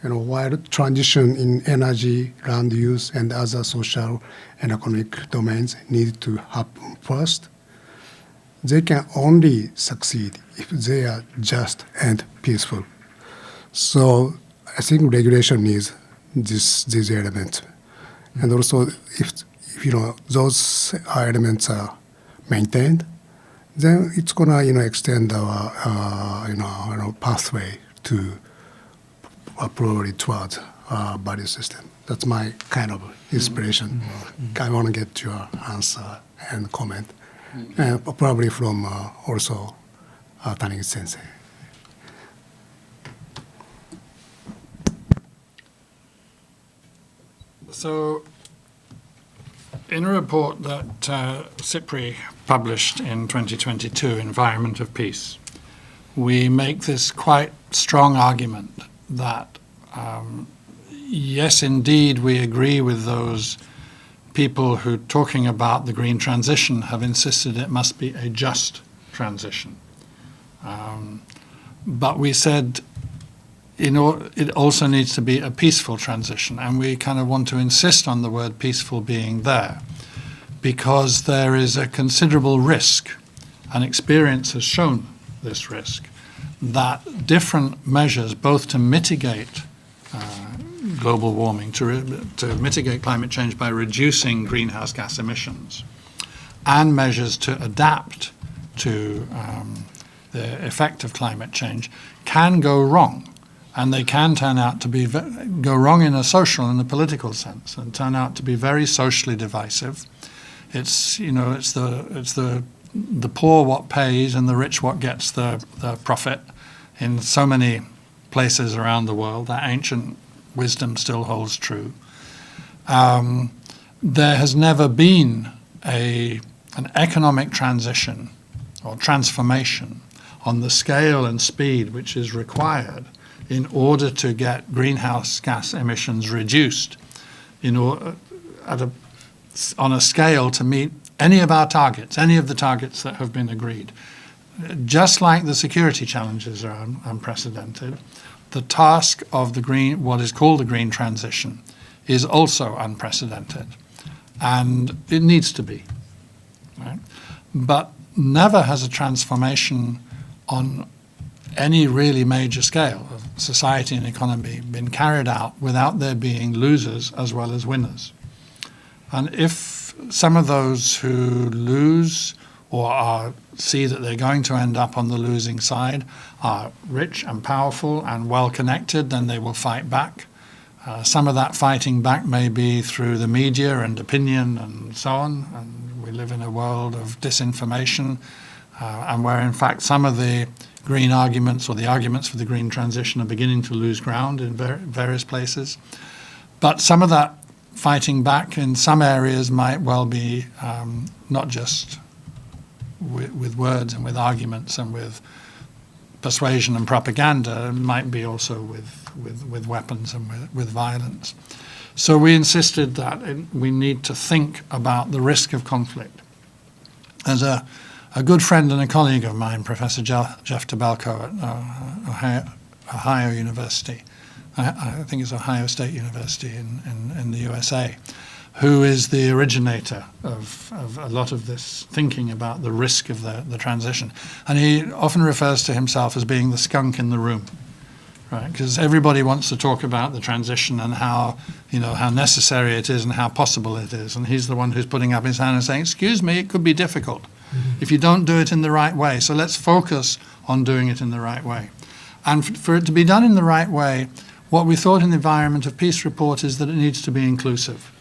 while transition in energy, land use, and other social and economic domains need to happen first, they can only succeed if they are just and peaceful. So I think regulation needs these elements. Mm-hmm. And also, if those elements are maintained, then it's gonna extend our pathway to probably towards value system. That's my kind of inspiration. Mm-hmm. I want to get your answer and comment, and probably from also Taniguchi sensei. So, in a report that SIPRI published in 2022, Environment of Peace, we make this quite strong argument that, yes, indeed, we agree with those people who, talking about the green transition, have insisted it must be a just transition. But we said it also needs to be a peaceful transition, and we kind of want to insist on the word peaceful being there, because there is a considerable risk, and experience has shown this risk, that different measures, both to mitigate global warming, to mitigate climate change by reducing greenhouse gas emissions, and measures to adapt to the effect of climate change, can go wrong. And they can turn out to go wrong in a social and a political sense, and turn out to be very socially divisive. It's the poor what pays and the rich what gets the profit in so many places around the world. That ancient wisdom still holds true. There has never been an economic transition or transformation on the scale and speed which is required in order to get greenhouse gas emissions reduced on a scale to meet any of our targets, any of the targets that have been agreed. Just like the security challenges are unprecedented, the task of what is called the green transition is also unprecedented, and it needs to be. Right? But never has a transformation on any really major scale of society and economy been carried out without there being losers as well as winners. And if some of those who lose or see that they're going to end up on the losing side are rich and powerful and well connected, then they will fight back. Some of that fighting back may be through the media and opinion and so on. And we live in a world of disinformation, and where in fact some of the green arguments or the arguments for the green transition are beginning to lose ground in various places. But some of that fighting back in some areas might well be not just with words and with arguments and with persuasion and propaganda, it might be also with weapons and with violence. So we insisted that we need to think about the risk of conflict. As a good friend and a colleague of mine, Professor Jeff Tabelko at Ohio University, I think it's Ohio State University in the USA, who is the originator of a lot of this thinking about the risk of the transition. And he often refers to himself as being the skunk in the room, right? Because everybody wants to talk about the transition and how necessary it is and how possible it is. And he's the one who's putting up his hand and saying, excuse me, it could be difficult if you don't do it in the right way. So let's focus on doing it in the right way. And for it to be done in the right way, what we thought in the Environment of Peace report is that it needs to be inclusive.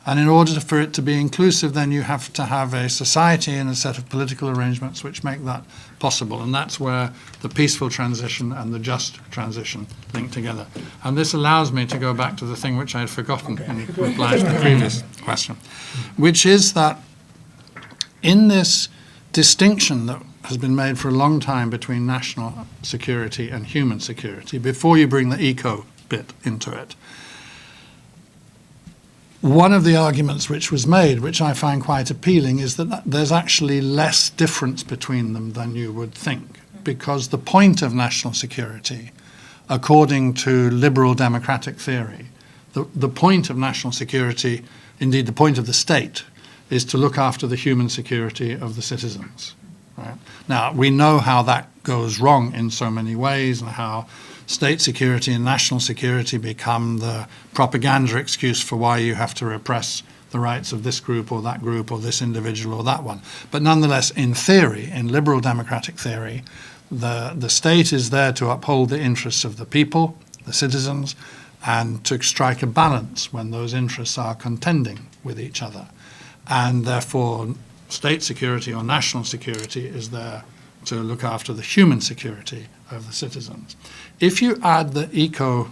And in order for it to be inclusive, then you have to have a society and a set of political arrangements which make that possible. And that's where the peaceful transition and the just transition link together. And this allows me to go back to the thing which I had forgotten in reply to the previous question, which is that in this distinction that has been made for a long time between national security and human security, before you bring the eco bit into it, one of the arguments which was made, which I find quite appealing, is that there's actually less difference between them than you would think, because the point of national security, according to liberal democratic theory, the point of national security, indeed the point of the state, is to look after the human security of the citizens. Right? Now, we know how that goes wrong in so many ways, and how state security and national security become the propaganda excuse for why you have to repress the rights of this group or this individual or that one. But nonetheless, in theory, in liberal democratic theory, the state is there to uphold the interests of the people, the citizens, and to strike a balance when those interests are contending with each other. And therefore, state security or national security is there to look after the human security of the citizens. If you add the eco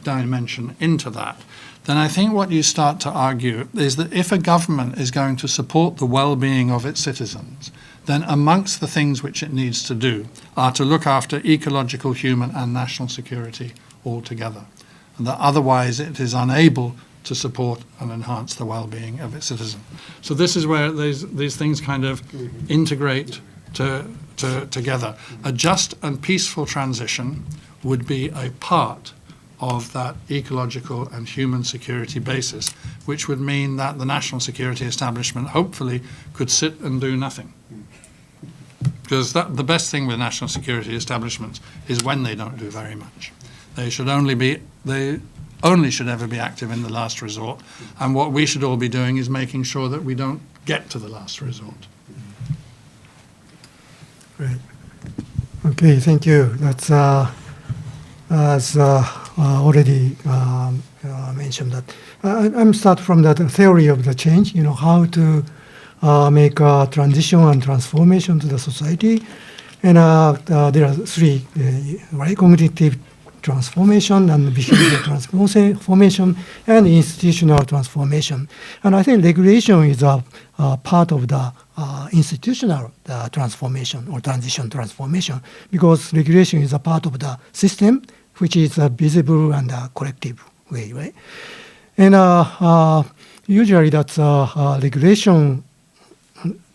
dimension into that, then I think what you start to argue is that if a government is going to support the well-being of its citizens, then amongst the things which it needs to do are to look after ecological, human and national security altogether, and that otherwise it is unable to support and enhance the well-being of its citizens. So this is where these things kind of integrate together. A just and peaceful transition would be a part of that ecological and human security basis, which would mean that the national security establishment hopefully could sit and do nothing. Because the best thing with national security establishments is when they don't do very much. They only should ever be active in the last resort. And what we should all be doing is making sure that we don't get to the last resort. Great. Okay, thank you. That's as already mentioned that I'm start from the theory of the change. How to make a transition and transformation to the society, and there are three: right, cognitive transformation and behavioral transformation and institutional transformation. And I think regulation is a part of the institutional transformation or transition transformation, because regulation is a part of the system which is a visible and a collective way, right? And usually that's regulation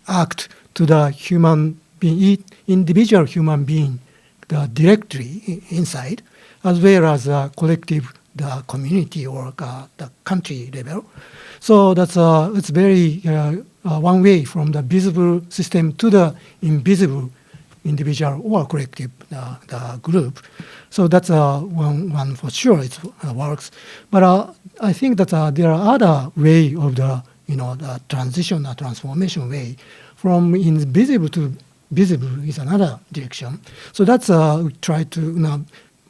act to the human being, individual human being, directly inside, as well as collective, the community or the country level. So that's it's very one way from the visible system to the invisible individual or collective the group. So that's one for sure it works. But I think that there are other way of the the transition or transformation way from invisible to visible is another direction. So that's we try to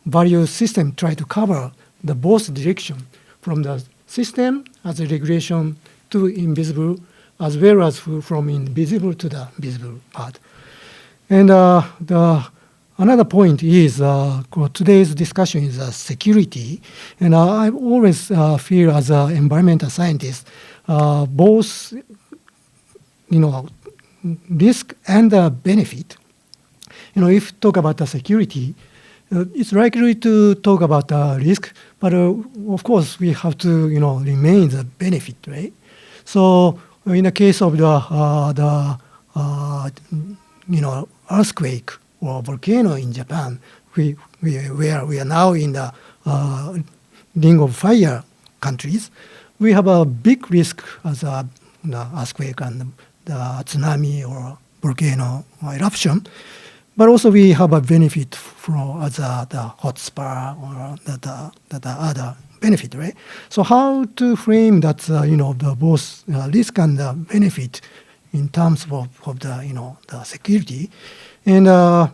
various system try to cover the both direction from the system as a regulation to invisible, as well as from invisible to the visible part. And another point is today's discussion is security, and I always feel as an environmental scientist, both risk and benefit. If talk about the security, it's likely to talk about the risk, but of course we have to remain the benefit, right? So in the case of the earthquake or volcano in Japan, we are now in the ring of fire countries. We have a big risk as the earthquake and the tsunami or volcano eruption, but also we have a benefit from as the hot spur or the other benefit, right? So how to frame that the both risk and the benefit in terms of the the security, and the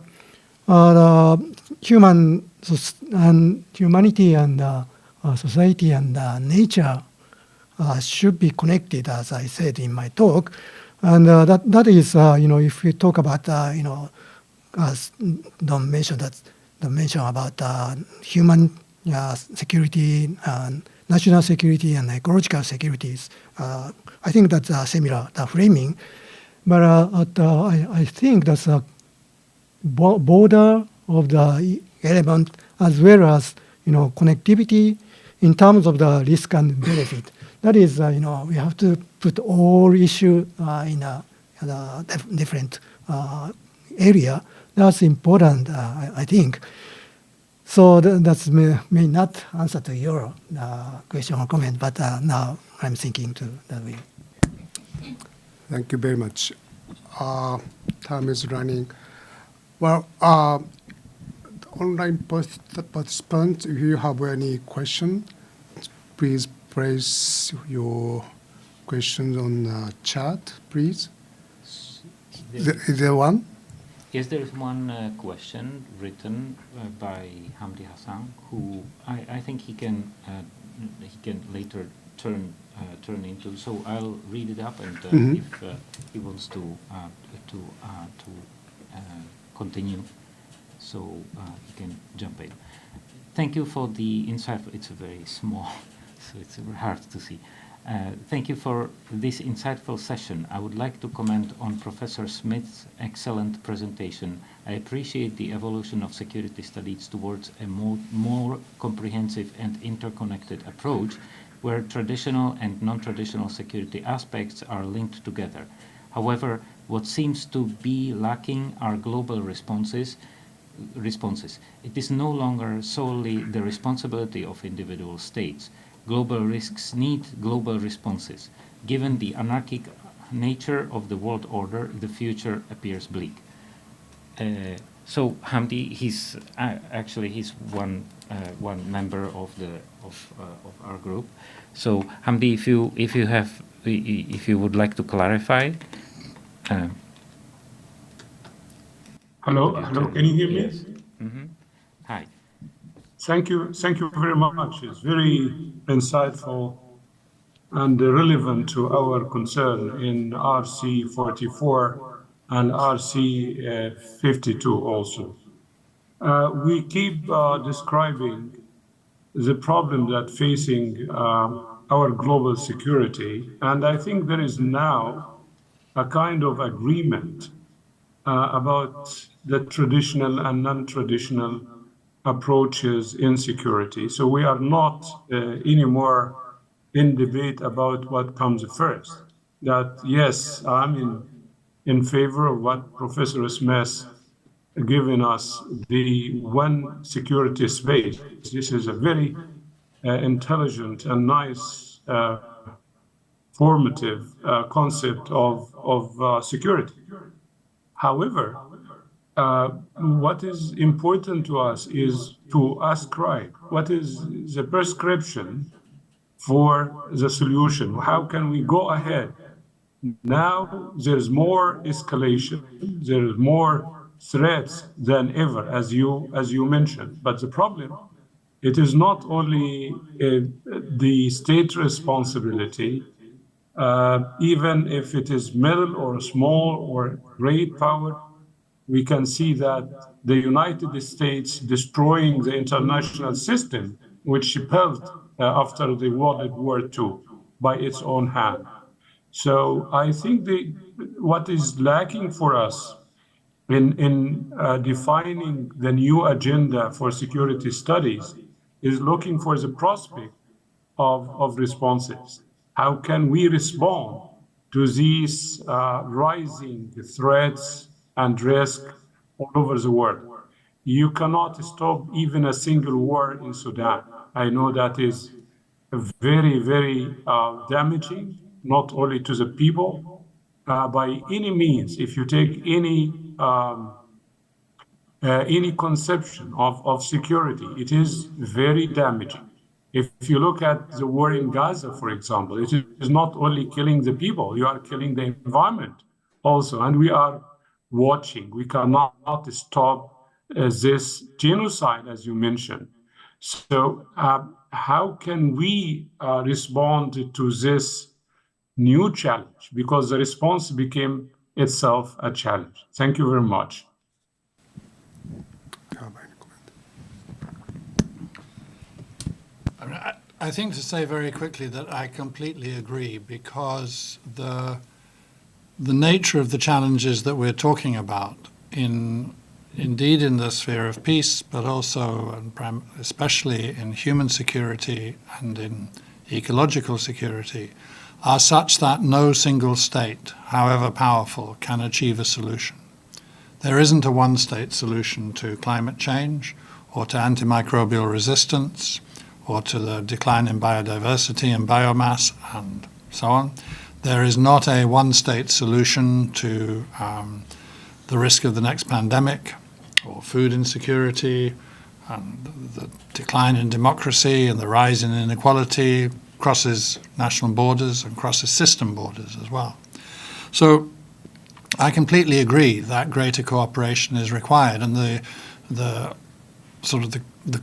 humanity and society and nature should be connected, as I said in my talk, and that is if we talk about as don't mention about human security and national security and ecological securities. I think that's similar framing, but I think that's a border of the element as well as connectivity in terms of the risk and benefit. That is we have to put all issue in a different area. That's important, I think. So that may not answer to your question or comment, but now I'm thinking to that way. Thank you very much. Time is running. Well, online participants, if you have any question, please place your questions on the chat, please. Is there one? Yes, there is one question written by Hamdi Hassan, who I think he can later turn into. So I'll read it up, and if he wants to continue, so he can jump in. Thank you for the insightful. It's very small, so it's hard to see. Thank you for this insightful session. I would like to comment on Professor Smith's excellent presentation. I appreciate the evolution of security studies towards a more comprehensive and interconnected approach, where traditional and non-traditional security aspects are linked together. However, what seems to be lacking are global responses. It is no longer solely the responsibility of individual states. Global risks need global responses. Given the anarchic nature of the world order, the future appears bleak. So Hamdi, he's one member of our group. So Hamdi, if you would like to clarify. Hello, can you hear me? Yes. Mm-hmm. Hi. Thank you very much. It's very insightful and relevant to our concern in RC 44 and RC 52 also. We keep describing the problem that facing our global security, and I think there is now a kind of agreement about the traditional and non-traditional approaches in security. So we are not anymore in debate about what comes first. That yes, I'm in favor of what Professor Smith given us, the one security space. This is a very intelligent and nice formative concept of security. However, what is important to us is to ascribe what is the prescription for the solution. How can we go ahead? Now there's more escalation, there's more threats than ever, as you mentioned. But the problem, it is not only the state responsibility, even if it is middle or small or great power. We can see that the United States destroying the international system, which she built after the World War II by its own hand. So I think what is lacking for us in defining the new agenda for security studies is looking for the prospect of responses. How can we respond to these rising threats and risk all over the world? You cannot stop even a single war in Sudan. I know that is very, very damaging, not only to the people, by any means. If you take any conception of security, it is very damaging. If you look at the war in Gaza, for example, it is not only killing the people, you are killing the environment also. And we are watching. We cannot stop this genocide, as you mentioned. So how can we respond to this new challenge? Because the response became itself a challenge. Thank you very much. I think to say very quickly that I completely agree, because the nature of the challenges that we're talking about, indeed in the sphere of peace, but also and especially in human security and in ecological security, are such that no single state, however powerful, can achieve a solution. There isn't a one-state solution to climate change or to antimicrobial resistance or to the decline in biodiversity and biomass and so on. There is not a one-state solution to the risk of the next pandemic or food insecurity and the decline in democracy and the rise in inequality crosses national borders and crosses system borders as well. So I completely agree that greater cooperation is required, and the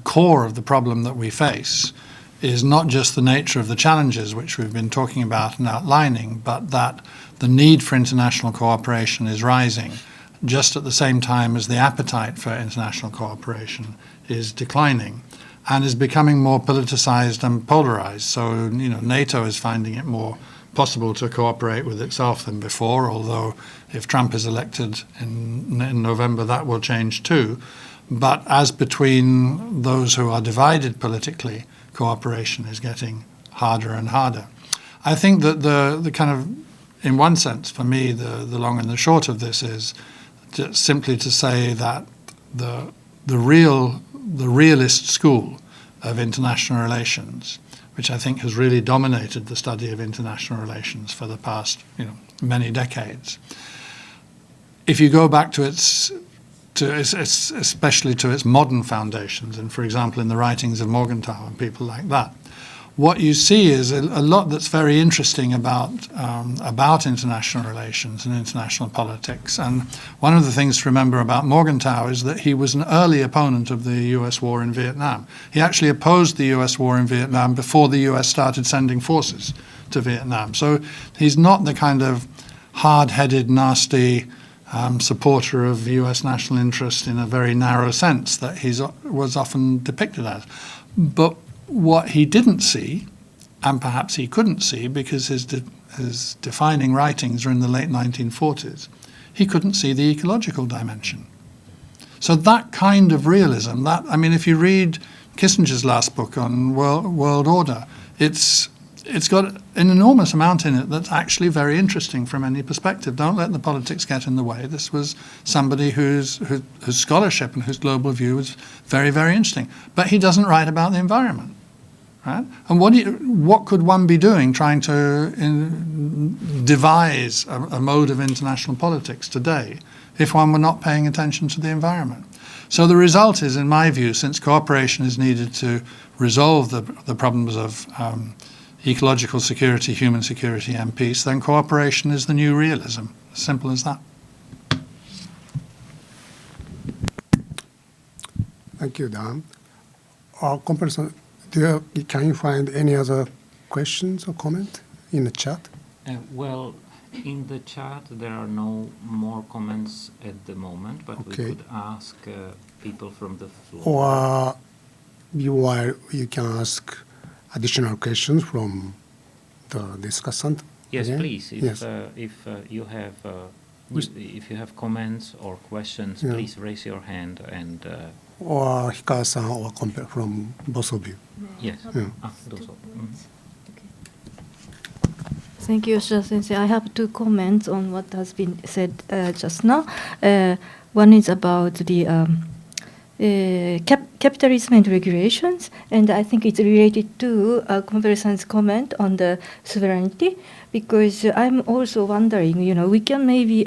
core of the problem that we face is not just the nature of the challenges which we've been talking about and outlining, but that the need for international cooperation is rising just at the same time as the appetite for international cooperation is declining and is becoming more politicized and polarized. So, NATO is finding it more possible to cooperate with itself than before, although if Trump is elected in November, that will change too. But as between those who are divided politically, cooperation is getting harder and harder. I think that the kind of, in one sense, for me, the long and the short of this is just simply to say that the realist school of international relations, which I think has really dominated the study of international relations for the past many decades, if you go back to its especially to its modern foundations, and for example in the writings of Morgenthau and people like that. What you see is a lot that's very interesting about international relations and international politics. And one of the things to remember about Morgenthau is that he was an early opponent of the US war in Vietnam. He actually opposed the US war in Vietnam before the US started sending forces to Vietnam. So he's not the kind of hard-headed, nasty supporter of US national interest in a very narrow sense that he was often depicted as. But what he didn't see, and perhaps he couldn't see because his defining writings are in the late 1940s, he couldn't see the ecological dimension. So that kind of realism, if you read Kissinger's last book on world order, it's got an enormous amount in it that's actually very interesting from any perspective. Don't let the politics get in the way. This was somebody whose scholarship and whose global view was very, very interesting. But he doesn't write about the environment, right? And what could one be doing trying to devise a mode of international politics today if one were not paying attention to the environment? So the result is, in my view, since cooperation is needed to resolve the problems of ecological security, human security and peace, then cooperation is the new realism. As simple as that. Thank you, Dan. Compel-san, can you find any other questions or comment in the chat? Well, in the chat there are no more comments at the moment, but we could ask people from the floor. Or you can ask additional questions from the discussant. Yes, again? please. If you have comments or questions, please raise your hand and. Or Hikawa-san or Compel from both of you. Yes. Yeah. Thank you, Yoshida Sensei. I have two comments on what has been said just now. One is about the capitalism and regulations, and I think it's related to Compel-san's comment on the sovereignty, because I'm also wondering, we can maybe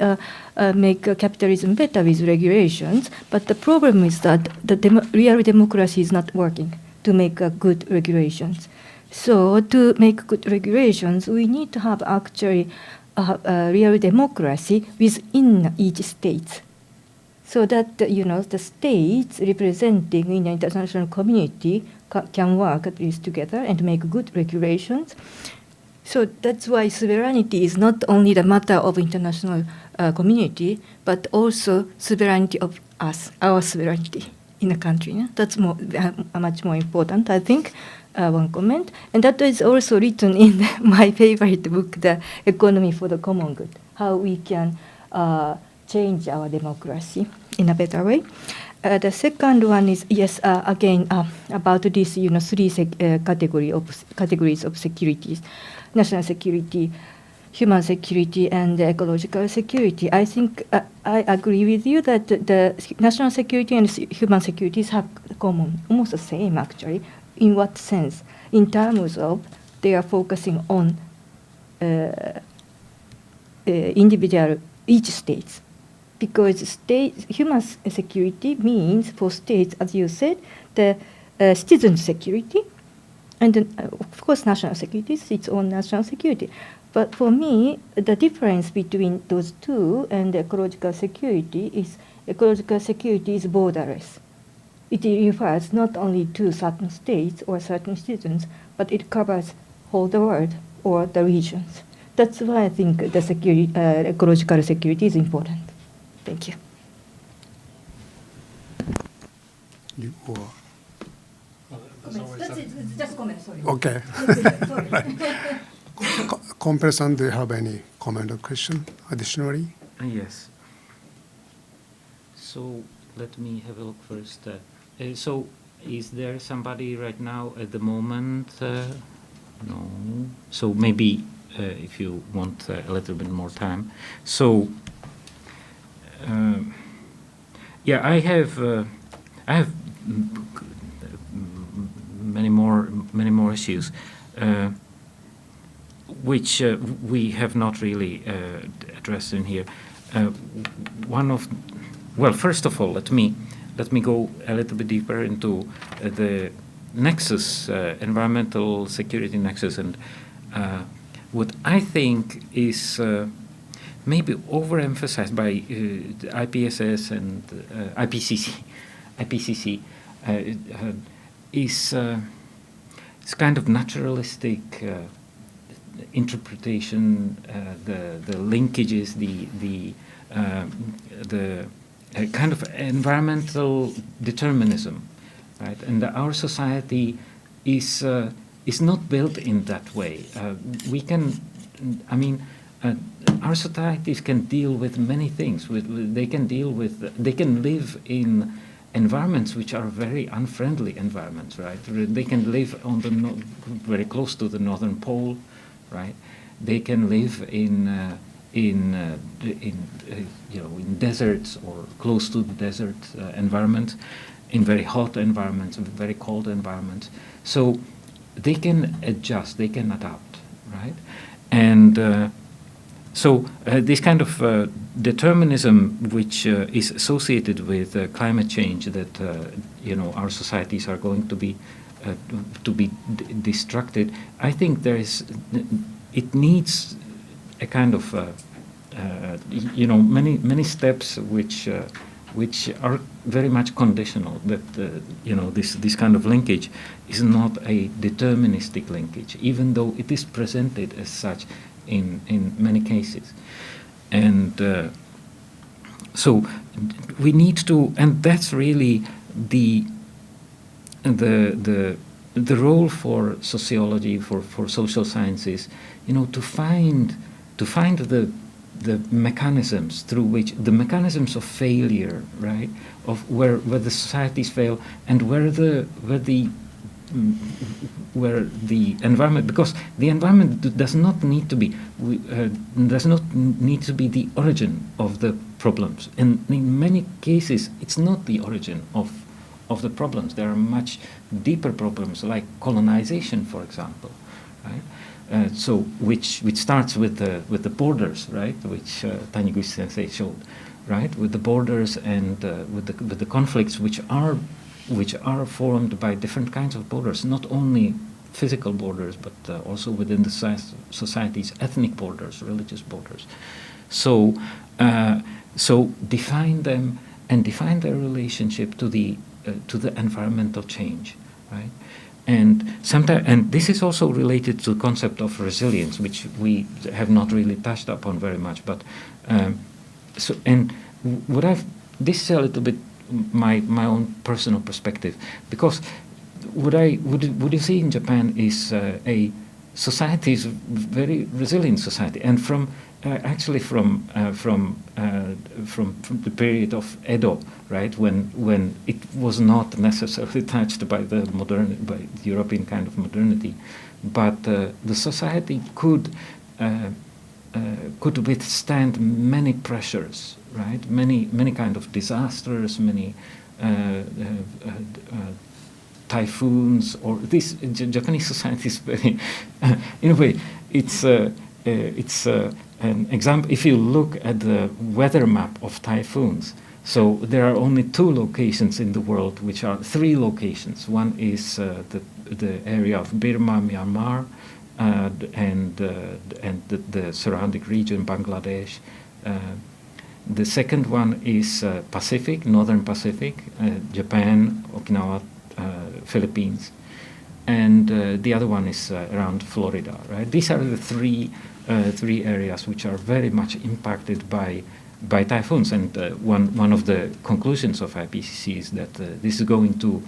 make capitalism better with regulations, but the problem is that the real democracy is not working to make good regulations. So to make good regulations, we need to have actually a real democracy within each state, so that the states representing in the international community can work at least together and make good regulations. So that's why sovereignty is not only the matter of international community, but also sovereignty of us, our sovereignty in a country. That's much more important, I think. One comment, and that is also written in my favorite book, The Economy for the Common Good, how we can change our democracy in a better way. The second one is, again, about this, three categories of securities: national security, human security, and ecological security. I think I agree with you that the national security and human securities have common, almost the same actually. In what sense? In terms of they are focusing on individual, each state. Because human security means for states, as you said, the citizen security, and then, of course national security is its own national security. But for me, the difference between those two and ecological security is borderless. It refers not only to certain states or certain citizens, but it covers whole the world or the regions. That's why I think the ecological security is important. Thank you. That's it. Just a comment. Sorry. Okay. Compel-san, do you have any comment or question additionally? Yes. So let me have a look first. So is there somebody right now at the moment? No. So maybe if you want a little bit more time. So I have many more issues which we have not really addressed in here. One well, first of all, let me go a little bit deeper into the nexus, environmental security nexus, and what I think is maybe overemphasized by IPSS and IPCC is it's kind of naturalistic interpretation, the linkages, the kind of environmental determinism, right? And our society is not built in that way. We can, I mean, our societies can deal with many things. They can live in environments which are very unfriendly environments, right? They can live on the very close to the northern pole, right? They can live in deserts or close to the desert environments, in very hot environments, very cold environments. So they can adjust, they can adapt, right? And so this kind of determinism, which is associated with climate change, that our societies are going to be destructed. I think it needs a kind of many steps which are very much conditional. That this kind of linkage is not a deterministic linkage, even though it is presented as such in many cases. And so we need to, and that's really the role for sociology, for social sciences, to find the mechanisms through which, the mechanisms of failure, right, of where the societies fail, and where the environment, because the environment does not need to be the origin of the problems, and in many cases it's not the origin of the problems. There are much deeper problems, like colonization, for example, right? So which starts with the borders, right, which Taniguchi Sensei showed, right, with the borders and with the conflicts which are formed by different kinds of borders, not only physical borders, but also within the society's ethnic borders, religious borders. So define them and define their relationship to the environmental change, right? And this is also related to the concept of resilience, which we have not really touched upon very much. But this is a little bit my own personal perspective, because what you see in Japan is a society is very resilient society, and from the period of Edo, right, when it was not necessarily touched by the European kind of modernity, but the society could withstand many pressures, right, many kind of disasters, many typhoons, or this Japanese society is very, in a way, it's an example. If you look at the weather map of typhoons, so there are only 2 locations in the world, which are 3 locations. One is the area of Burma, Myanmar, and the surrounding region, Bangladesh. The second one is Pacific, Northern Pacific, Japan, Okinawa, Philippines, and the other one is around Florida. Right? These are the three areas which are very much impacted by typhoons. And one of the conclusions of IPCC is that this is going to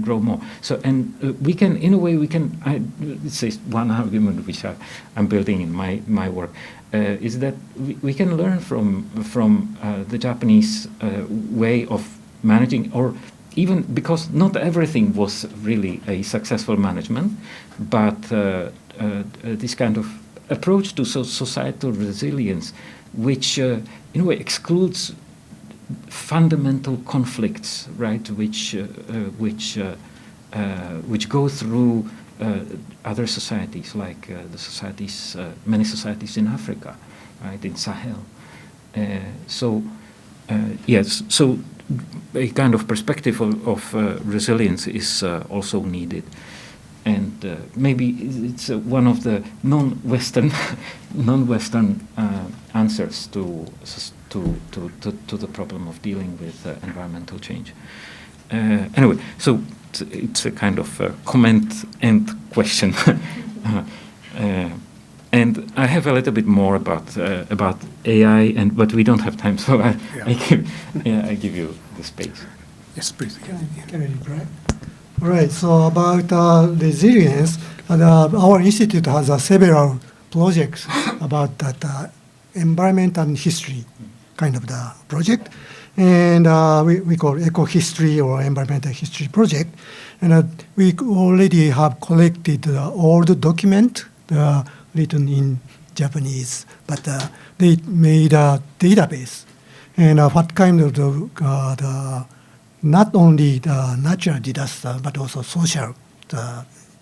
grow more. So, and we can, in a way, it's one argument which I'm building in my work, is that we can learn from the Japanese way of managing, or even because not everything was really a successful management, but this kind of approach to societal resilience, which in a way excludes fundamental conflicts, right? Which go through other societies, like the societies, many societies in Africa, right, in Sahel. So Yes, so a kind of perspective of resilience is also needed. And maybe it's one of the non-Western answers to the problem of dealing with environmental change. Anyway, so it's a kind of comment and question. And I have a little bit more about AI, but we don't have time, so I give you the space. Yes, please. Can I reply? All right, so about resilience, our institute has several projects about that environment and history kind of the project. And we call eco-history or environmental history project. And we already have collected all the document written in Japanese, but they made a database. And what kind of the not only the natural disaster, but also social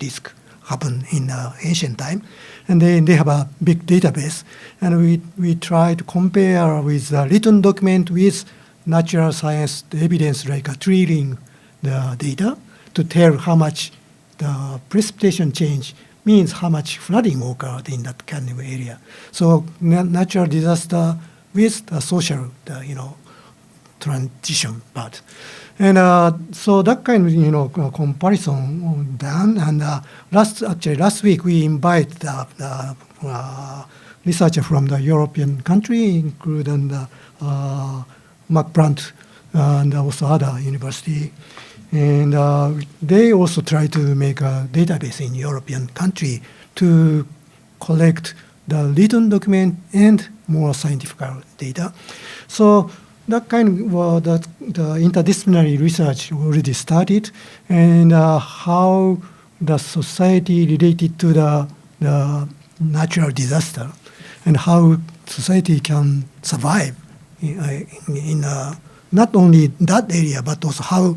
risk happened in ancient time. And they have a big database. And we try to compare with the written document with natural science evidence, like treating the data to tell how much the precipitation change means how much flooding occurred in that kind of area. So natural disaster with the social, transition part. And so that kind of, comparison done. And last week we invite the researcher from the European country, including the Mac Planck and also other university. And they also try to make a database in European country to collect the written document and more scientific data. So that kind of the interdisciplinary research already started, and how the society related to the natural disaster, and how society can survive in not only that area, but also how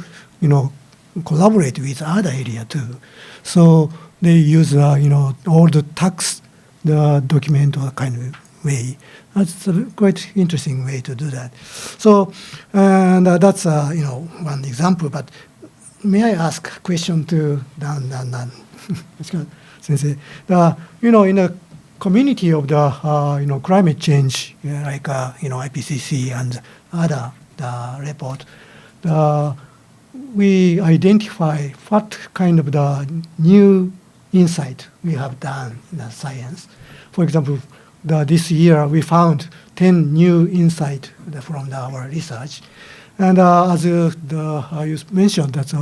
collaborate with other area too. So they use all the text, the document or kind of way. That's a quite interesting way to do that. So, and that's one example. But may I ask a question to Dan Sensei? In a community of the climate change, like IPCC and other report, we identify what kind of the new insight we have done in the science. For example, this year we found 10 new insights from our research. And as you mentioned, that's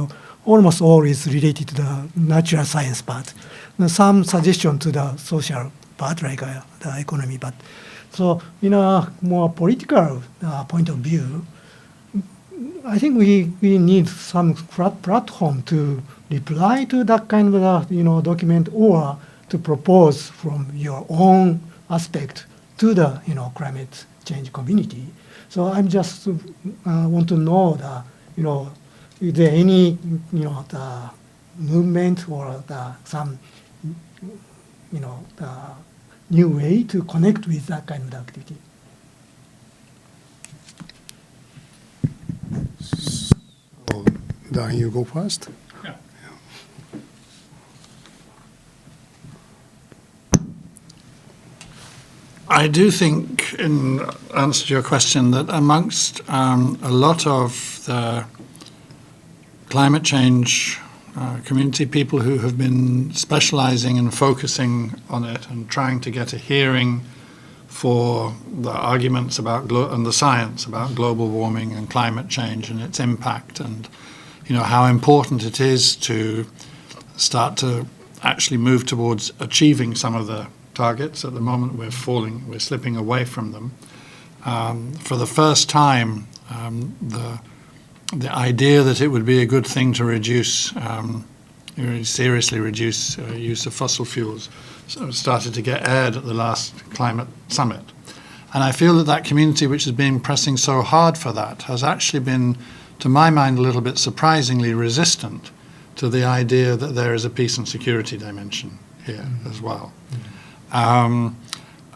almost all is related to the natural science part. Now, some suggestion to the social part, like the economy part. So in a more political point of view, I think we need some platform to reply to that kind of document, or to propose from your own aspect to the climate change community. So I'm just want to know is there any the movement or some the new way to connect with that kind of activity. So, Dan, you go first. Yeah. I do think, in answer to your question, that amongst a lot of the climate change community, people who have been specializing and focusing on it and trying to get a hearing for the arguments about and the science about global warming and climate change and its impact, and how important it is to start to actually move towards achieving some of the targets. At the moment we're slipping away from them. For the first time, the idea that it would be a good thing to reduce, seriously reduce use of fossil fuels started to get aired at the last climate summit. And I feel that community, which has been pressing so hard for that, has actually been, to my mind, a little bit surprisingly resistant to the idea that there is a peace and security dimension here as well.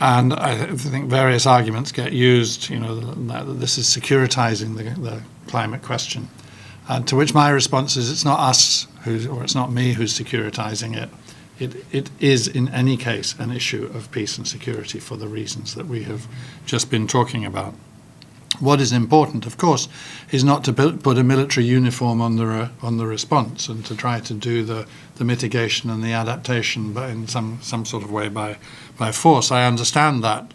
And I think various arguments get used, that this is securitizing the climate question. To which my response is, it's not us or it's not me who's securitizing it. It is, in any case, an issue of peace and security for the reasons that we have just been talking about. What is important, of course, is not to put a military uniform on the response and to try to do the mitigation and the adaptation, but in some sort of way by force. I understand that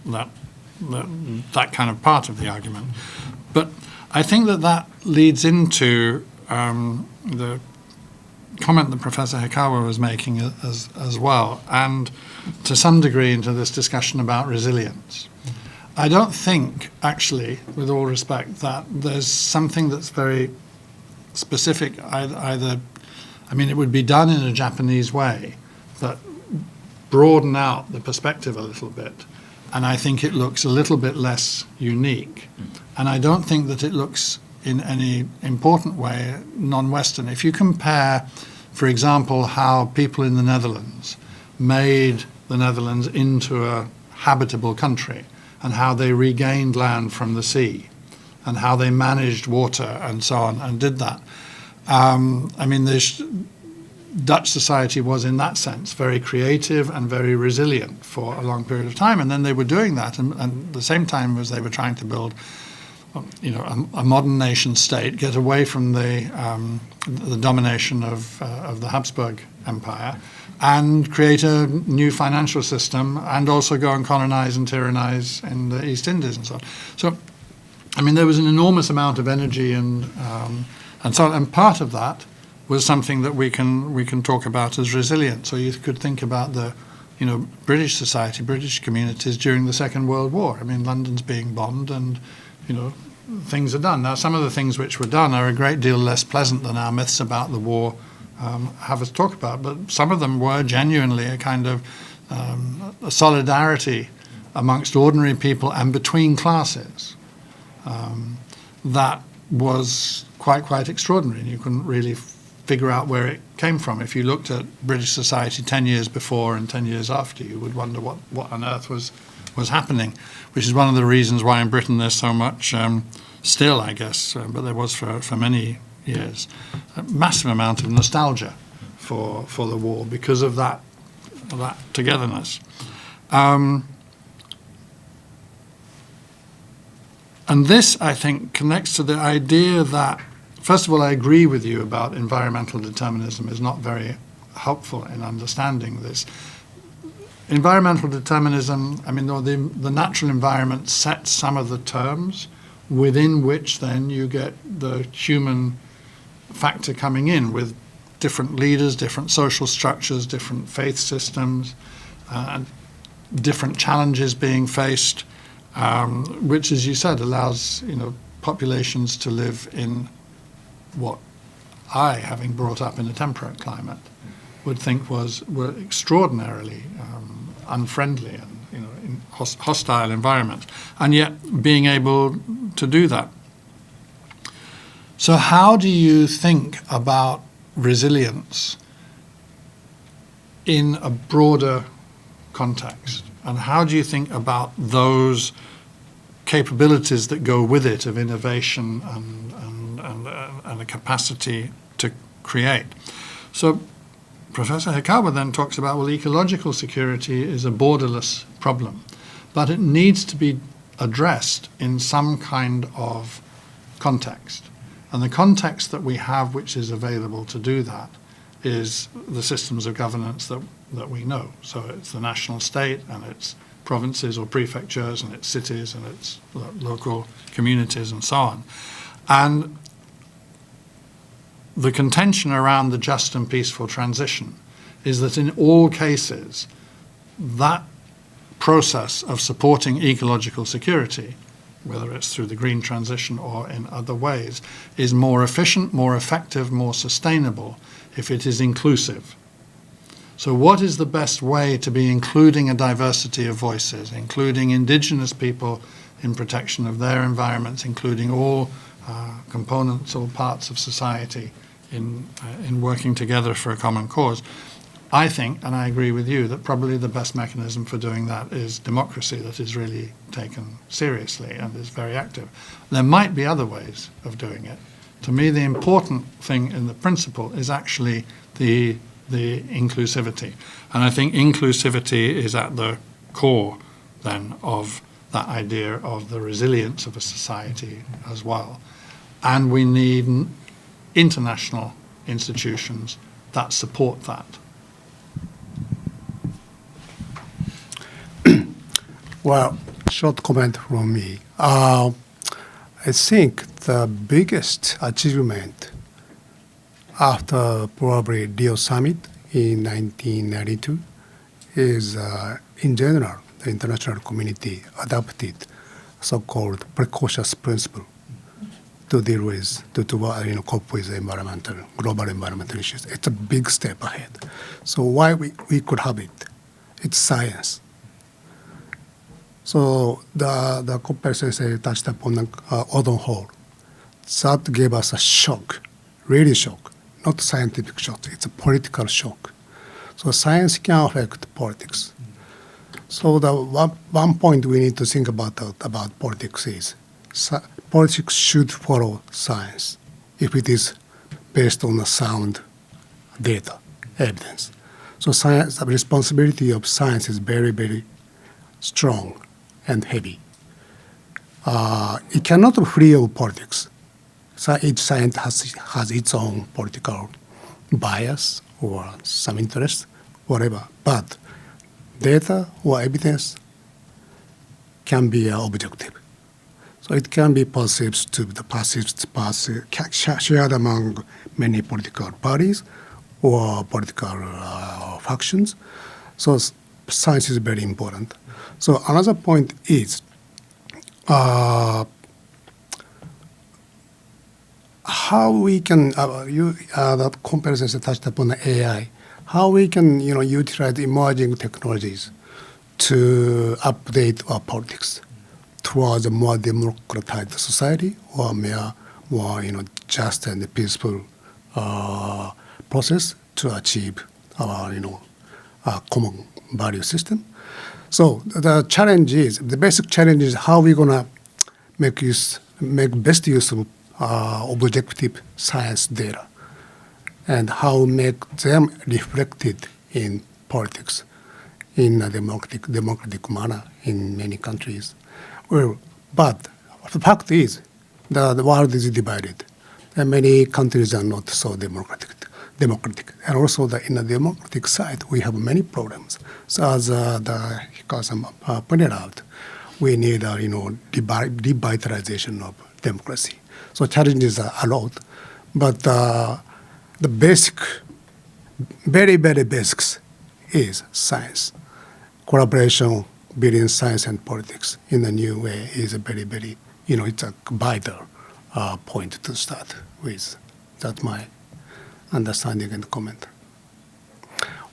kind of part of the argument, but I think that leads into the comment that Professor Hikawa was making as well, and to some degree into this discussion about resilience. I don't think, actually, with all respect, that there's something that's very specific either. I mean, it would be done in a Japanese way, but broaden out the perspective a little bit. And I think it looks a little bit less unique. And I don't think that it looks in any important way non-Western. If you compare, for example, how people in the Netherlands made the Netherlands into a habitable country, and how they regained land from the sea, and how they managed water and so on, and did that. I mean, Dutch society was, in that sense, very creative and very resilient for a long period of time. And then they were doing that, and at the same time as they were trying to build, a modern nation state, get away from the domination of the Habsburg Empire, and create a new financial system, and also go and colonize and tyrannize in the East Indies and so on. So, I mean, there was an enormous amount of energy and so on, and part of that was something that we can talk about as resilient. So you could think about the, British society, British communities during the Second World War. I mean, London's being bombed, and things are done. Now, some of the things which were done are a great deal less pleasant than our myths about the war have us talk about, but some of them were genuinely a kind of a solidarity amongst ordinary people and between classes that was quite extraordinary, and you couldn't really figure out where it came from. If you looked at British society 10 years before and 10 years after, you would wonder what on earth was happening, which is one of the reasons why in Britain there's so much still, I guess, but there was for many years, a massive amount of nostalgia for the war because of that togetherness. And this, I think, connects to the idea that, first of all, I agree with you about environmental determinism is not very helpful in understanding this. Environmental determinism, I mean, the natural environment sets some of the terms within which then you get the human factor coming in with different leaders, different social structures, different faith systems, different challenges being faced, which, as you said, allows populations to live in what I, having brought up in a temperate climate, would think were extraordinarily unfriendly and in hostile environments, and yet being able to do that. So how do you think about resilience in a broader context? And how do you think about those capabilities that go with it of innovation and a capacity to create? So Professor Hikawa then talks about, well, ecological security is a borderless problem, but it needs to be addressed in some kind of context. And the context that we have, which is available to do that, is the systems of governance that we know. So it's the national state, and it's provinces or prefectures, and it's cities, and it's local communities, and so on. And the contention around the just and peaceful transition is that in all cases, that process of supporting ecological security, whether it's through the green transition or in other ways, is more efficient, more effective, more sustainable if it is inclusive. So what is the best way to be including a diversity of voices, including indigenous people in protection of their environments, including all components, all parts of society in working together for a common cause? I think, and I agree with you, that probably the best mechanism for doing that is democracy that is really taken seriously and is very active. There might be other ways of doing it. To me, the important thing in the principle is actually the inclusivity. And I think inclusivity is at the core then of that idea of the resilience of a society as well. And we need international institutions that support that. Well, short comment from me. I think the biggest achievement after probably Rio Summit in 1992 is, in general, the international community adopted so-called precocious principle to deal with, to cope with global environmental issues. It's a big step ahead. So why we could have it? It's science. So the Compel sensei touched upon the ozone hole. That gave us a shock, really shock, not scientific shock. It's a political shock. So science can affect politics. So the one point we need to think about politics is politics should follow science if it is based on a sound data, evidence. So science, the responsibility of science is very, very strong and heavy. It cannot be free of politics. So each science has its own political bias or some interest, whatever. But data or evidence can be objective. So it can be perceived to the shared among many political parties or political factions. So science is very important. So another point is how we can, that comparison touched upon the AI, how we can utilize emerging technologies to update our politics towards a more democratized society or more just and peaceful process to achieve our common value system. So the basic challenge is how we're gonna make best use of objective science data and how make them reflected in politics in a democratic manner in many countries. Well, but the fact is the world is divided, and many countries are not so democratic. And also in the democratic side, we have many problems. So as the Hikawa pointed out, we need revitalization of democracy. So challenges are a lot, but the basic, very, very basics is science. Collaboration between science and politics in a new way is a very, very, it's a vital point to start with. That's my understanding and comment.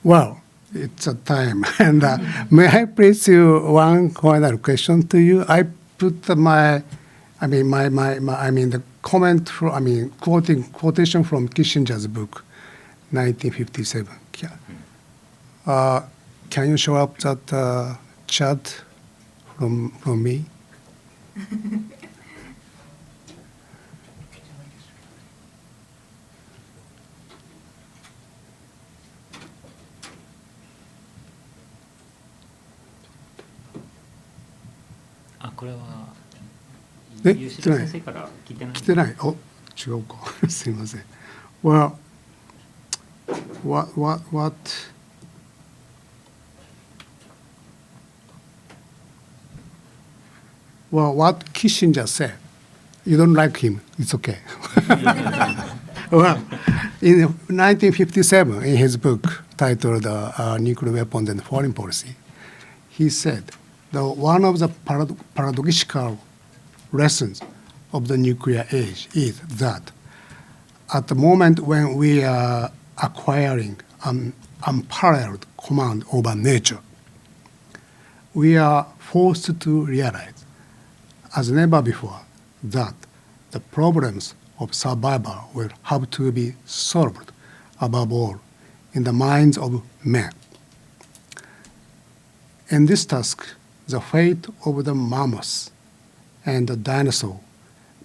Well, it's a time, and may I please you one final question to you? I put the comment from, quotation from Kissinger's book, 1957. Can you show up that chat from me? Well, what Kissinger said, you don't like him, it's okay. Well, in 1957, in his book titled Nuclear Weapons and Foreign Policy, he said that one of the paradoxical lessons of the nuclear age is that at the moment when we are acquiring an unparalleled command over nature, we are forced to realize, as never before, that the problems of survival will have to be solved, above all, in the minds of men. In this task, the fate of the mammoth and the dinosaur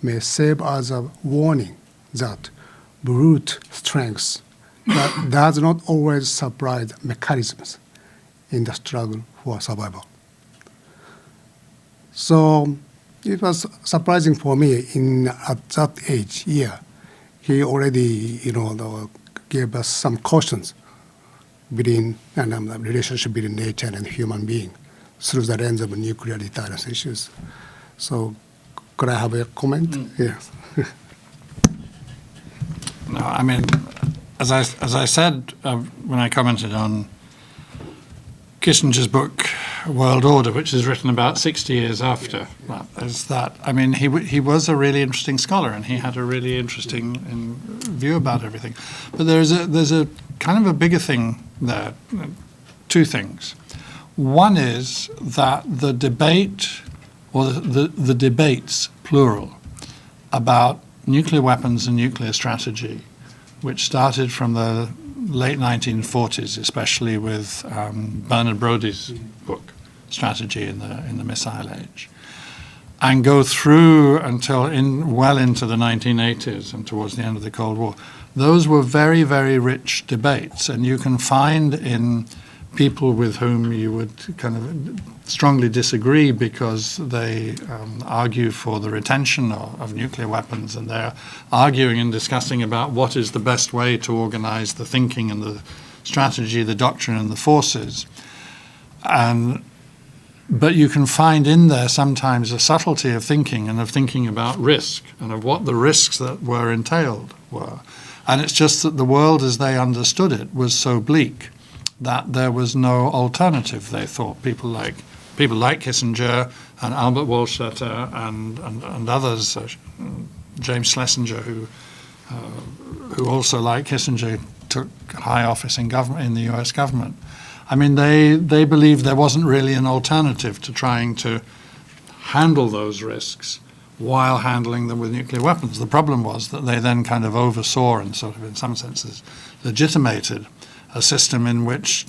may serve as a warning that brute strength does not always supply the mechanisms in the struggle for survival. So it was surprising for me at that age, he already, gave us some cautions between the relationship between nature and human being through the lens of nuclear deterrence issues. So could I have a comment? Yes. No, I mean, as I said when I commented on Kissinger's book World Order, which is written about 60 years after, I mean, he was a really interesting scholar, and he had a really interesting view about everything. But there's a kind of a bigger thing there, two things. One is that the debate, or the debates, plural, about nuclear weapons and nuclear strategy, which started from the late 1940s, especially with Bernard Brody's book, Strategy in the Missile Age, and go through until well into the 1980s and towards the end of the Cold War. Those were very, very rich debates, and you can find in people with whom you would kind of strongly disagree because they argue for the retention of nuclear weapons, and they're arguing and discussing about what is the best way to organize the thinking and the strategy, the doctrine and the forces. But you can find in there sometimes a subtlety of thinking and of thinking about risk and of what the risks that were entailed were. And it's just that the world as they understood it was so bleak that there was no alternative, they thought. People like Kissinger and Albert Wohlstetter and others, James Schlesinger, who also, like Kissinger, took high office in the U.S. government. I mean, they believed there wasn't really an alternative to trying to handle those risks while handling them with nuclear weapons. The problem was that they then kind of oversaw and sort of, in some senses, legitimated a system in which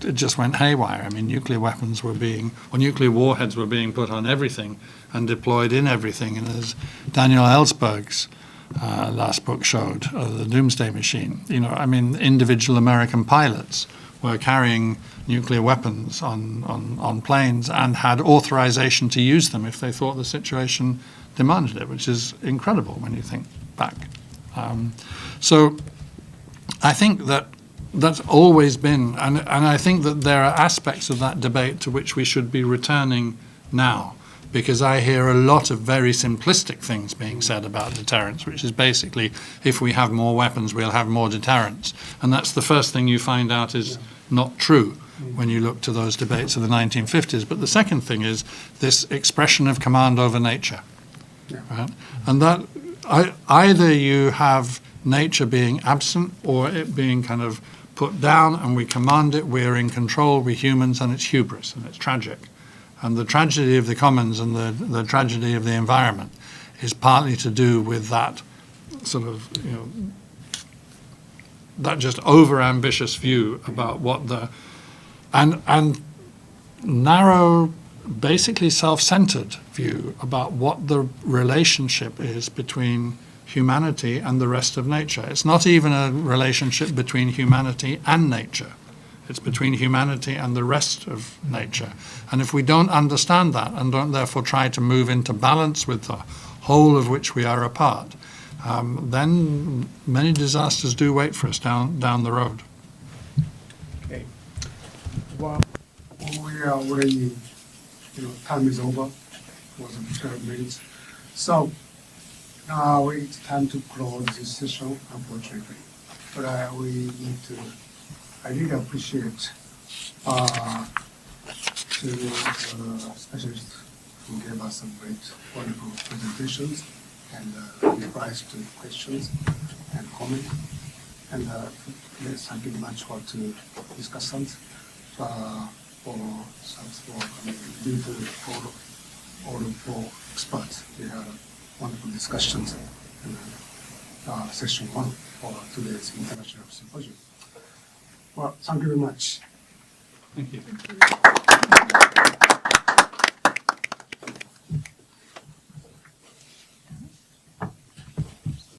it just went haywire. I mean, nuclear warheads were being put on everything and deployed in everything. And as Daniel Ellsberg's last book showed, The Doomsday Machine, I mean, individual American pilots were carrying nuclear weapons on planes and had authorization to use them if they thought the situation demanded it, which is incredible when you think back. So I think that's always been, and I think that there are aspects of that debate to which we should be returning now, because I hear a lot of very simplistic things being said about deterrence, which is basically, if we have more weapons, we'll have more deterrence. And that's the first thing you find out is not true when you look to those debates of the 1950s. But the second thing is this expression of command over nature. Right? And that either you have nature being absent or it being kind of put down and we command it, we're in control, we're humans, and it's hubris and it's tragic. And the tragedy of the commons and the tragedy of the environment is partly to do with that sort of, that just over-ambitious view about what and narrow, basically self-centered view about what the relationship is between humanity and the rest of nature. It's not even a relationship between humanity and nature. It's between humanity and the rest of nature. And if we don't understand that and don't therefore try to move into balance with the whole of which we are a part, then many disasters do wait for us down the road. Okay. Well, we are already, time is over. It was 12 minutes. So now it's time to close this session, unfortunately. But I really appreciate the specialists who gave us some great, wonderful presentations and replies to questions and comments. And thank you very much for to Discussants for due to all the four experts. We had wonderful discussions in session 1 for today's international symposium. Well, thank you very much. Thank you.